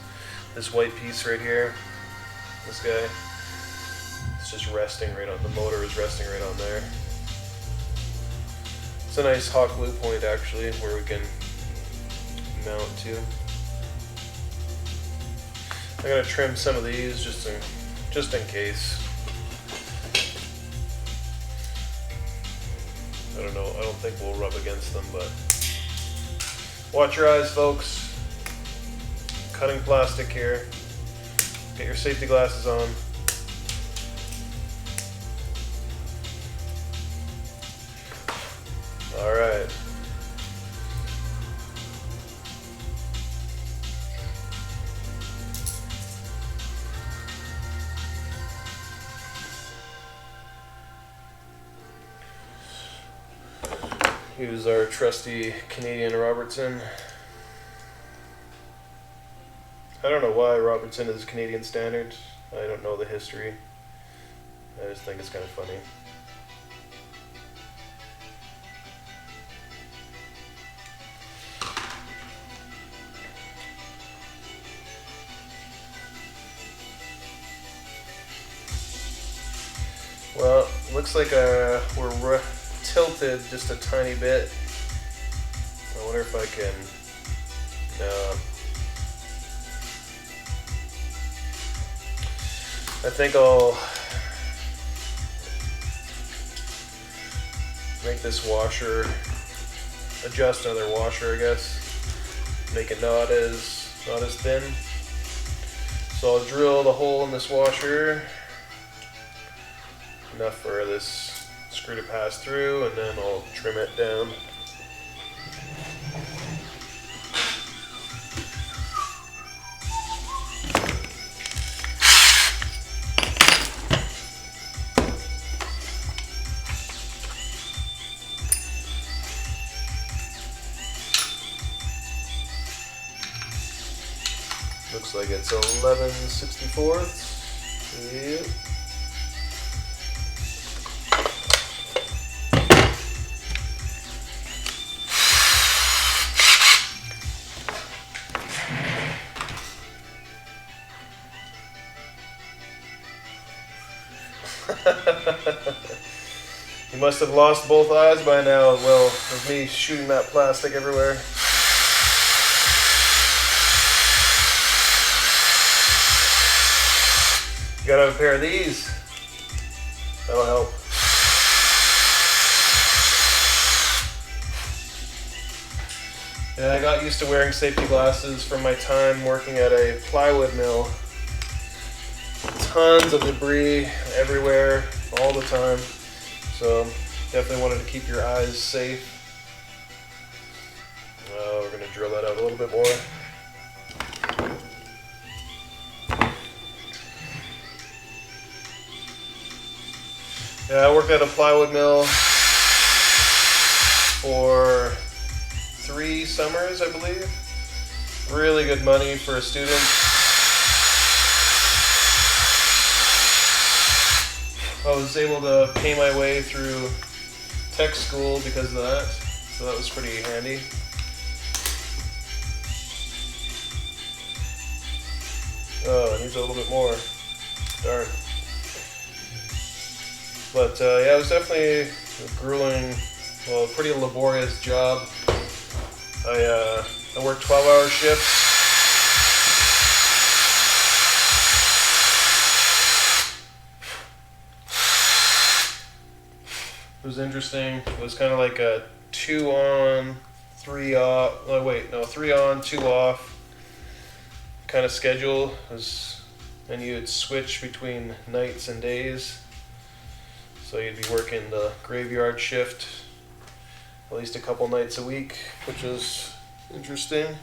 white piece right here. This guy. It's just resting right on, the motor is resting right on there. It's a nice hot glue point actually where we can mount to. I'm gonna trim some of these just in case. I don't know, I don't think we'll rub against them, but watch your eyes, folks. Cutting plastic here. Get your safety glasses on. All right. Here's our trusty Canadian Robertson. I don't know why Robertson is Canadian standard. I don't know the history. I just think it's kind of funny. Well, looks like we're tilted just a tiny bit. I wonder if I can. No. I think I'll make this washer, adjust another washer, I guess. Make it not as thin. So I'll drill the hole in this washer, enough for this screw to pass through, and then I'll trim it down. Looks like it's 11/64. Yep. You must have lost both eyes by now, well, with me shooting that plastic everywhere. You gotta have a pair of these. That'll help. Yeah, I got used to wearing safety glasses from my time working at a plywood mill. Tons of debris everywhere, all the time. So definitely wanted to keep your eyes safe. We're gonna drill that out a little bit more. Yeah, I worked at a plywood mill for 3 summers, I believe. Really good money for a student. I was able to pay my way through tech school because of that, so that was pretty handy. Oh, it needs a little bit more. Darn. But yeah, it was definitely a grueling, well, pretty laborious job. I worked 12-hour shifts. It was interesting. It was kind of like a 2 on, 3 off. Oh wait, no, 3 on, 2 off kind of schedule. And you would switch between nights and days. So you'd be working the graveyard shift at least a couple nights a week, which is interesting.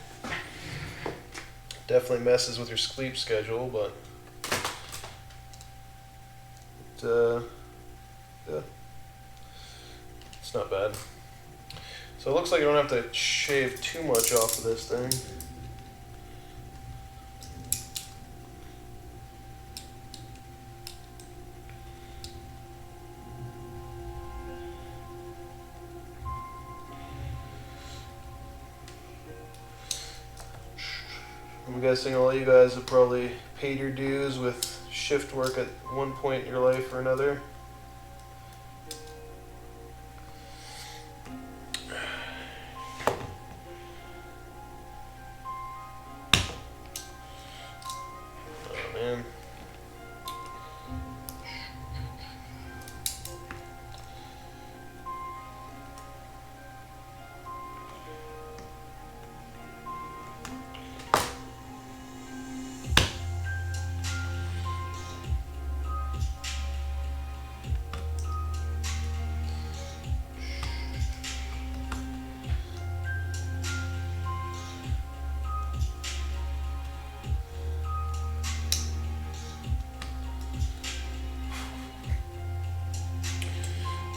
Definitely messes with your sleep schedule, but yeah, it's not bad. So it looks like I don't have to shave too much off of this thing. I'm guessing all you guys have probably paid your dues with shift work at one point in your life or another. Oh man.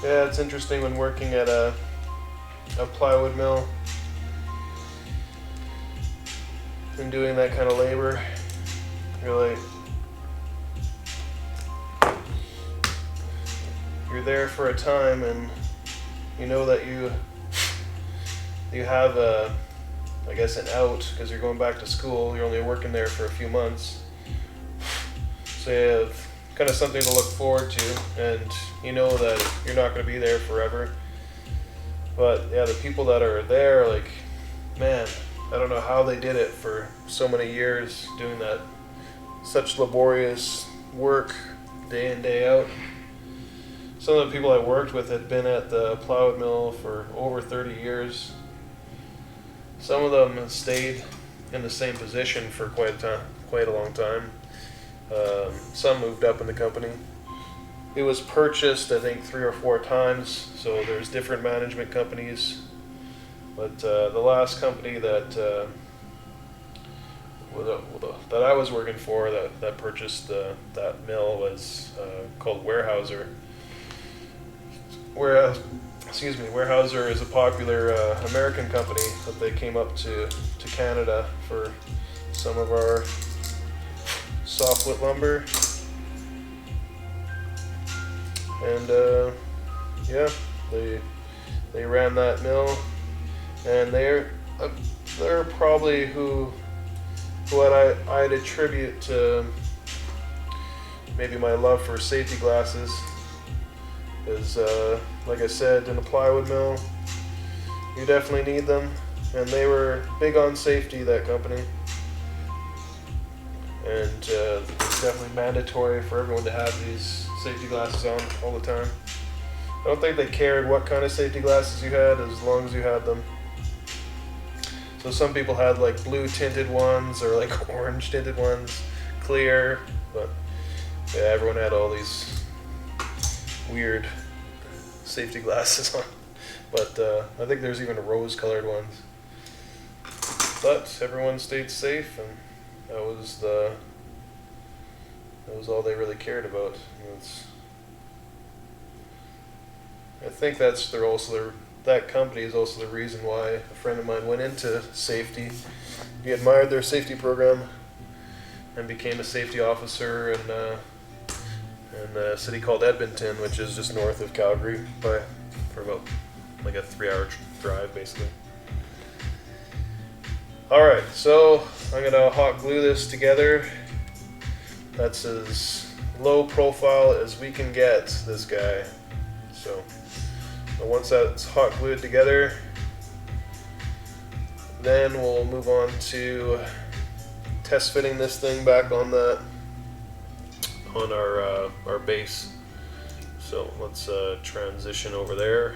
Yeah, it's interesting when working at a plywood mill and doing that kind of labor. You're there for a time, and you know that you have I guess an out because you're going back to school. You're only working there for a few months, so you have kind of something to look forward to, and you know that you're not going to be there forever. But yeah, the people that are there, like, man, I don't know how they did it for so many years, doing that such laborious work day in, day out. Some of the people I worked with had been at the plywood mill for over 30 years. Some of them have stayed in the same position for quite a long time. Some moved up in the company. It was purchased, I think, 3 or 4 times, so there's different management companies. But the last company that I was working for that purchased that mill was called Weyerhaeuser. Weyerhaeuser is a popular American company, but they came up to Canada for some of our softwood lumber. And yeah, they ran that mill, and they're probably what I'd attribute to maybe my love for safety glasses. Is like I said, in a plywood mill, you definitely need them, and they were big on safety, that company. And it's definitely mandatory for everyone to have these safety glasses on all the time. I don't think they cared what kind of safety glasses you had as long as you had them. So some people had like blue tinted ones or like orange tinted ones, clear, but yeah, everyone had all these weird safety glasses on. But I think there's even rose colored ones. But everyone stayed safe, and that was all they really cared about. I think that company is also the reason why a friend of mine went into safety. He admired their safety program and became a safety officer in a city called Edmonton, which is just north of Calgary for about like a 3-hour drive, basically. Alright, so I'm going to hot glue this together. That's as low profile as we can get, this guy. So once that's hot glued together, then we'll move on to test fitting this thing back on our base. So let's transition over there.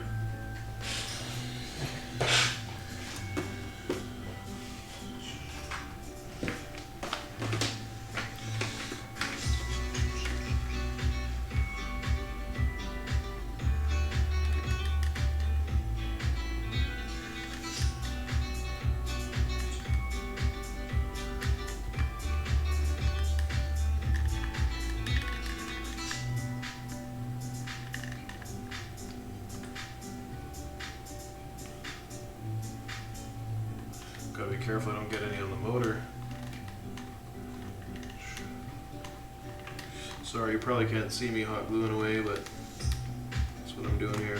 Gotta be careful I don't get any on the motor. Sorry, you probably can't see me hot gluing away, but that's what I'm doing here.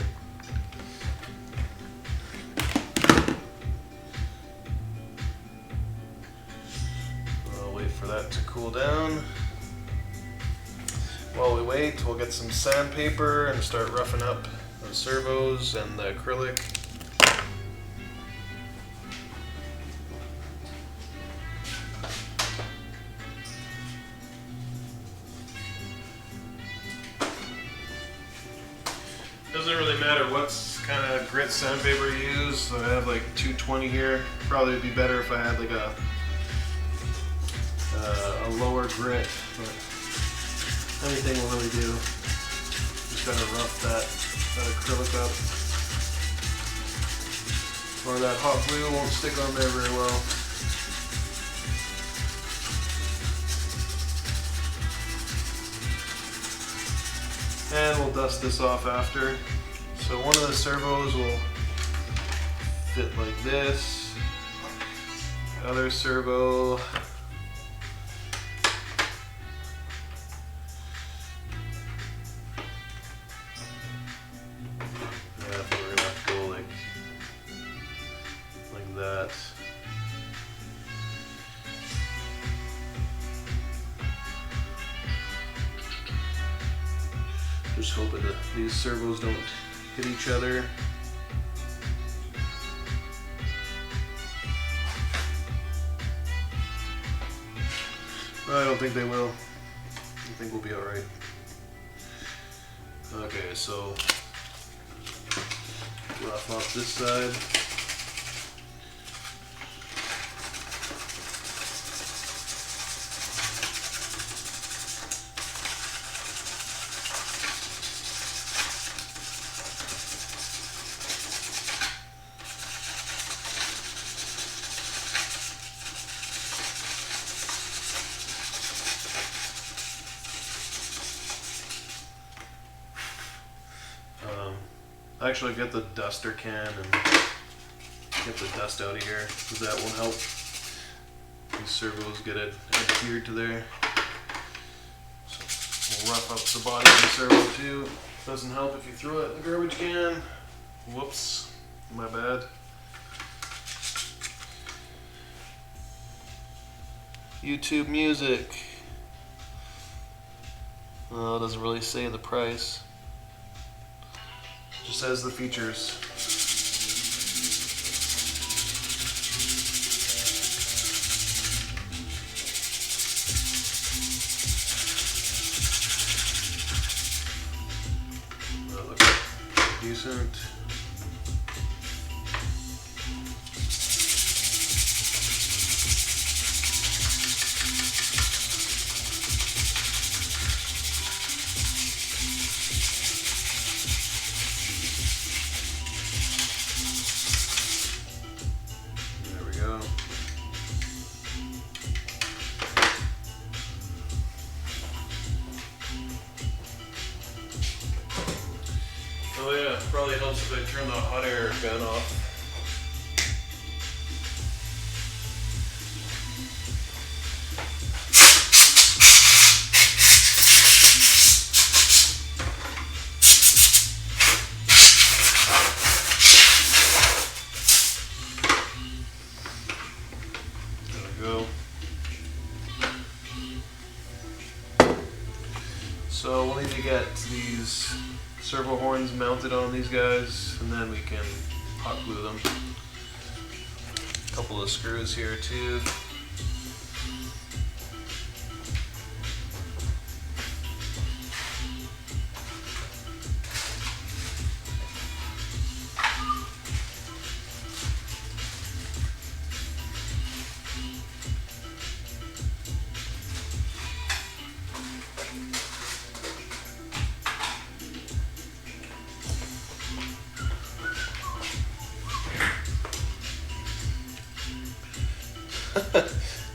cool down. While we wait, we'll get some sandpaper and start roughing up the servos and the acrylic. Doesn't really matter what kind of grit sandpaper you use. So I have like 220 here. Probably would be better if I had like a lower grit, but anything will really do. Just gotta rough that acrylic up, or that hot glue won't stick on there very well. And we'll dust this off after. So one of the servos will fit like this. The other servo we're gonna have to go like that. Just hoping that these servos don't hit each other. I don't think they will. I think we'll be alright. Okay, so rough off this side. Actually get the duster can and get the dust out of here, because that will help these servos get it adhered to there. So we'll rough up the body of the servo too. Doesn't help if you throw it in the garbage can. Whoops, my bad. YouTube Music. Oh, it doesn't really say the price. Just says the features. That looks decent. Oh yeah, probably helps if I turn the hot air gun off. There we go. So we'll need to get these servo horns mounted on these guys, and then we can hot glue them. A couple of screws here too.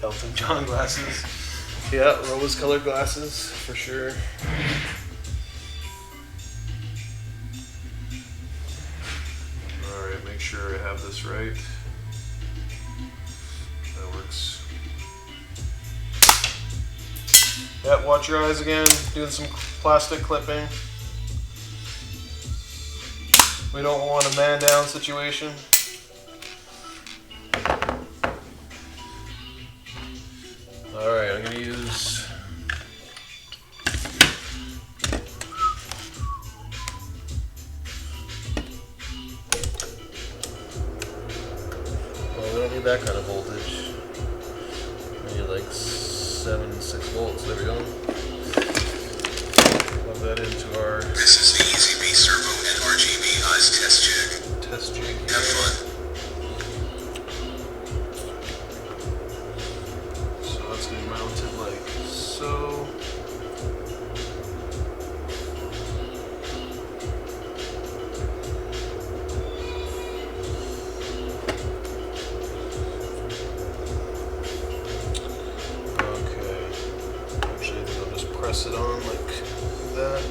Elton John glasses. Yeah, rose colored glasses for sure. Alright, make sure I have this right. That works. Yeah, watch your eyes again. Doing some plastic clipping. We don't want a man down situation. Alright, I'm going to use don't need that kind of voltage. I need like 6 volts. There we go. Plug that into our. This is the EZB servo and RGB eyes test jig. Test jig here. Have fun. So that's going to be mounted like so. Okay. Actually, I think I'll just press it on like that.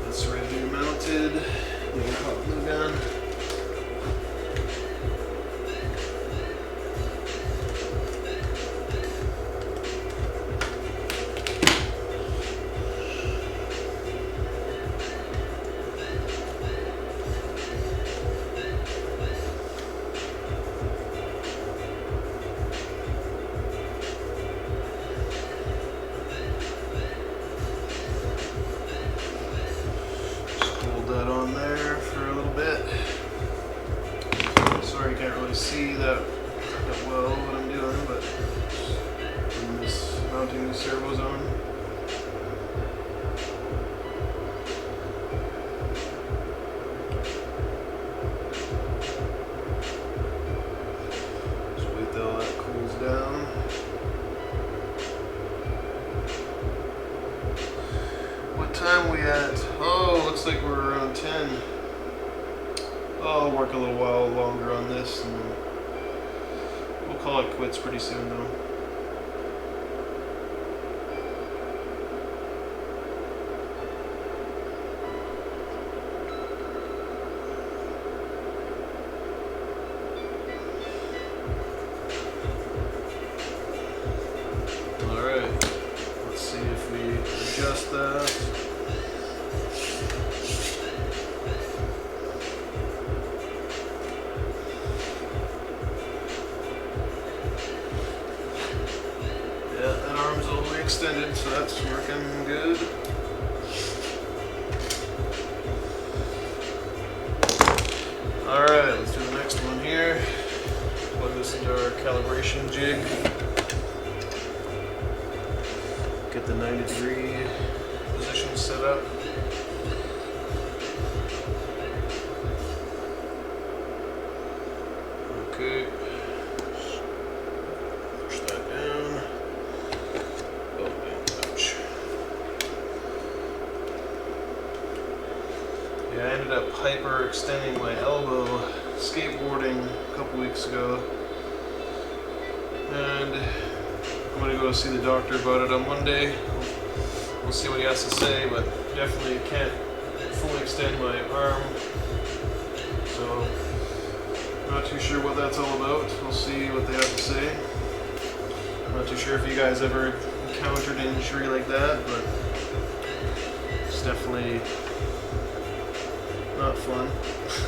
That's ready to be mounted. Little hot glue gun. That on there for a little bit. Sorry you can't really see that well what I'm doing, but I'm just mounting the servos on. Just wait till that cools down. What time we at? Oh, looks like we're around 10. I'll work a little while longer on this and then we'll call it quits pretty soon though. Alright, let's see if we adjust that. Yeah, that arm's all the way extended, so that's working good. Alright, let's do the next one here. Plug this into our calibration jig. Get the 90-degree position set up. Okay. Push that down. Oh, ouch. Yeah, I ended up hyperextending my elbow skateboarding a couple weeks ago. And I'm gonna go see the doctor about it on Monday. We'll see what he has to say, but definitely can't fully extend my arm. So, not too sure what that's all about. We'll see what they have to say. I'm not too sure if you guys ever encountered an injury like that, but it's definitely not fun.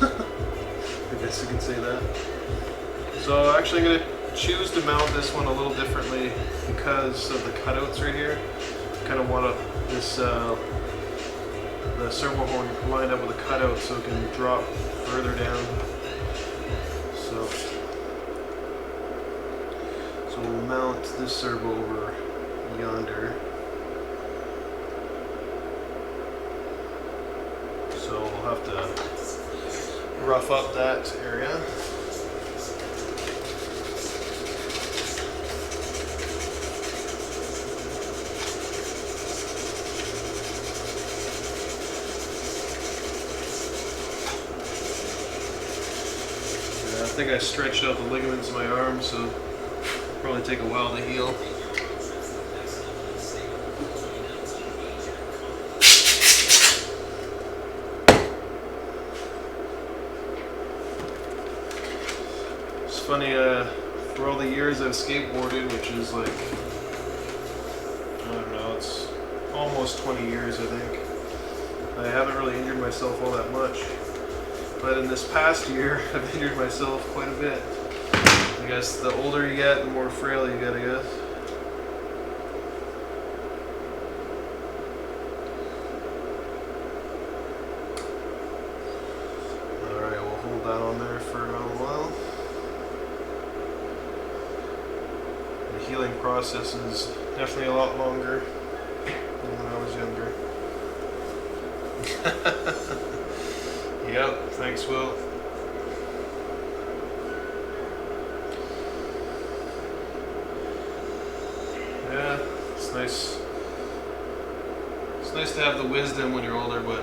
I guess you could say that. So actually I'm going to choose to mount this one a little differently because of the cutouts right here. I kind of want this the servo horn lined up with a cutout so it can drop further down. So we'll mount this servo over yonder. So we'll have to rough up that area. I think I stretched out the ligaments in my arm, so it'll probably take a while to heal. funny, for all the years I've skateboarded, which is like, I don't know, it's almost 20 years I think, I haven't really injured myself all that much. But in this past year, I've injured myself quite a bit. I guess the older you get, the more frail you get, I guess. Alright, we'll hold that on there for a while. The healing process is definitely a lot longer than when I was younger. Yep, thanks, Will. Yeah, it's nice. It's nice to have the wisdom when you're older, but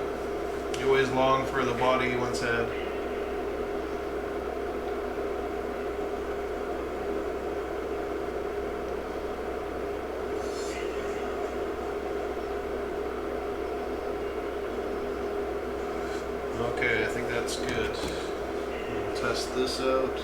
you always long for the body you once had. Okay, I think that's good. We'll test this out.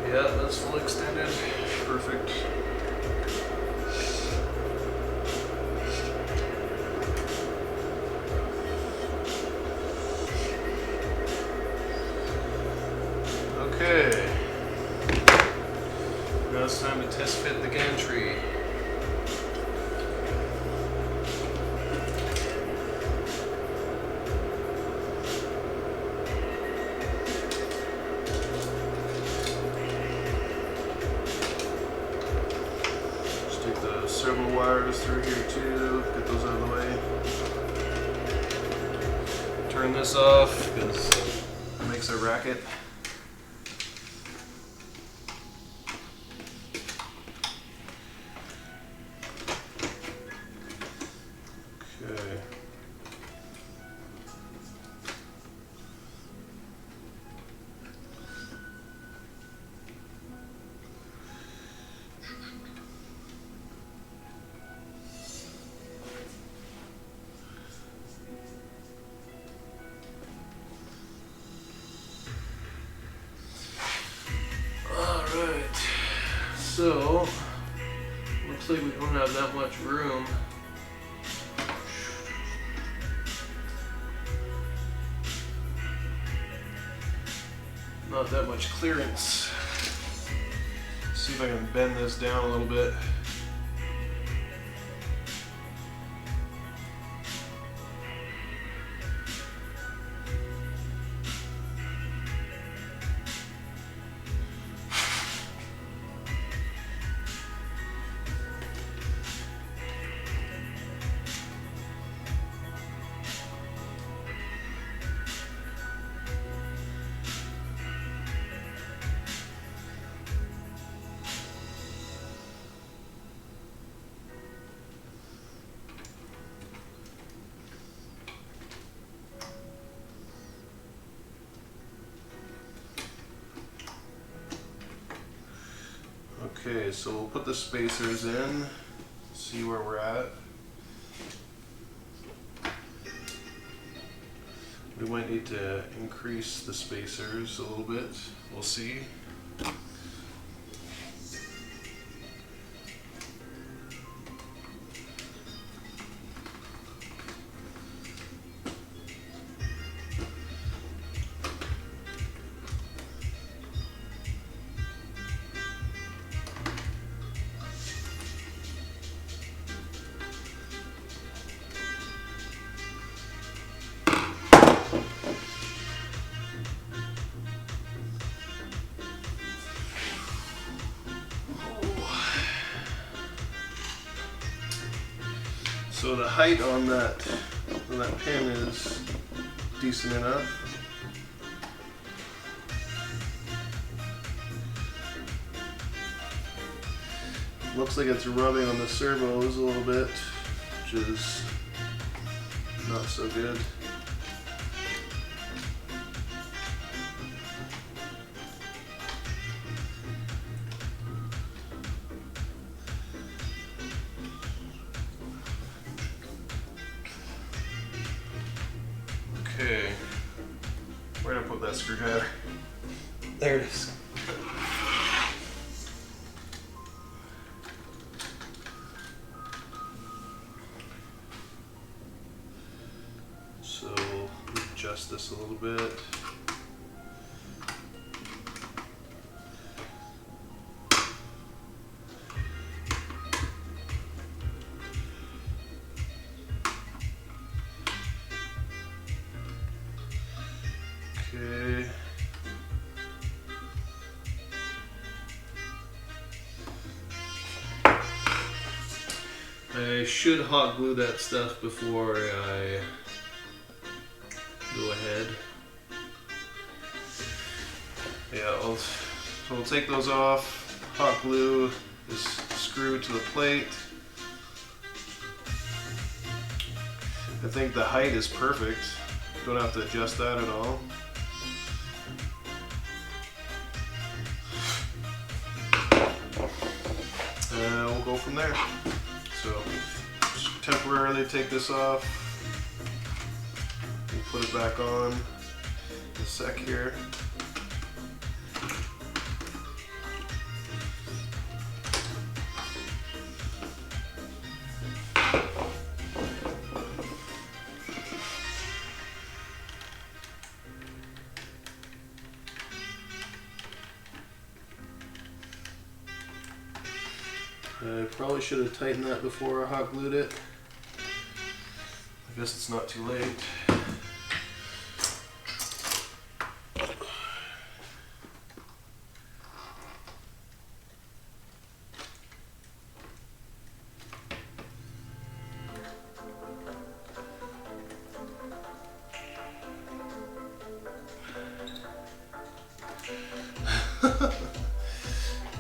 Yeah, that's full extended. Perfect. Okay. Now it's time to test fit the gantry. Stick the servo wires through here too. Get those out of the way. Turn this off because it makes a racket. Okay. Alright, so looks like we don't have that much room. Not that much clearance. See if I can bend this down a little bit. Okay, so we'll put the spacers in, see where we're at. We might need to increase the spacers a little bit, we'll see. So the height on that pin is decent enough. Looks like it's rubbing on the servos a little bit, which is not so good. Okay, where did I put that screwdriver? There it is. So adjust this a little bit. Okay. I should hot glue that stuff before I go ahead. Yeah, so we'll take those off, hot glue this screw to the plate. I think the height is perfect. Don't have to adjust that at all. And we'll go from there. So just temporarily take this off and put it back on in a sec here. I probably should have tightened that before I hot glued it. I guess it's not too late.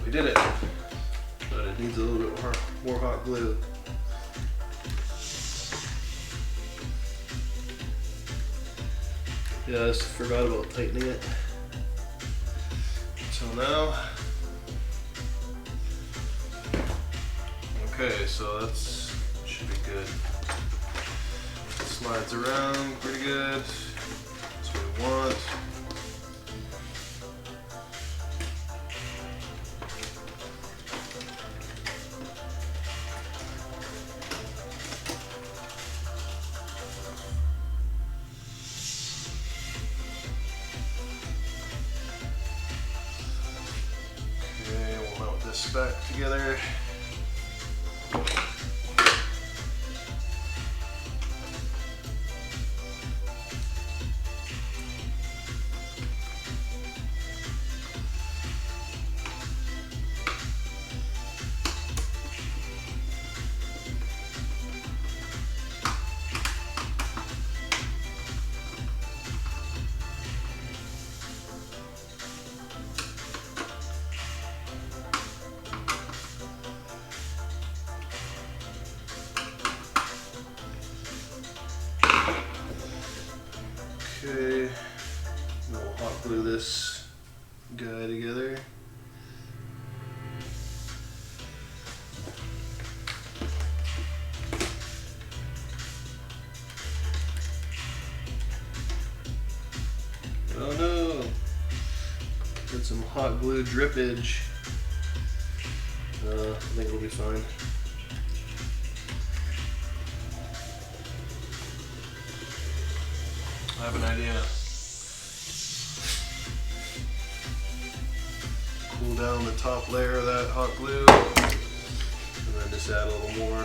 We did it. But it needs a little bit more hot glue. Yeah, I just forgot about tightening it. Until now. Okay, so that's should be good. Slides around pretty good. That's what we want. This back together. Okay, we'll hot glue this guy together. Oh no! Got some hot glue drippage. I think it'll be fine. I have an idea. Cool down the top layer of that hot glue, and then just add a little more.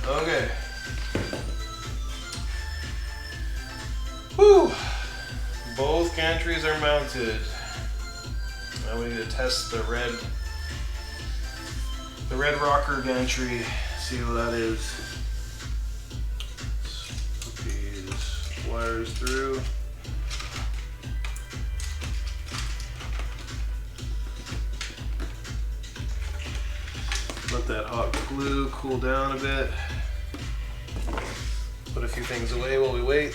Okay. Whew. Both gantries are mounted. Now we need to test the red rocker gantry, see what that is. Put these wires through. Let that hot glue cool down a bit. Put a few things away while we wait.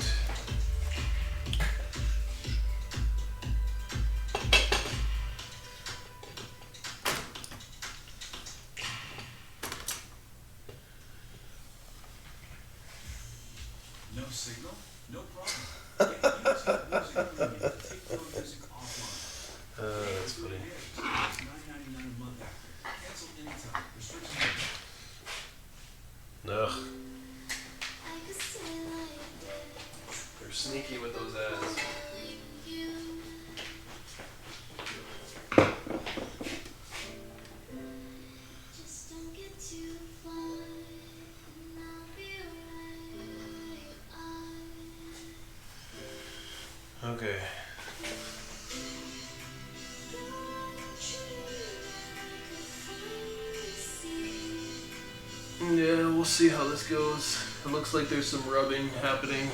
Yeah, we'll see how this goes. It looks like there's some rubbing happening.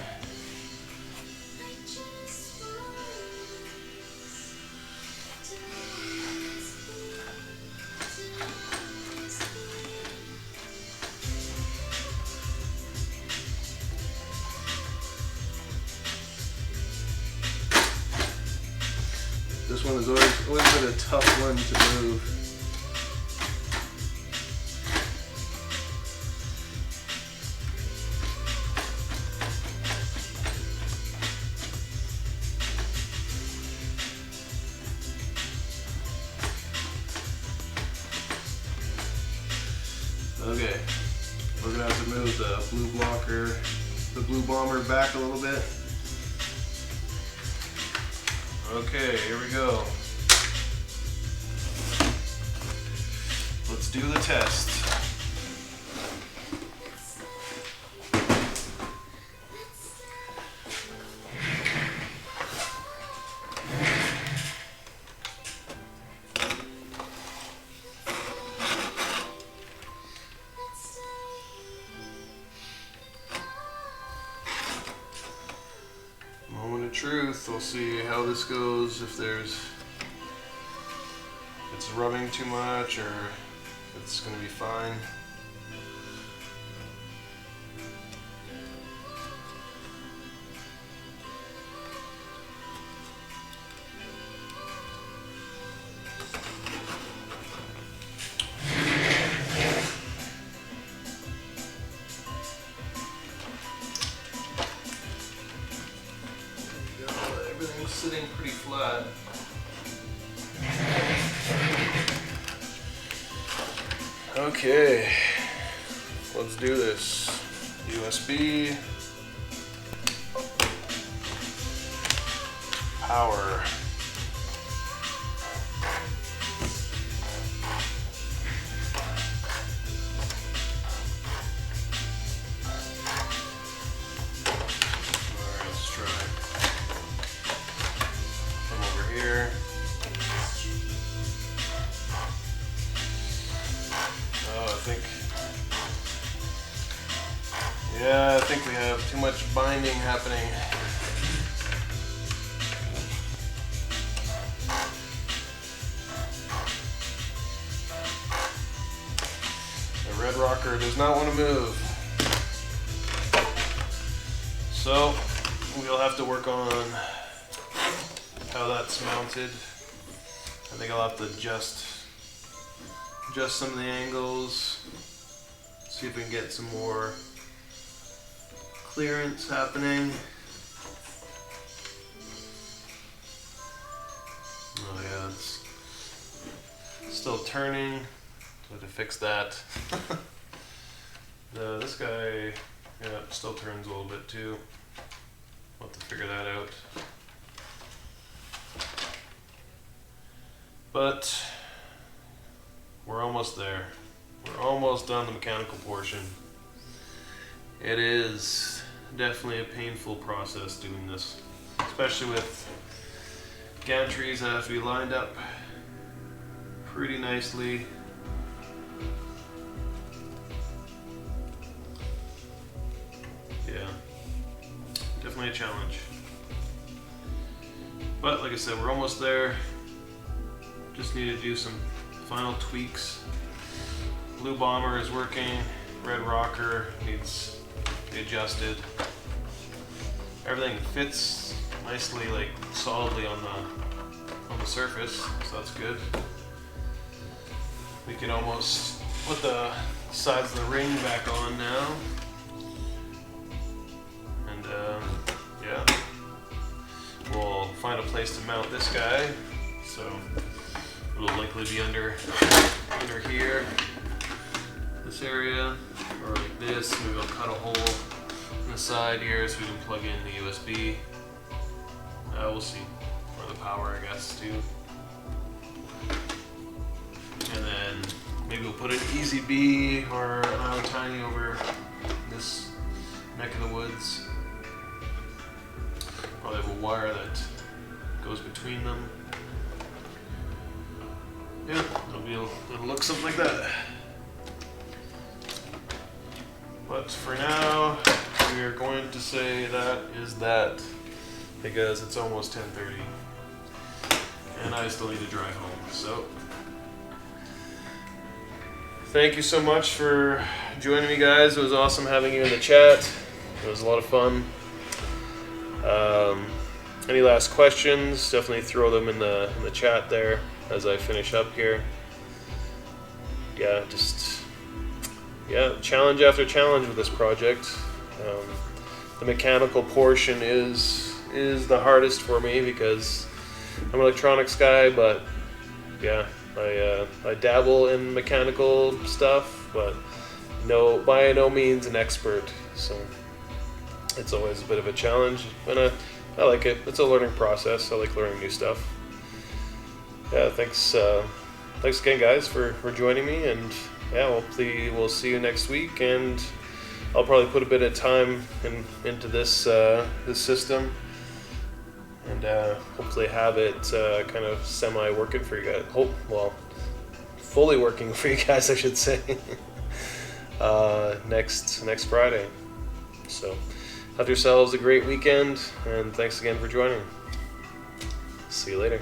This one has always been a tough one to move. Okay, we're gonna have to move the blue bomber back a little bit. Okay, here we go. Let's do the test. Moment of truth. We'll see how this goes, if it's rubbing too much or if it's going to be fine. Everything's sitting pretty flat. Okay, let's do this. USB, power. Alright, let's try. Come over here. I think we have too much binding happening. The red rocker does not want to move. So we'll have to work on how that's mounted. I think I'll have to adjust some of the angles, see if we can get some more clearance happening. Oh yeah, it's still turning. So I have to fix that. This guy, yeah, still turns a little bit too. I'll have to figure that out. But we're almost there. We're almost done the mechanical portion. It is definitely a painful process doing this, especially with gantries that have to be lined up pretty nicely. Yeah, definitely a challenge. But like I said, we're almost there. Just need to do some final tweaks. Blue bomber is working. Red rocker needs to be adjusted. Everything fits nicely, like solidly on the surface, so that's good. We can almost put the sides of the ring back on now. And yeah, we'll find a place to mount this guy. So it'll likely be under here, this area, or like this. Maybe I'll cut a hole in the side here so we can plug in the USB. We'll see. Or the power, I guess, too. And then maybe we'll put an Easy B or an Iowa Tiny over this neck of the woods. Probably have a wire that goes between them. Yeah, it'll look something like that. But for now, we are going to say that is that, because it's almost 10:30 and I still need to drive home. So thank you so much for joining me, guys. It was awesome having you in the chat. It was a lot of fun. Any last questions, definitely throw them in the chat there as I finish up here. Yeah, challenge after challenge with this project. The mechanical portion is the hardest for me because I'm an electronics guy, but yeah, I dabble in mechanical stuff, but by no means an expert. So it's always a bit of a challenge, and I like it. It's a learning process. I like learning new stuff. Yeah, thanks again, guys, for joining me, and yeah, hopefully we'll see you next week, and I'll probably put a bit of time into this system, and hopefully have it kind of semi working for you guys. Fully working for you guys, I should say. Next Friday. So have yourselves a great weekend, and thanks again for joining. See you later.